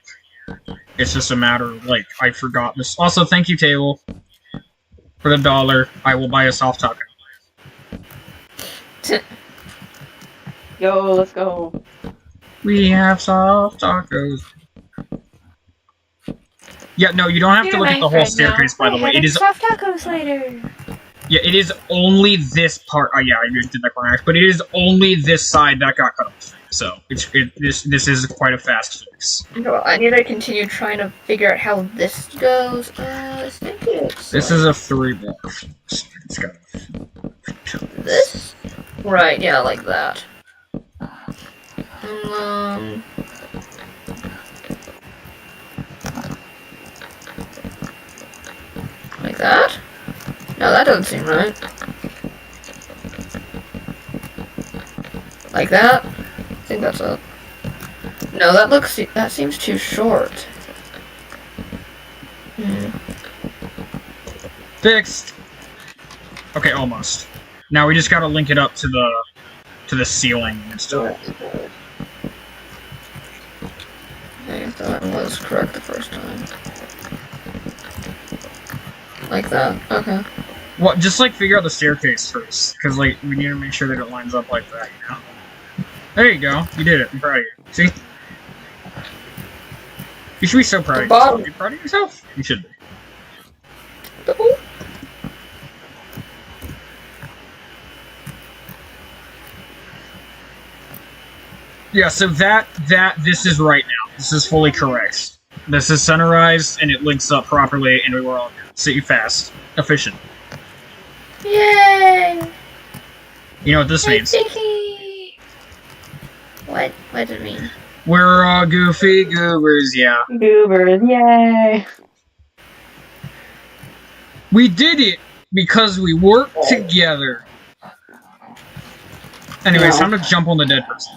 it's just a matter of, like, I forgot this. Also, thank you, table. For the $1, I will buy a soft taco. Yo, let's go. We have soft tacos. Yeah, no, you don't have to look at the whole staircase, by the way. It is soft tacos later. Yeah, it is only this part. Oh, yeah, I did that correct. But it is only this side that got cut off. So this is quite a fast fix. Well, I need to continue trying to figure out how this goes. I think it's This is a 3-block fix. It's got this. Right? Yeah, like that. Like that? No, that doesn't seem right. Like that? I think that's it. No, that seems too short. fixed. Okay, almost. Now we just gotta link it up to the ceiling and stuff. Okay, that was correct the first time. Like that. Okay. Well, just like figure out the staircase first, because like we need to make sure that it lines up like that, you know? There you go. You did it. I'm proud of you. See? You should be so proud of yourself. Are you proud of yourself? You should be. Yeah, so this is right now. This is fully correct. This is centerized, and it links up properly, and we were all good. See, fast. Efficient. Yay! You know what this means? What does it mean? We're all goofy goobers, yeah. Goobers, yay! We did it because we worked together. Anyways, time to jump on the dead person.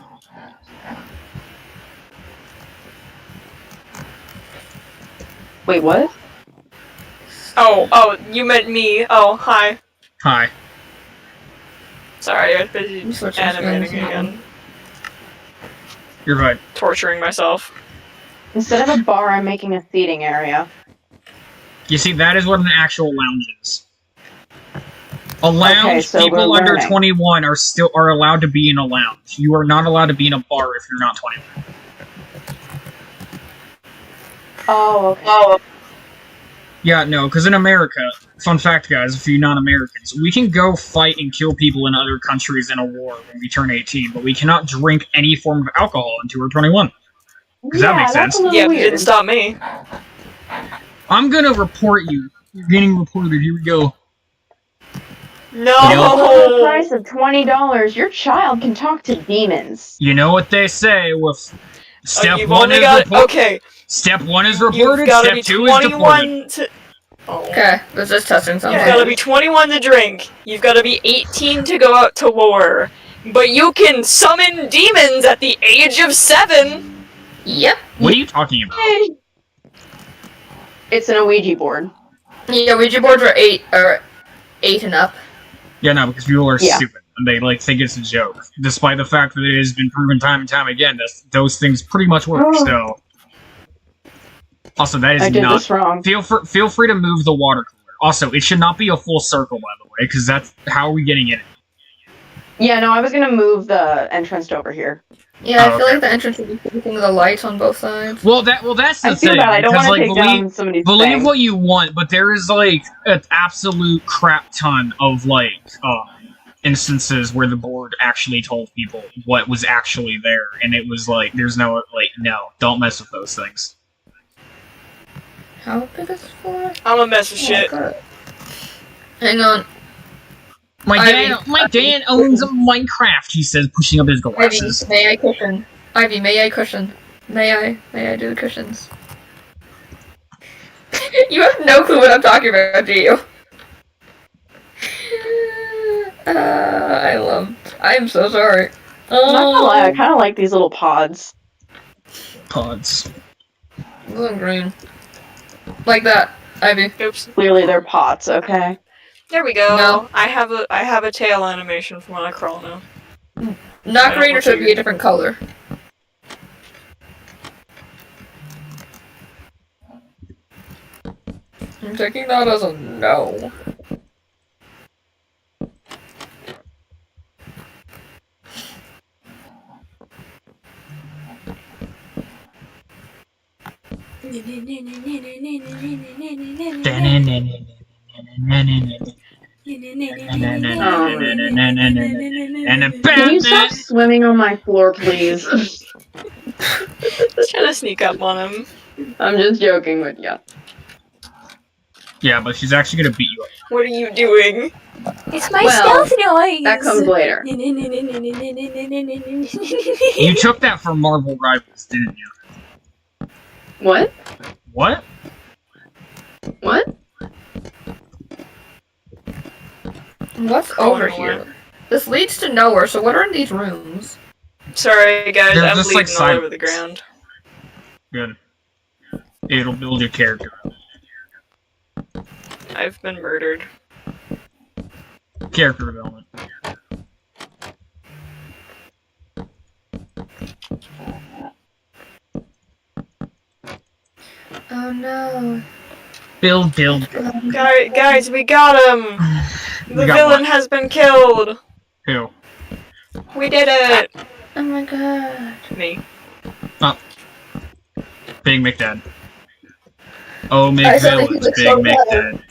Wait, what? Oh, you meant me. Oh, hi. Hi. Sorry, I was busy Switching animating screens. again. You're right. Torturing myself. Instead of a bar, I'm making a seating area. You see, that is what an actual lounge is. A lounge, Okay, so people we're under learning. 21 are allowed to be in a lounge. You are not allowed to be in a bar if you're not 21. Oh, okay. Yeah, no, because in America, fun fact, guys, if you're not Americans, we can go fight and kill people in other countries in a war when we turn 18, but we cannot drink any form of alcohol until we're 21. Does that make sense? That's a little Yeah, but it weird. didn't stop me. I'm gonna report you. You're getting reported. Here we go. No! For the price of $20, your child can talk to demons. You know what they say with step you've one only is got report. okay. Step 1 is You've reported. gotta Step be 2 is deported. 21 to. Oh. Okay, let's just testing something. You've gotta be 21 to drink. You've gotta be 18 to go out to war. But you can summon demons at the age of 7. Yep. What are you talking about? It's an Ouija board. Yeah, Ouija boards are 8 and up. Yeah, no, because people are Yeah. stupid and they like think it's a joke, despite the fact that it has been proven time and time again that those things pretty much work. Oh. So, also that is I did not. this wrong. Feel free to move the water cooler. Also, it should not be a full circle, by the way, because that's how are we getting in it? Yeah, no, I was gonna move the entrance to over here. Yeah, I Oh, feel okay. like the entrance would be facing the lights on both sides. Well, that's the I feel thing. bad. I don't because, want to like, take down somebody's believe thing. what you want, but there is like an absolute crap ton of like instances where the board actually told people what was actually there, and it was like there's no no, don't mess with those things. How big is this floor? I'm a mess of shit. God. Hang on. My Ivy. dad owns a Minecraft. He says, pushing up his Ivy, glasses. may I cushion? Ivy, may I cushion? May I do the cushions? You have no clue what I'm talking about, do you? I'm so sorry. I'm not gonna lie, I kind of like these little pods. Pods. Blue and green. Like that, Ivy. Oops. Clearly they're pots, okay? There we go. No. I have a tail animation from when I crawl now. Not I green, or don't should it know. be a different color? I'm taking that as a no. Can you stop swimming on my floor, please? Trying to sneak up on him. I'm just joking with you. Yeah, but she's actually gonna beat you up. What are you doing? It's my Well, stealth noise. That comes later. You took that from Marvel Rivals, didn't you? What? What? What? What's Crawling over away. here? This leads to nowhere, so what are in these rooms? Sorry, guys, They're I'm just, bleeding like, all silence. over the ground. Good. It'll build your character up. I've been murdered. Character development. Oh no. Build. Guys, we got him! The got villain what? has been killed! Who? We did it! Oh my god. Me. Big McDad. Oh, I suddenly McVillains, feel Big so McDad.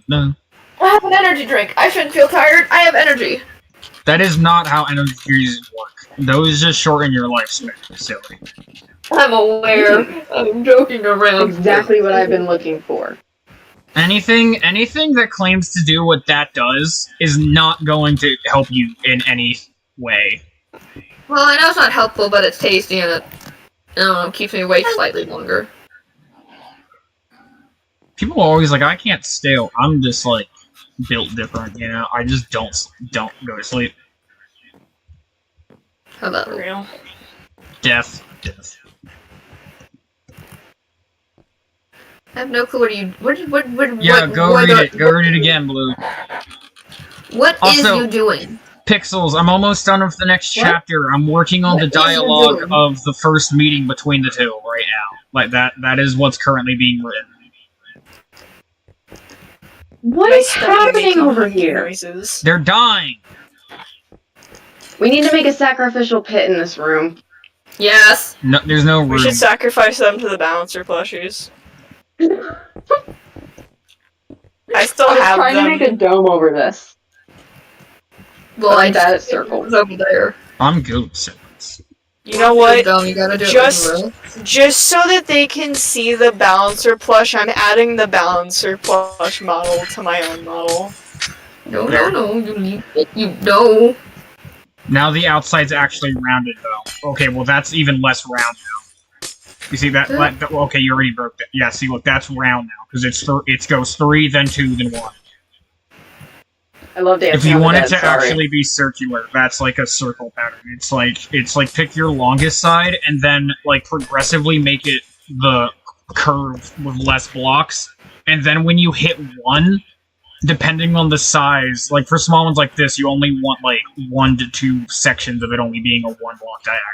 No. I have an energy drink. I shouldn't feel tired. I have energy. That is not how energy drinks work. Those just shorten your lifespan, silly. I'm aware. I'm joking around. Exactly what I've been looking for. Anything that claims to do what that does is not going to help you in any way. Well, I know it's not helpful, but it's tasty and it, I don't know, keeps me awake slightly longer. People are always like, I can't stay. I'm just like built different, you know. I just don't go to sleep. For Hello. real. Death. I have no clue what you. Yeah, go read it. Go read it again, Blue. What Also- is you doing? Pixels, I'm almost done with the next chapter. I'm working on the What is you dialogue doing? of the first meeting between the two right now. Like that is what's currently being written. What My is stomach happening making over here? Noises. They're dying. We need to make a sacrificial pit in this room. Yes. No, there's no We room. should sacrifice them to the balancer plushies. I still I was have trying them. to make a dome over this. Well, Like I that just at circles. over there. I'm good with seconds. You know what? Dumb, you gotta do Just- it anyway. Just so that they can see the balancer plush, I'm adding the balancer plush model to my own model. No, you need it. You know. Now the outside's actually rounded though. Okay, well that's even less round now. You see that? Okay, you already broke that. Yeah, see, look, that's round now because it goes 3, then 2, then 1. I love dancing. If you on the want it dead, to sorry. actually be circular, that's like a circle pattern. It's like pick your longest side and then like progressively make it the curve with less blocks. And then when you hit 1, depending on the size, like for small ones like this, you only want like 1 to 2 sections of it only being a 1 block diagonal.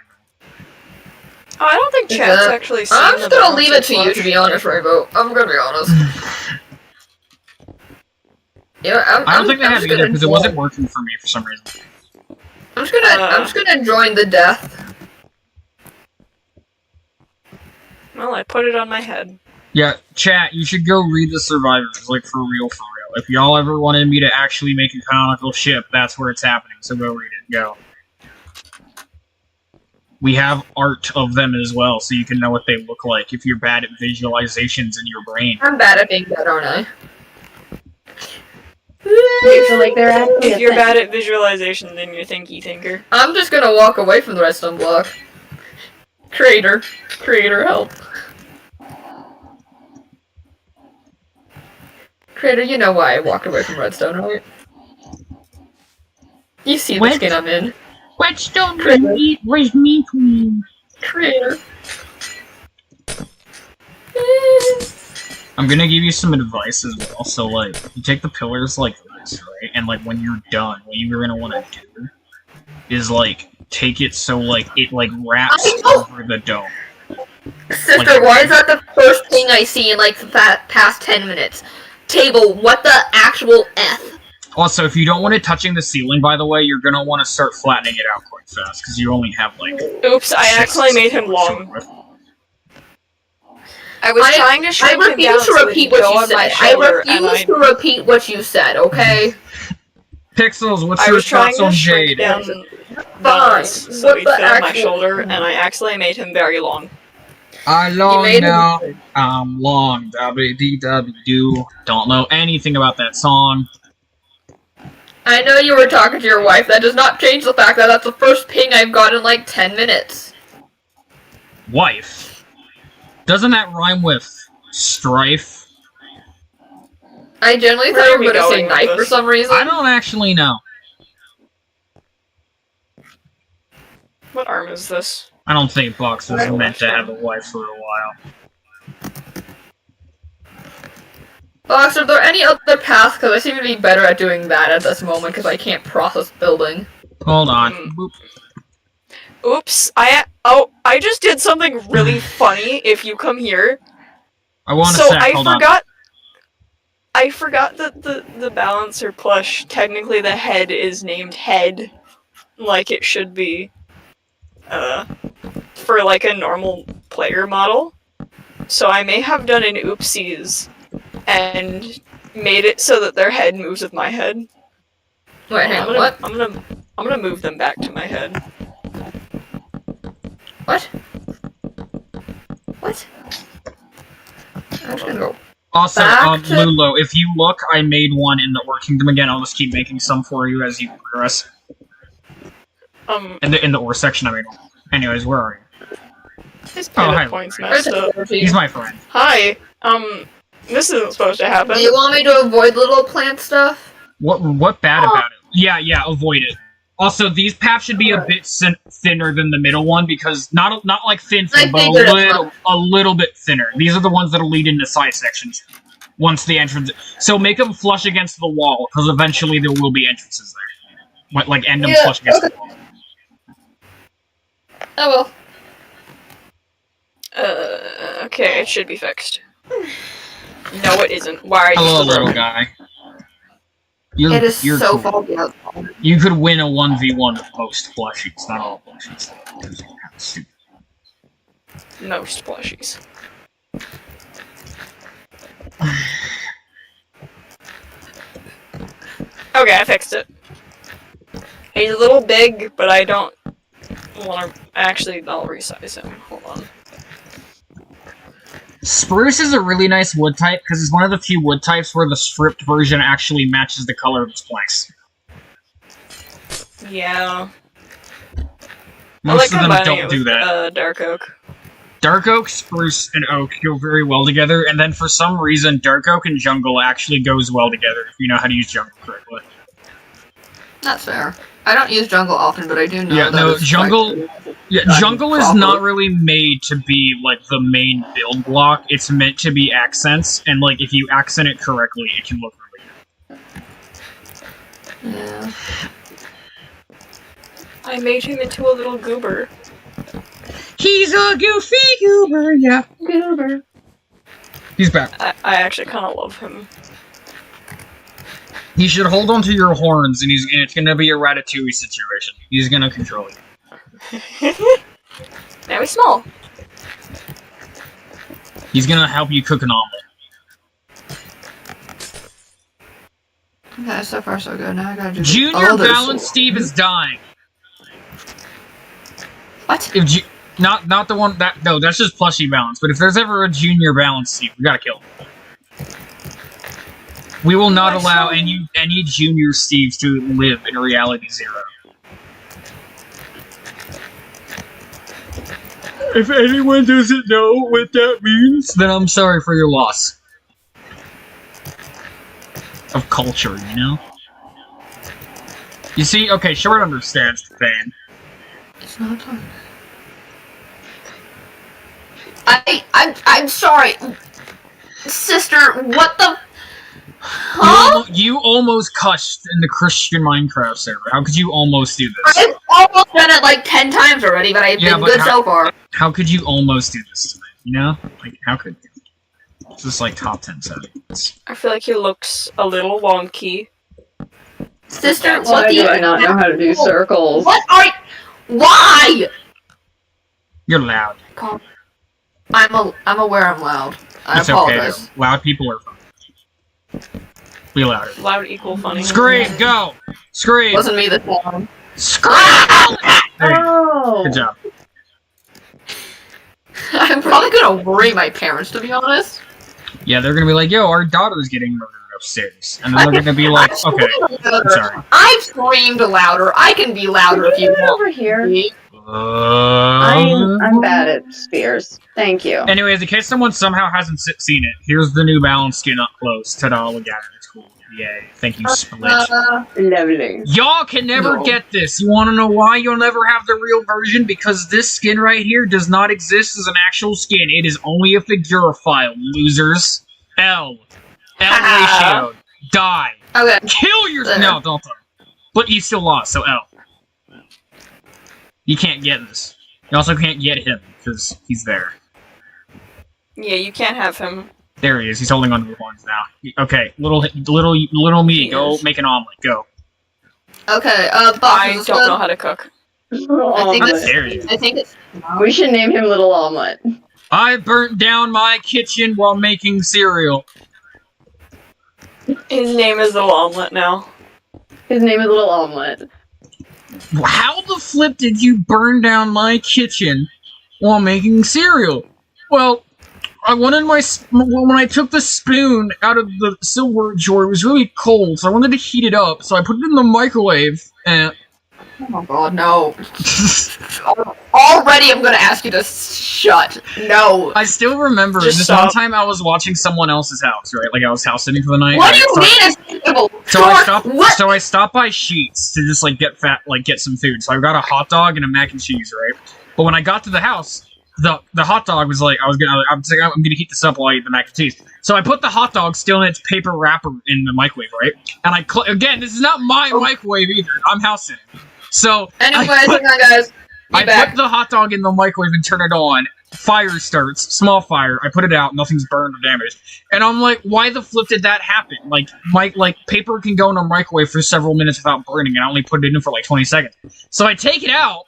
Oh, I don't think chat's actually seen I'm the just gonna leave it balancer to you, plush. to be honest, Rainbow. I'm gonna be honest. Yeah, I don't think they I'm have just either gonna because it wasn't working for me for some reason. I'm just gonna join the death. Well, I put it on my head. Yeah, chat, you should go read the survivors, like, for real, for real. If y'all ever wanted me to actually make a canonical ship, that's where it's happening, so go read it, go. We have art of them as well, so you can know what they look like if you're bad at visualizations in your brain. I'm bad at being bad, aren't I? Wait, so like they're actually If you're bad at visualization, then you're thinky thinker. I'm just gonna walk away from the redstone block. Creator, help. Creator, you know why I walked away from redstone, right? You see the skin I'm in. Redstone Creator. was me queen. Creator. I'm gonna give you some advice as well, so, like, you take the pillars like this, right? And, like, when you're done, what you're gonna want to do is, like, take it so, like, it, like, wraps over the dome. Sister, Like- why is that the first thing I see in, like, the past 10 minutes? Table, what the actual F? Also, if you don't want it touching the ceiling, by the way, you're gonna want to start flattening it out quite fast, because you only have, like... Oops, I 6 actually made him to work long. with. I was trying to I shrink him down refuse to so that repeat he'd what go you on my said. I shoulder, and refuse to repeat what you said, okay? Pixels, what's I your was trying thoughts to on shrink Jade? down Fine. Bones so What he'd the fit on my actual- shoulder, and I actually made him very long. I You long made now, it. I'm long, W-D-W-Do. Don't know anything about that song. I know you were talking to your wife. That does not change the fact that that's the first ping I've got in like 10 minutes. Wife. Doesn't that rhyme with strife? I generally Where thought are you we were going to say going with knife for this? some reason. I don't actually know. What arm is this? I don't think Box was Right, meant to left have a wife for a while. Fox, are there any other paths? Because I seem to be better at doing that at this moment because I can't process building. Hold on. Hmm. Boop. Oops, I just did something really funny if you come here. I want So a sec, hold on. I forgot that the balancer plush, technically the head is named Head, like it should be, for like a normal player model. So I may have done an oopsies and made it so that their head moves with my head. Wait, hang on, what? I'm gonna move them back to my head. What? What? I'm just gonna go. Also, Back to- Lulo, if you look, I made one in the Ore Kingdom again. I'll just keep making some for you as you progress. In the Ore section, I made one. Anyways, where are you? His Oh, hi, pivot point's messed up. He's my friend. Hi, this isn't supposed to happen. Do you want me to avoid little plant stuff? What bad about it? Yeah, avoid it. Also, these paths should be a bit thinner than the middle one, because not like thin, I but figured as a little bit thinner. These are the ones that'll lead into side sections once the entrance. So make them flush against the wall, because eventually there will be entrances there. Like end them Yeah, flush against okay. the wall. Oh well. Okay, it should be fixed. No, it isn't. Why are you Hello, still little broken? guy. You're, It is you're so cool. foggy outside. You could win a 1v1 with most plushies, not all plushies. Because you're kind of stupid. Most plushies. Okay, I fixed it. He's a little big, but I don't want to. Actually, I'll resize him. Hold on. Spruce is a really nice wood type, because it's one of the few wood types where the stripped version actually matches the color of its planks. Yeah. I Most like of them combining don't it do with, that. Dark oak. Dark oak, spruce, and oak go very well together, and then for some reason, dark oak and jungle actually goes well together if you know how to use jungle correctly. That's fair. I don't use jungle often, but I do know Yeah, that no, it's jungle- like- Yeah, jungle is not really made to be, like, the main build block. It's meant to be accents, and, like, if you accent it correctly, it can look really good. Yeah. I made him into a little goober. He's a goofy goober, yeah. Goober. He's back. I actually kind of love him. He should hold on to your horns, and it's gonna be a Ratatouille situation. He's gonna control you. Now he's small. He's gonna help you cook an omelet. Okay, so far so good. Now I gotta do Junior Balance Steve is dying. What? If not the one that no, that's just plushie balance. But if there's ever a Junior Balance Steve, we gotta kill him. We will not allow any Junior Steves to live in Reality Zero. If anyone doesn't know what that means, then I'm sorry for your loss of culture, you know? You see, okay, Short understands the pain. It's not time. I'm sorry. Sister, what the... Huh? You almost cussed in the Christian Minecraft server. How could you almost do this? I've almost done it like 10 times already, but I've been good so far. How could you almost do this to me? You know? Like, how could you? It's just like top 10 settings. I feel like he looks a little wonky. Sister, Why do I not know how to do circles? What are Why? You're loud. I'm aware I'm loud. I It's apologize. okay. Loud people are fun. Be louder. Loud equal funny. Scream, go! Scream! Wasn't me this time. Scream! There you go. Oh! Good job. I'm probably gonna worry my parents, to be honest. Yeah, they're gonna be like, yo, our daughter's getting murdered upstairs. And then they're gonna be like, okay, I'm sorry. I've screamed louder. I can be louder if you want. Over here. I'm bad at spears. Thank you. Anyways, in case someone somehow hasn't seen it, here's the new balance skin up close. Ta-da, look at it. It's cool. Yay. Thank you, Split. Lovely. Y'all can never get this. You wanna know why you'll never have the real version? Because this skin right here does not exist as an actual skin. It is only a figure file, losers. L ratio. Die. Okay. Kill yourself. No, don't die. But you still lost, so L. You can't get this. You also can't get him, because he's there. Yeah, you can't have him. There he is. He's holding onto the horns now. Okay, little me, go make an omelet. Go. Okay, I boxes. don't know how to cook. I think Omelet. it's, There you go. I think it's. We should name him Little Omelet. I burnt down my kitchen while making cereal. His name is the Omelet now. His name is Little Omelet. How the flip did you burn down my kitchen while making cereal? Well, I wanted when I took the spoon out of the silverware drawer, it was really cold, so I wanted to heat it up, so I put it in the microwave, and... Oh god, no. Already I'm gonna ask you to shut. No. I still remember Just this stop. one time I was watching someone else's house, right? Like, I was house sitting for the night. What do you so mean it's evil? So I stopped by Sheets to just, like, get some food. So I got a hot dog and a mac and cheese, right? But when I got to the house, the hot dog was like, I'm gonna heat this up while I eat the mac and cheese. So I put the hot dog still in its paper wrapper in the microwave, right? And again, this is not my microwave either. I'm house sitting. So Anyway, hang on, guys. I put the hot dog in the microwave and turn it on. Fire starts, small fire. I put it out, nothing's burned or damaged. And I'm like, why the flip did that happen? Like paper can go in a microwave for several minutes without burning, and I only put it in for like 20 seconds. So I take it out,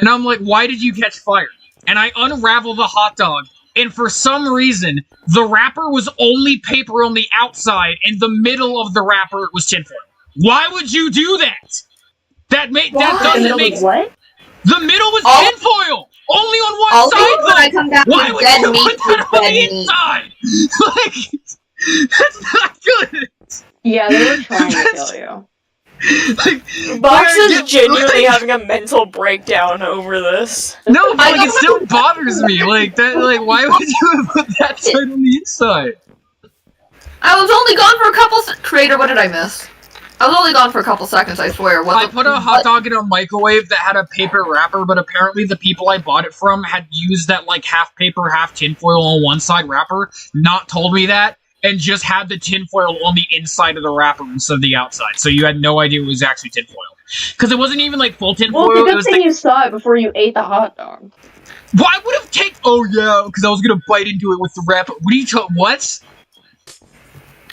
and I'm like, why did you catch fire? And I unravel the hot dog, and for some reason, the wrapper was only paper on the outside, and the middle of the wrapper was tinfoil. Why would you do that? That doesn't make What? The middle was tinfoil! Only on one I'll side, leave when I come back Why with would dead you meat put that with on the dead meat. inside? Like, that's not good. Yeah, they were trying to kill you. Like, Box why is are genuinely you- having a mental breakdown over this. No, but like, it still bothers me. Like that. Like, why would you put that side on the inside? I was only gone for a couple Creator, what did I miss? I was only gone for a couple seconds, I swear. I put a hot dog in a microwave that had a paper wrapper, but apparently the people I bought it from had used that like half paper, half tinfoil on one side wrapper, not told me that, and just had the tinfoil on the inside of the wrapper instead of the outside. So you had no idea it was actually tinfoil. Because it wasn't even like full tinfoil. Well, it's a it good was thing you saw it before you ate the hot dog. Why would have taken? Oh yeah, because I was gonna bite into it with the wrapper. What are you what?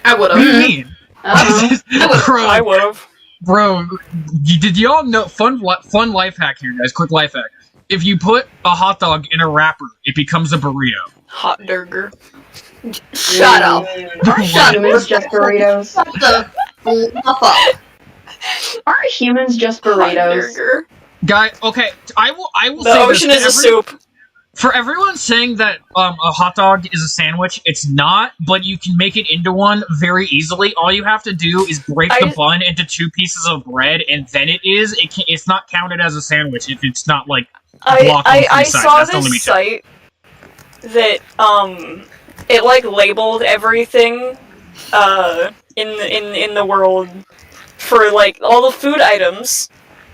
I would What do you have. mean? Uh-huh. I would've. Bro, did y'all know? Fun life hack here, guys. Quick life hack. If you put a hot dog in a wrapper, it becomes a burrito. Hot burger. Shut up. Shut Humans just burritos. Shut the f up. Aren't humans just Hot burritos? burger. Guy, okay, I will The say ocean this. is a soup. For everyone saying that a hot dog is a sandwich, it's not, but you can make it into one very easily. All you have to do is break the bun into 2 pieces of bread, and then it's not counted as a sandwich if it's not, like, blocked on 3 I sides. saw That's the only this site that, it, like, labeled everything, in the world for, like, all the food items,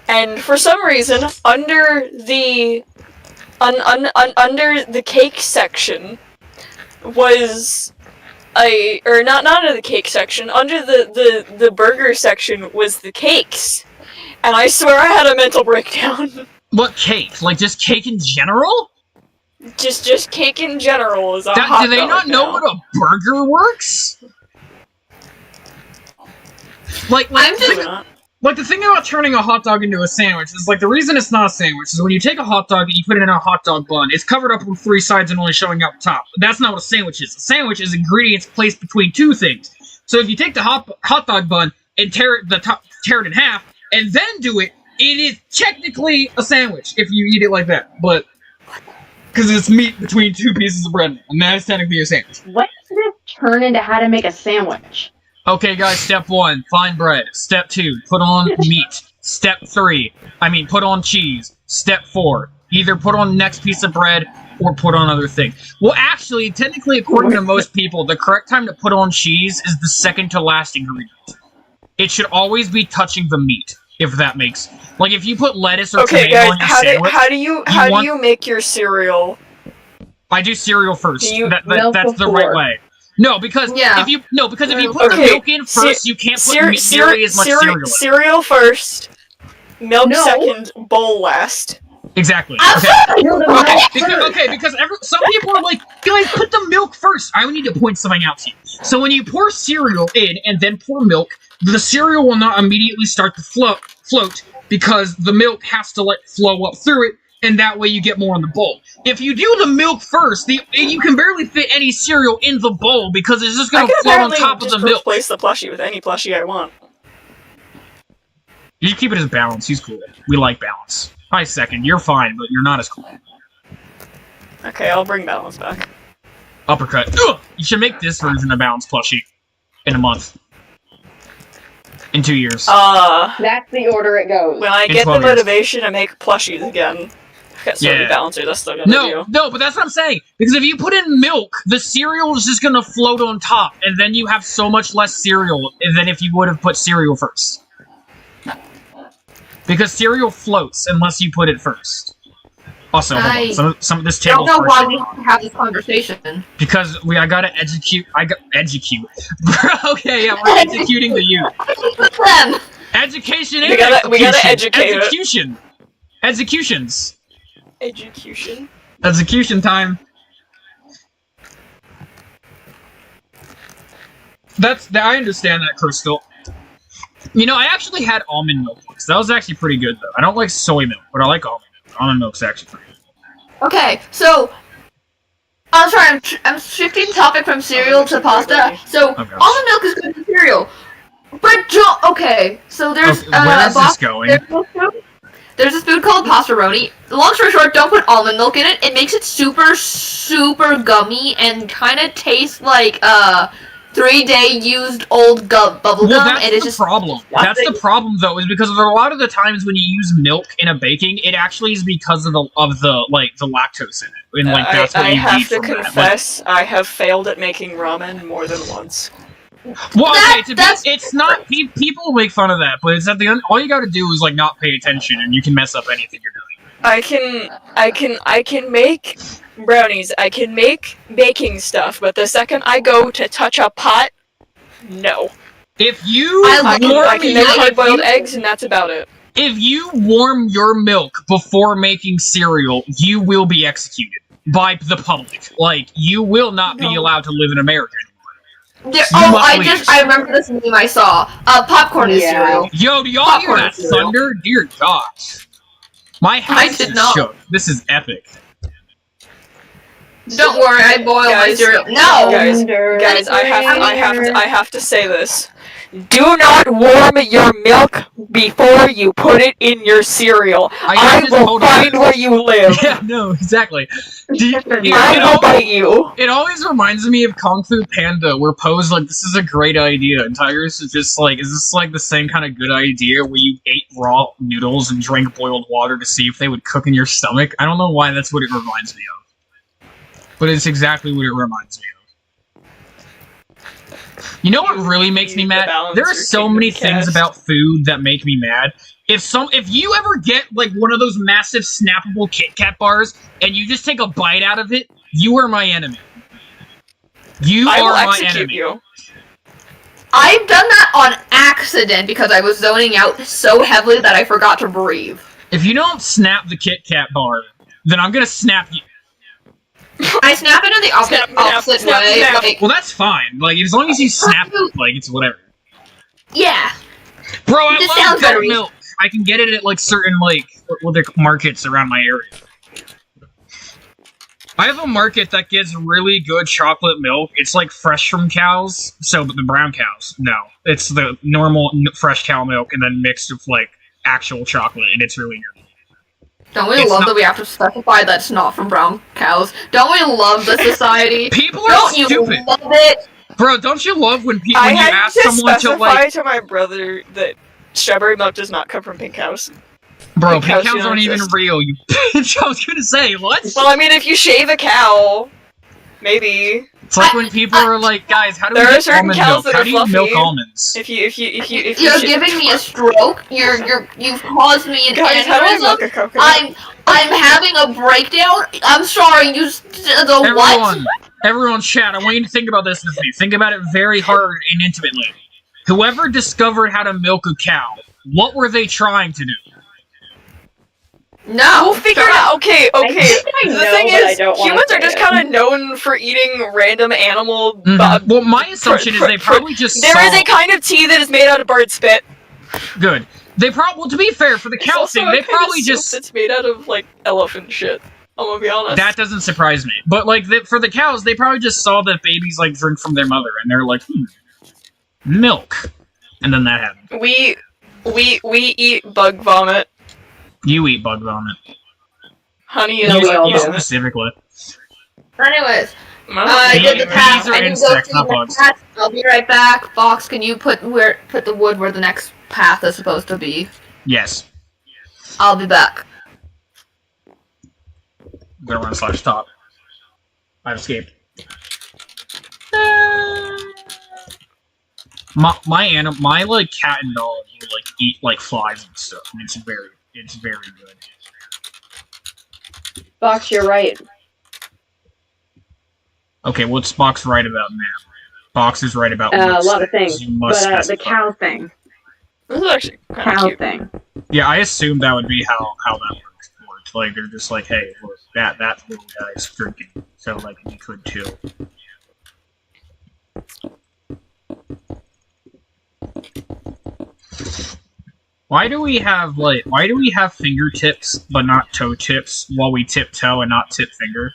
and for some reason, under the under the cake section was not under the cake section, under the burger section was the cakes. And I swear I had a mental breakdown. What cake? Like, just cake in general? Just cake in general is a hot Do they dog not know now. what a burger works? Like, the thing about turning a hot dog into a sandwich is, like, the reason it's not a sandwich is when you take a hot dog and you put it in a hot dog bun, it's covered up on 3 sides and only showing out the top. That's not what a sandwich is. A sandwich is ingredients placed between 2 things. So if you take the hot dog bun and tear it in half, and then do it, it is technically a sandwich if you eat it like that. But, because it's meat between 2 pieces of bread, and that is technically a sandwich. What does this turn into how to make a sandwich? Okay, guys, step 1, find bread. Step 2, put on meat. Step 3, put on cheese. Step 4, either put on next piece of bread or put on other thing. Well, actually, technically, according to most people, the correct time to put on cheese is the second to last ingredient. It should always be touching the meat, if that makes... Like, if you put lettuce or tomato guys, on your sandwich... how do you make your cereal? I do cereal first. Milk That's the right before. way. No, because if you put the milk in first, you can't put nearly as much cereal in. Cereal first, milk No. second, bowl last. Exactly. Because some people are like, guys, put the milk first. I need to point something out to you. So when you pour cereal in and then pour milk, the cereal will not immediately start to float because the milk has to flow up through it, and that way you get more in the bowl. If you do the milk first, you can barely fit any cereal in the bowl because it's just going to float on top of the milk. Replace the plushie with any plushie I want. You keep it as balance. He's cool. We like balance. I second. You're fine, but you're not as cool. Okay, I'll bring balance back. Uppercut. Ugh! You should make this version of balance plushie in a month. In 2 years. That's the order it goes. When I In get the 12 years. motivation to make plushies again, Yeah. balancer, that's still gonna do. No, but that's what I'm saying. Because if you put in milk, the cereal is just gonna float on top, and then you have so much less cereal than if you would have put cereal first. Because cereal floats unless you put it first. Also, hold on. Some of this I table don't know why first. we have to have this conversation. Because I gotta execute. Okay, yeah, we're executing the youth. Them. Education We and gotta educate it. execution. Executions. Education. Execution time. I understand that, Crystal. You know, I actually had almond milk once. That was actually pretty good, though. I don't like soy milk, but I like almond milk. Almond milk's actually pretty good. Okay, so I'm sorry, I'm shifting topic from cereal to pasta. So Oh, gosh. almond milk is good for cereal, but okay. So there's Okay, where is this going? There's this food called pastaroni. Long story short, don't put almond milk in it. It makes it super, super gummy and kind of tastes like 3-day used old bubble gum. Well, that's and it's the just problem. That's the problem, though, is because a lot of the times when you use milk in a baking, it actually is because of the lactose in it, and that's what I you have need to from that. confess, I have failed at making ramen more than once. Well, okay, it's not. People make fun of that, but it's at the end. All you got to do is not pay attention, and you can mess up anything you're doing. I can make brownies. I can make baking stuff, but the second I go to touch a pot, no. If you I can make hard-boiled eggs, and that's about it. If you warm your milk before making cereal, you will be executed by the public. You will not be allowed to live in America anymore. I remember this meme I saw. Popcorn is cereal. Yo, do y'all hear Popcorn that is cereal. thunder? Dear gosh. My house did is not. shook. This is epic. Don't worry, I boil my Guys, cereal. No! Guys, I have to say this. Do not warm your milk before you put it in your cereal. I just will told you find this. where you live. Yeah, no, exactly. I will bite you. It always reminds me of Kung Fu Panda, where Poe's like, this is a great idea, and Tiger's is just like, is this like the same kind of good idea where you ate raw noodles and drank boiled water to see if they would cook in your stomach? I don't know why that's what it reminds me of. But it's exactly what it reminds me of. You know what really makes me mad? There are so many things about food that make me mad. If you ever get like one of those massive snappable Kit Kat bars and you just take a bite out of it, you are my enemy. I will are my execute enemy. you. I've done that on accident because I was zoning out so heavily that I forgot to breathe. If you don't snap the Kit Kat bar, then I'm gonna snap you. I snap it in the opposite way. Like, Well, that's fine. Like, as long as you snap it, like, it's whatever. yeah. Bro, I This love sounds goat better. milk. I can get it at, like, certain, like, markets around my area. I have a market that gets really good chocolate milk. It's, like, fresh from cows. So, but the brown cows, no. It's the normal fresh cow milk and then mixed with, like, actual chocolate, and it's really good. Don't we love that we have to specify that it's not from brown cows? Don't we love the society? People are Don't stupid. you love it? Bro, don't you love when you I had ask to someone to, specify like... to my brother that strawberry milk does not come from pink cows. Bro, Pink pink cows cows don't aren't even exist. real, you bitch. I was gonna say, what? Well, I mean, if you shave a cow, maybe. It's like when people are like, guys, how do we There are get certain almond cows milk? that How are do you milk fluffy. almonds? If you You're giving me a stroke. You've caused me an Guys, how do I milk a aneurysm. coconut? I'm having a breakdown. I'm sorry. The what? Everyone, chat. I want you to think about this with me. Think about it very hard and intimately. Whoever discovered how to milk a cow, what were they trying to do? No. We'll figure it out. Okay. I think I The know, thing but I is, don't wanna humans are say just it. kind of known for eating random animal. Well, my assumption is they probably just There saw... is a kind of tea that is made out of bird spit. Good. They probably... Well, to be fair, for the There's cow also thing, a they kind probably of soup just... that's made out of like elephant shit. I'm gonna be honest. That doesn't surprise me. But, like, for the cows, they probably just saw that babies, like, drink from their mother, and they're like, milk. And then that happened. We eat bug vomit. You eat bug vomit. Honey No, is we all You do. specifically. Anyways, My I did the Bees task. are I can go insects, see not the bugs. path. I'll be right back. Fox, can you put the wood where the next path is supposed to be? Yes. I'll be back. I'm gonna run /top. I've escaped. My like cat and dog will like eat like flies and stuff, and it's very good. Fox, you're right. Okay, what's Box right about now? Box is right about A most lot of things. You must But the specify. cow thing. This is actually kind of Cow cute. thing. Yeah, I assumed that would be how that worked. Like they're just like, hey, look, that little guy's drinking, so like we could too. Why do we have fingertips but not toe tips while we tiptoe and not tip finger?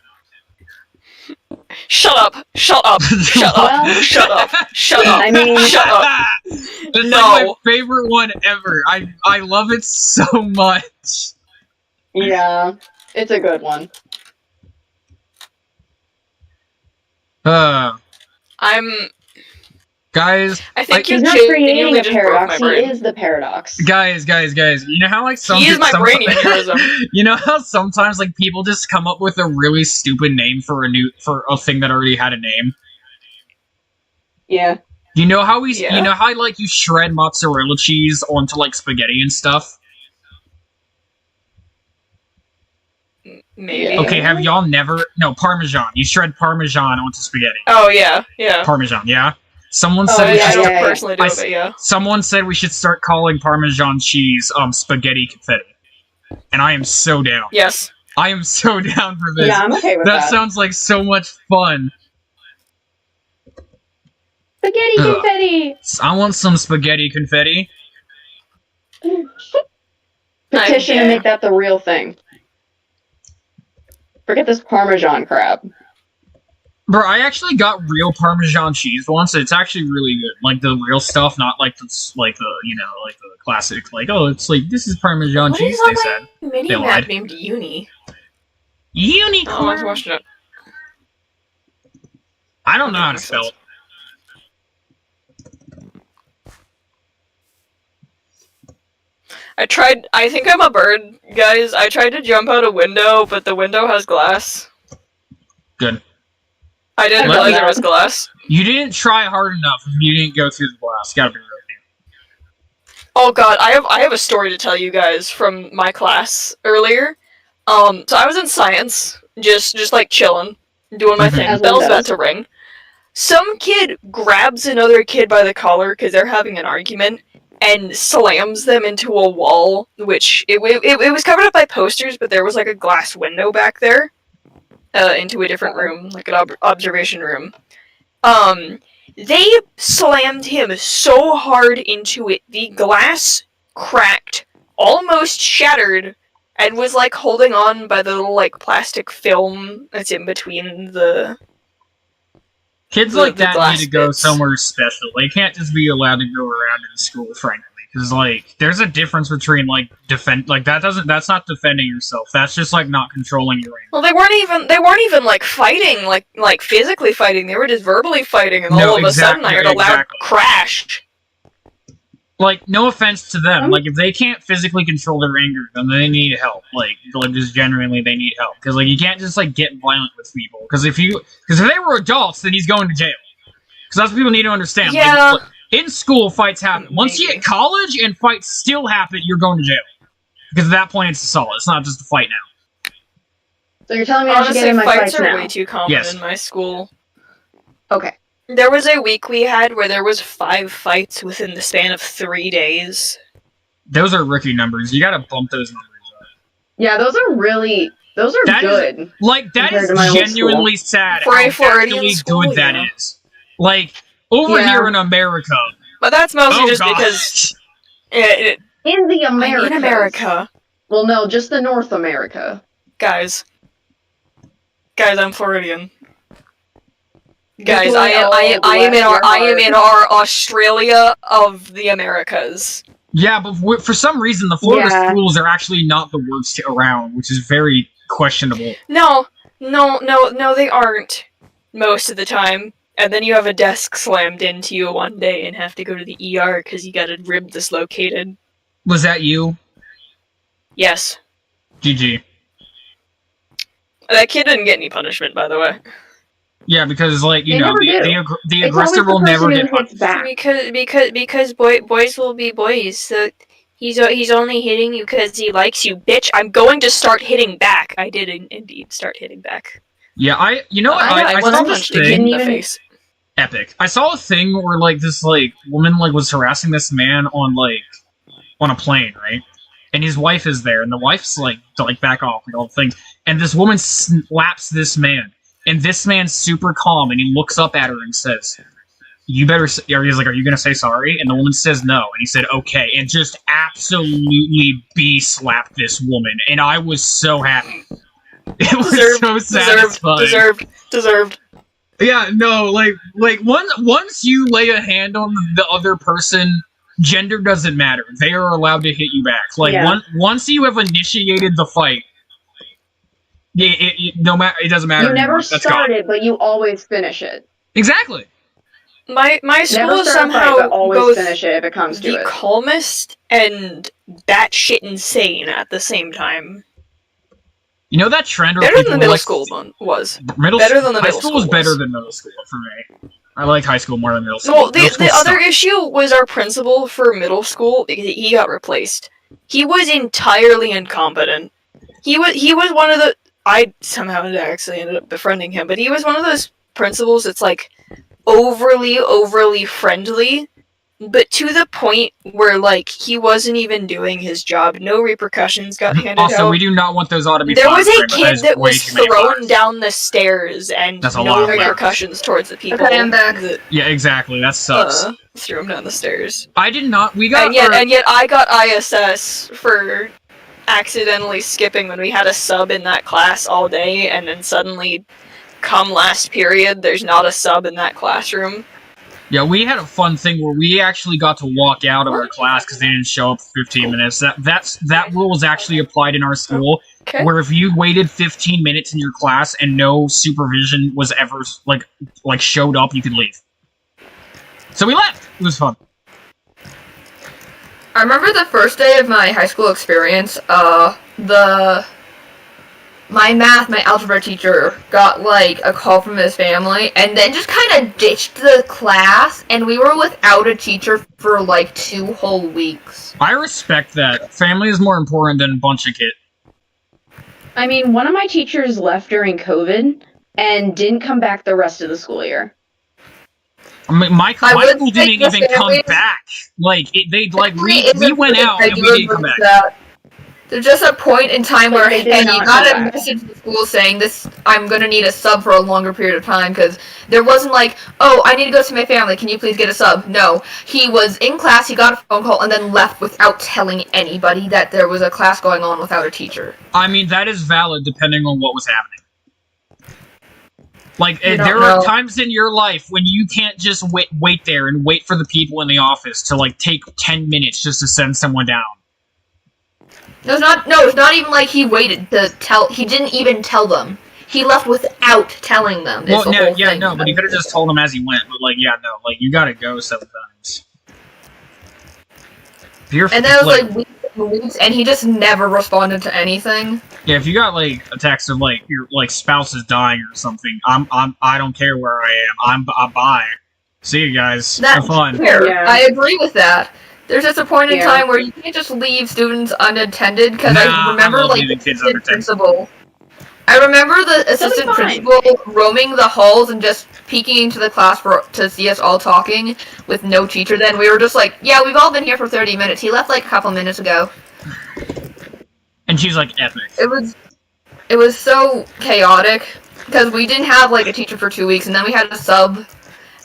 Shut up! Shut up! Shut up! Well- Shut up! Shut up! I mean- Shut up! It's No. like my favorite one ever. I love it so much. Yeah, it's a good one. Guys, I think He's you not genuinely creating a just broke my paradox, he brain. is the paradox. guys, you know how like He is my brain aneurysm. You know how sometimes like people just come up with a really stupid name for a thing that already had a name? Yeah. You know how Yeah. you know how like you shred mozzarella cheese onto like spaghetti and stuff? Maybe. Yeah. Okay, have y'all never Parmesan. You shred Parmesan onto spaghetti. Oh yeah, yeah. Parmesan, yeah? Someone Oh, said we yeah, should I yeah, don't personally do I it, s- but yeah. Someone said we should start calling Parmesan cheese spaghetti confetti. And I am so down. Yes. I am so down for this. Yeah, I'm okay with That that. sounds like so much fun. Spaghetti Ugh. confetti! I want some spaghetti confetti. Petition yeah. to make that the real thing. Forget this Parmesan crap. Bro, I actually got real Parmesan cheese once. It's actually really good. Like the real stuff, not like the like the classic. Like, oh, it's like this is Parmesan What cheese. is on They said my mini They map lied. named Uni? unicorn. Oh, I was watching it. I don't know Okay, how to makes spell sense. it. I think I'm a bird, guys. I tried to jump out a window, but the window has glass. Good. I didn't Let realize me- there was glass. You didn't try hard enough if you didn't go through the glass. Gotta be real. Oh god, I have a story to tell you guys from my class earlier. So I was in science, just like chilling, doing my Mhm. thing. As one Bell's about does. to ring. Some kid grabs another kid by the collar because they're having an argument and slams them into a wall, which it was covered up by posters, but there was like a glass window back there, into a different room, like an observation room. They slammed him so hard into it, the glass cracked, almost shattered, and was like holding on by the little like plastic film that's in between the. Kids The- like the that glass need to go bits. somewhere special. They can't just be allowed to go around in school, frankly. Because, like, there's a difference between, like, that's not defending yourself. That's just, like, not controlling your anger. Well, they weren't even like fighting, like physically fighting. They were just verbally fighting, and No, all of a sudden I heard a loud exactly. crash. Like, no offense to them. Like, if they can't physically control their anger, then they need help. Like just genuinely, they need help. Because, like, you can't just, like, get violent with people. Because if they were adults, then he's going to jail. Because that's what people need to understand. Yeah. Like, in school, fights happen. Once you Maybe. hit college and fights still happen, you're going to jail. Because at that point, it's assault. It's not just a fight now. So you're telling me I should Honestly, get in my fights fights are now? way too common Yes. in my school. Okay. There was a week we had where there was 5 fights within the span of 3 days. Those are rookie numbers. You gotta bump those numbers up. Yeah, those are That is- good. Like, that Compared is to my old genuinely sad For a how Floridian actually school, good that yeah. is. Like, over Yeah. here in America. But that's mostly Oh, just God. because In the I'm Americas. in America. Well, no, just the North America. Guys, I'm Floridian. Guys, Equally I am all in our Australia of the Americas. Yeah, but for some reason, the Florida Yeah. schools are actually not the worst around, which is very questionable. No, they aren't. Most of the time. And then you have a desk slammed into you one day and have to go to the ER because you got a rib dislocated. Was that you? Yes. GG. That kid didn't get any punishment, by the way. Yeah, because, like, you They know, never do. the It's always aggressor the will never person get who hits punished. back. Because boys will be boys. So he's only hitting you because he likes you, bitch. I'm going to start hitting back. I did indeed start hitting back. Yeah, you know what? I I once saw this punched a kid thing. in the Didn't even- face. Epic. I saw a thing where, like, this, like, woman, like, was harassing this man on, like, on a plane, right? And his wife is there, and the wife's, like, to, like, back off, like, all the things. And this woman slaps this man. And this man's super calm, and he looks up at her and says, you better, he's like, are you gonna say sorry? And the woman says no, and he said, okay, and just absolutely slapped this woman, and I was so happy. It was so satisfying. Deserved. Yeah, no, like once you lay a hand on the other person, gender doesn't matter. They are allowed to hit you back. Like, Yeah. once you have initiated the fight, it doesn't matter. You never anymore. That's gone. start it, but you always finish it. Exactly. My school Never is start a fight, somehow but always both finish it if it comes to the it. calmest and batshit insane at the same time. You know that trend where Better than people the middle like, school one was. Middle better than the high middle school school was better was. than middle school for me. I like high school more than middle school. Well, Middle the school other sucked. issue was our principal for middle school because he got replaced. He was entirely incompetent. He was one of the I somehow actually ended up befriending him, but he was one of those principals that's like overly friendly, but to the point where, like, he wasn't even doing his job. No repercussions got handed Also, out. we do not want those auto be There was a flagged, but kid is that way was too many thrown flags. down the stairs and That's a no lot of flags. repercussions towards the people Okay, I'm back. that Yeah, exactly. That sucks. threw him down the stairs. I did not. We got. And yet I got ISS for accidentally skipping when we had a sub in that class all day, and then suddenly, come last period, there's not a sub in that classroom. Yeah, we had a fun thing where we actually got to walk out of our class because they didn't show up for 15 minutes. That rule was actually applied in our school, Okay. where if you waited 15 minutes in your class and no supervision was ever like showed up, you could leave. So we left. It was fun. I remember the first day of my high school experience, my algebra teacher got, like, a call from his family, and then just kind of ditched the class, and we were without a teacher for, like, 2 whole weeks. I respect that. Family is more important than a bunch of kids. I mean, one of my teachers left during COVID and didn't come back the rest of the school year. I mean, my I would school think didn't the even come families- back. Like, we Isn't went really out and we regular didn't come like back. that. There's just a point in time where, Like, they hey, did you not got come a back. message to the school saying this, I'm gonna need a sub for a longer period of time, because there wasn't like, oh, I need to go see my family, can you please get a sub? No. He was in class, he got a phone call, and then left without telling anybody that there was a class going on without a teacher. I mean, that is valid depending on what was happening. Like, You don't there know. are times in your life when you can't just wait there and wait for the people in the office to, like, take 10 minutes just to send someone down. It's not even like he waited to tell, he didn't even tell them. He left without telling them. Well, the no, whole yeah, thing. no, but he could have just told them as he went. But, like, yeah, no, like, you gotta go sometimes. If you're, And then it was like weeks and weeks, and he just never responded to anything. yeah, if you got, like, a text of, like, your, like, spouse is dying or something, I don't care where I am. I'm bye. See you guys. Have That's fun. fair. Yeah. I agree with that. There's just a point in Yeah. time where you can't just leave students unattended, because Nah, I remember, love like, leaving the kids assistant unattended. principal. I remember the assistant fine. principal roaming the halls and just peeking into the class to see us all talking with no teacher. Then we were just like, yeah, we've all been here for 30 minutes. He left like a couple minutes ago. And she's like, epic. It was so chaotic because we didn't have like a teacher for 2 weeks, and then we had a sub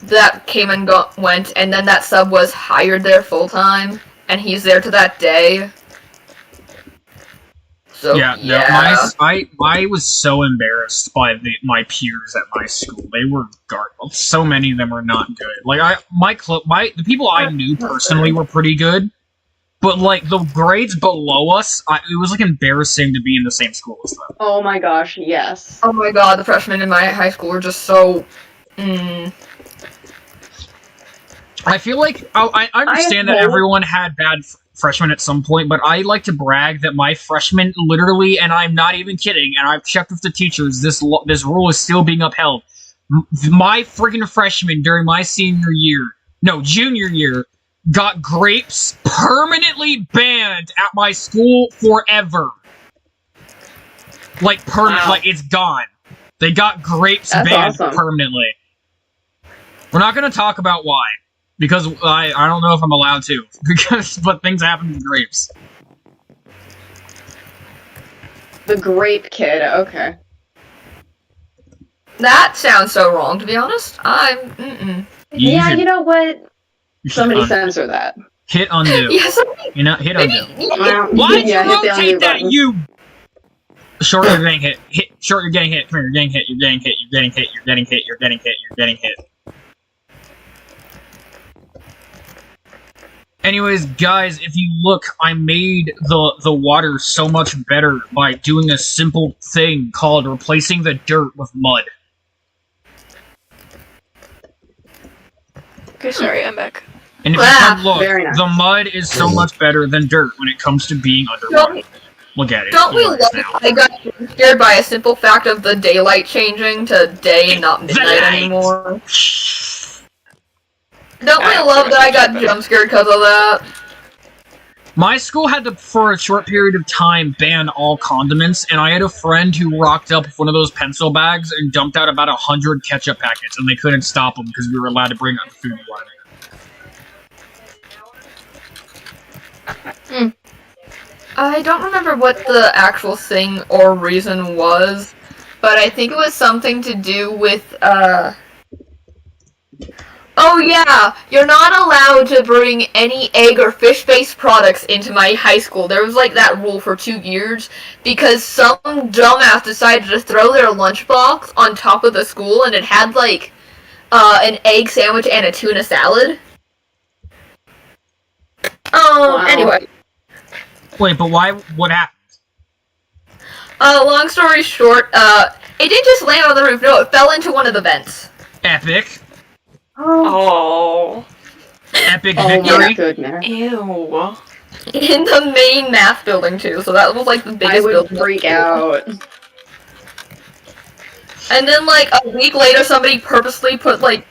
that came and went, and then that sub was hired there full time, and he's there to that day. So Yeah, no, I was so embarrassed by my peers at my school. They were garbage. So many of them were not good. Like the people I knew personally were pretty good, but like the grades below us, it was like embarrassing to be in the same school as them. Oh my gosh, yes. Oh my god, the freshmen in my high school were just so. I feel like I understand that hope- everyone had bad freshmen at some point, but I like to brag that my freshmen literally, and I'm not even kidding, and I've checked with the teachers, this rule is still being upheld. My freaking freshman during my junior year, got grapes permanently banned at my school forever. Like Wow. like it's gone. They got grapes That's banned awesome. permanently. We're not going to talk about why. Because I don't know if I'm allowed to. But things happen with grapes. The grape kid, okay. That sounds so wrong, to be honest. Yeah, you know what? you should Somebody un- censor that. hit undo. Yeah, You know, hit undo. Yeah, Why did you hit the undo rotate that, button. you? Short, you're getting hit. Short, you're getting hit. Come here, you're getting hit. You're getting hit. You're getting hit. You're getting hit. You're getting hit. You're getting hit. Anyways, guys, if you look, I made the water so much better by doing a simple thing called replacing the dirt with mud. Okay, sorry, I'm back. And if you Wow, come look, very nice. the mud is so much better than dirt when it comes to being underwater. Look at it. Don't we It love works it? I got scared by a simple fact of the daylight changing to day and not midnight Daylight. anymore. Don't we love that I got jump scared because of that? My school had to, for a short period of time, ban all condiments, and I had a friend who rocked up with one of those pencil bags and dumped out about 100 ketchup packets, and they couldn't stop him because we were allowed to bring out the food we wanted. I don't remember what the actual thing or reason was, but I think it was something to do with, Oh yeah, you're not allowed to bring any egg or fish-based products into my high school. There was like that rule for 2 years because some dumbass decided to throw their lunchbox on top of the school and it had like an egg sandwich and a tuna salad. Wow. Anyway. Wait, but why? What happened? Long story short, it didn't just land on the roof, no, it fell into one of the vents. Epic. Oh. Epic Oh victory. my goodness. Ew. In the main math building too, so that was like the biggest I would building. freak out. And then like a week later somebody purposely put like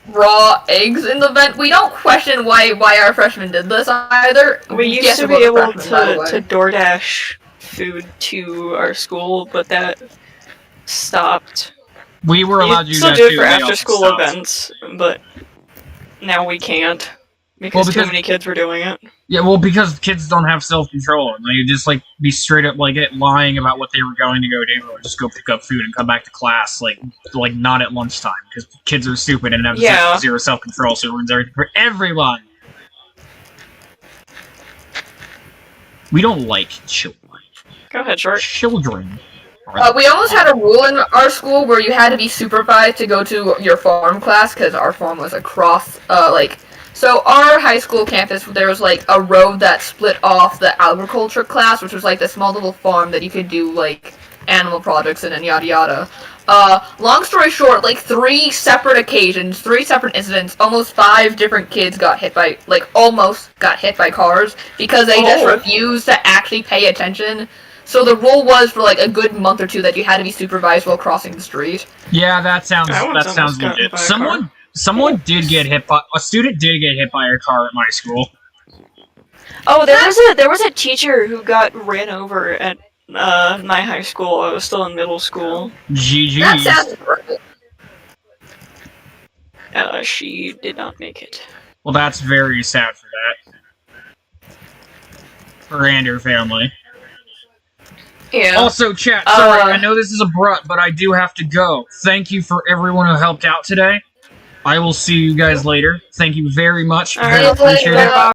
raw eggs in the vent. We don't question why our freshmen did this either. We used Yes, to it be was a able freshman, by the way. to DoorDash food to our school, but that stopped. We were allowed to We do still that do it too. for They after also school stopped. events, but now we can't because too because- many kids were doing it. Yeah, well, because kids don't have self-control, and they just like be straight up like lying about what they were going to go do, or just go pick up food and come back to class like not at lunchtime because kids are stupid and have Yeah. zero self-control, so it ruins everything for everyone. We don't like children. Go ahead, Short. Children. We almost had a rule in our school where you had to be supervised to go to your farm class because our farm was across, so our high school campus, there was like a road that split off the agriculture class, which was like the small little farm that you could do like animal projects in and yada yada. Long story short, like 3 separate occasions, 3 separate incidents, almost 5 different kids almost got hit by cars because they just refused to actually pay attention. So the rule was for like a good month or 2 that you had to be supervised while crossing the street. Yeah, that sounds almost got legit. hit by a car. Someone did get hit by a student did get hit by a car at my school. Oh, there was a teacher who got ran over at my high school. I was still in middle school. That GG's. sounds horrible. She did not make it. Well, that's very sad for that. For her and her family. Yeah. Also, chat, sorry, I know this is abrupt, but I do have to go. Thank you for everyone who helped out today. I will see you guys later. Thank you very much. All Very right, appreciate it. later.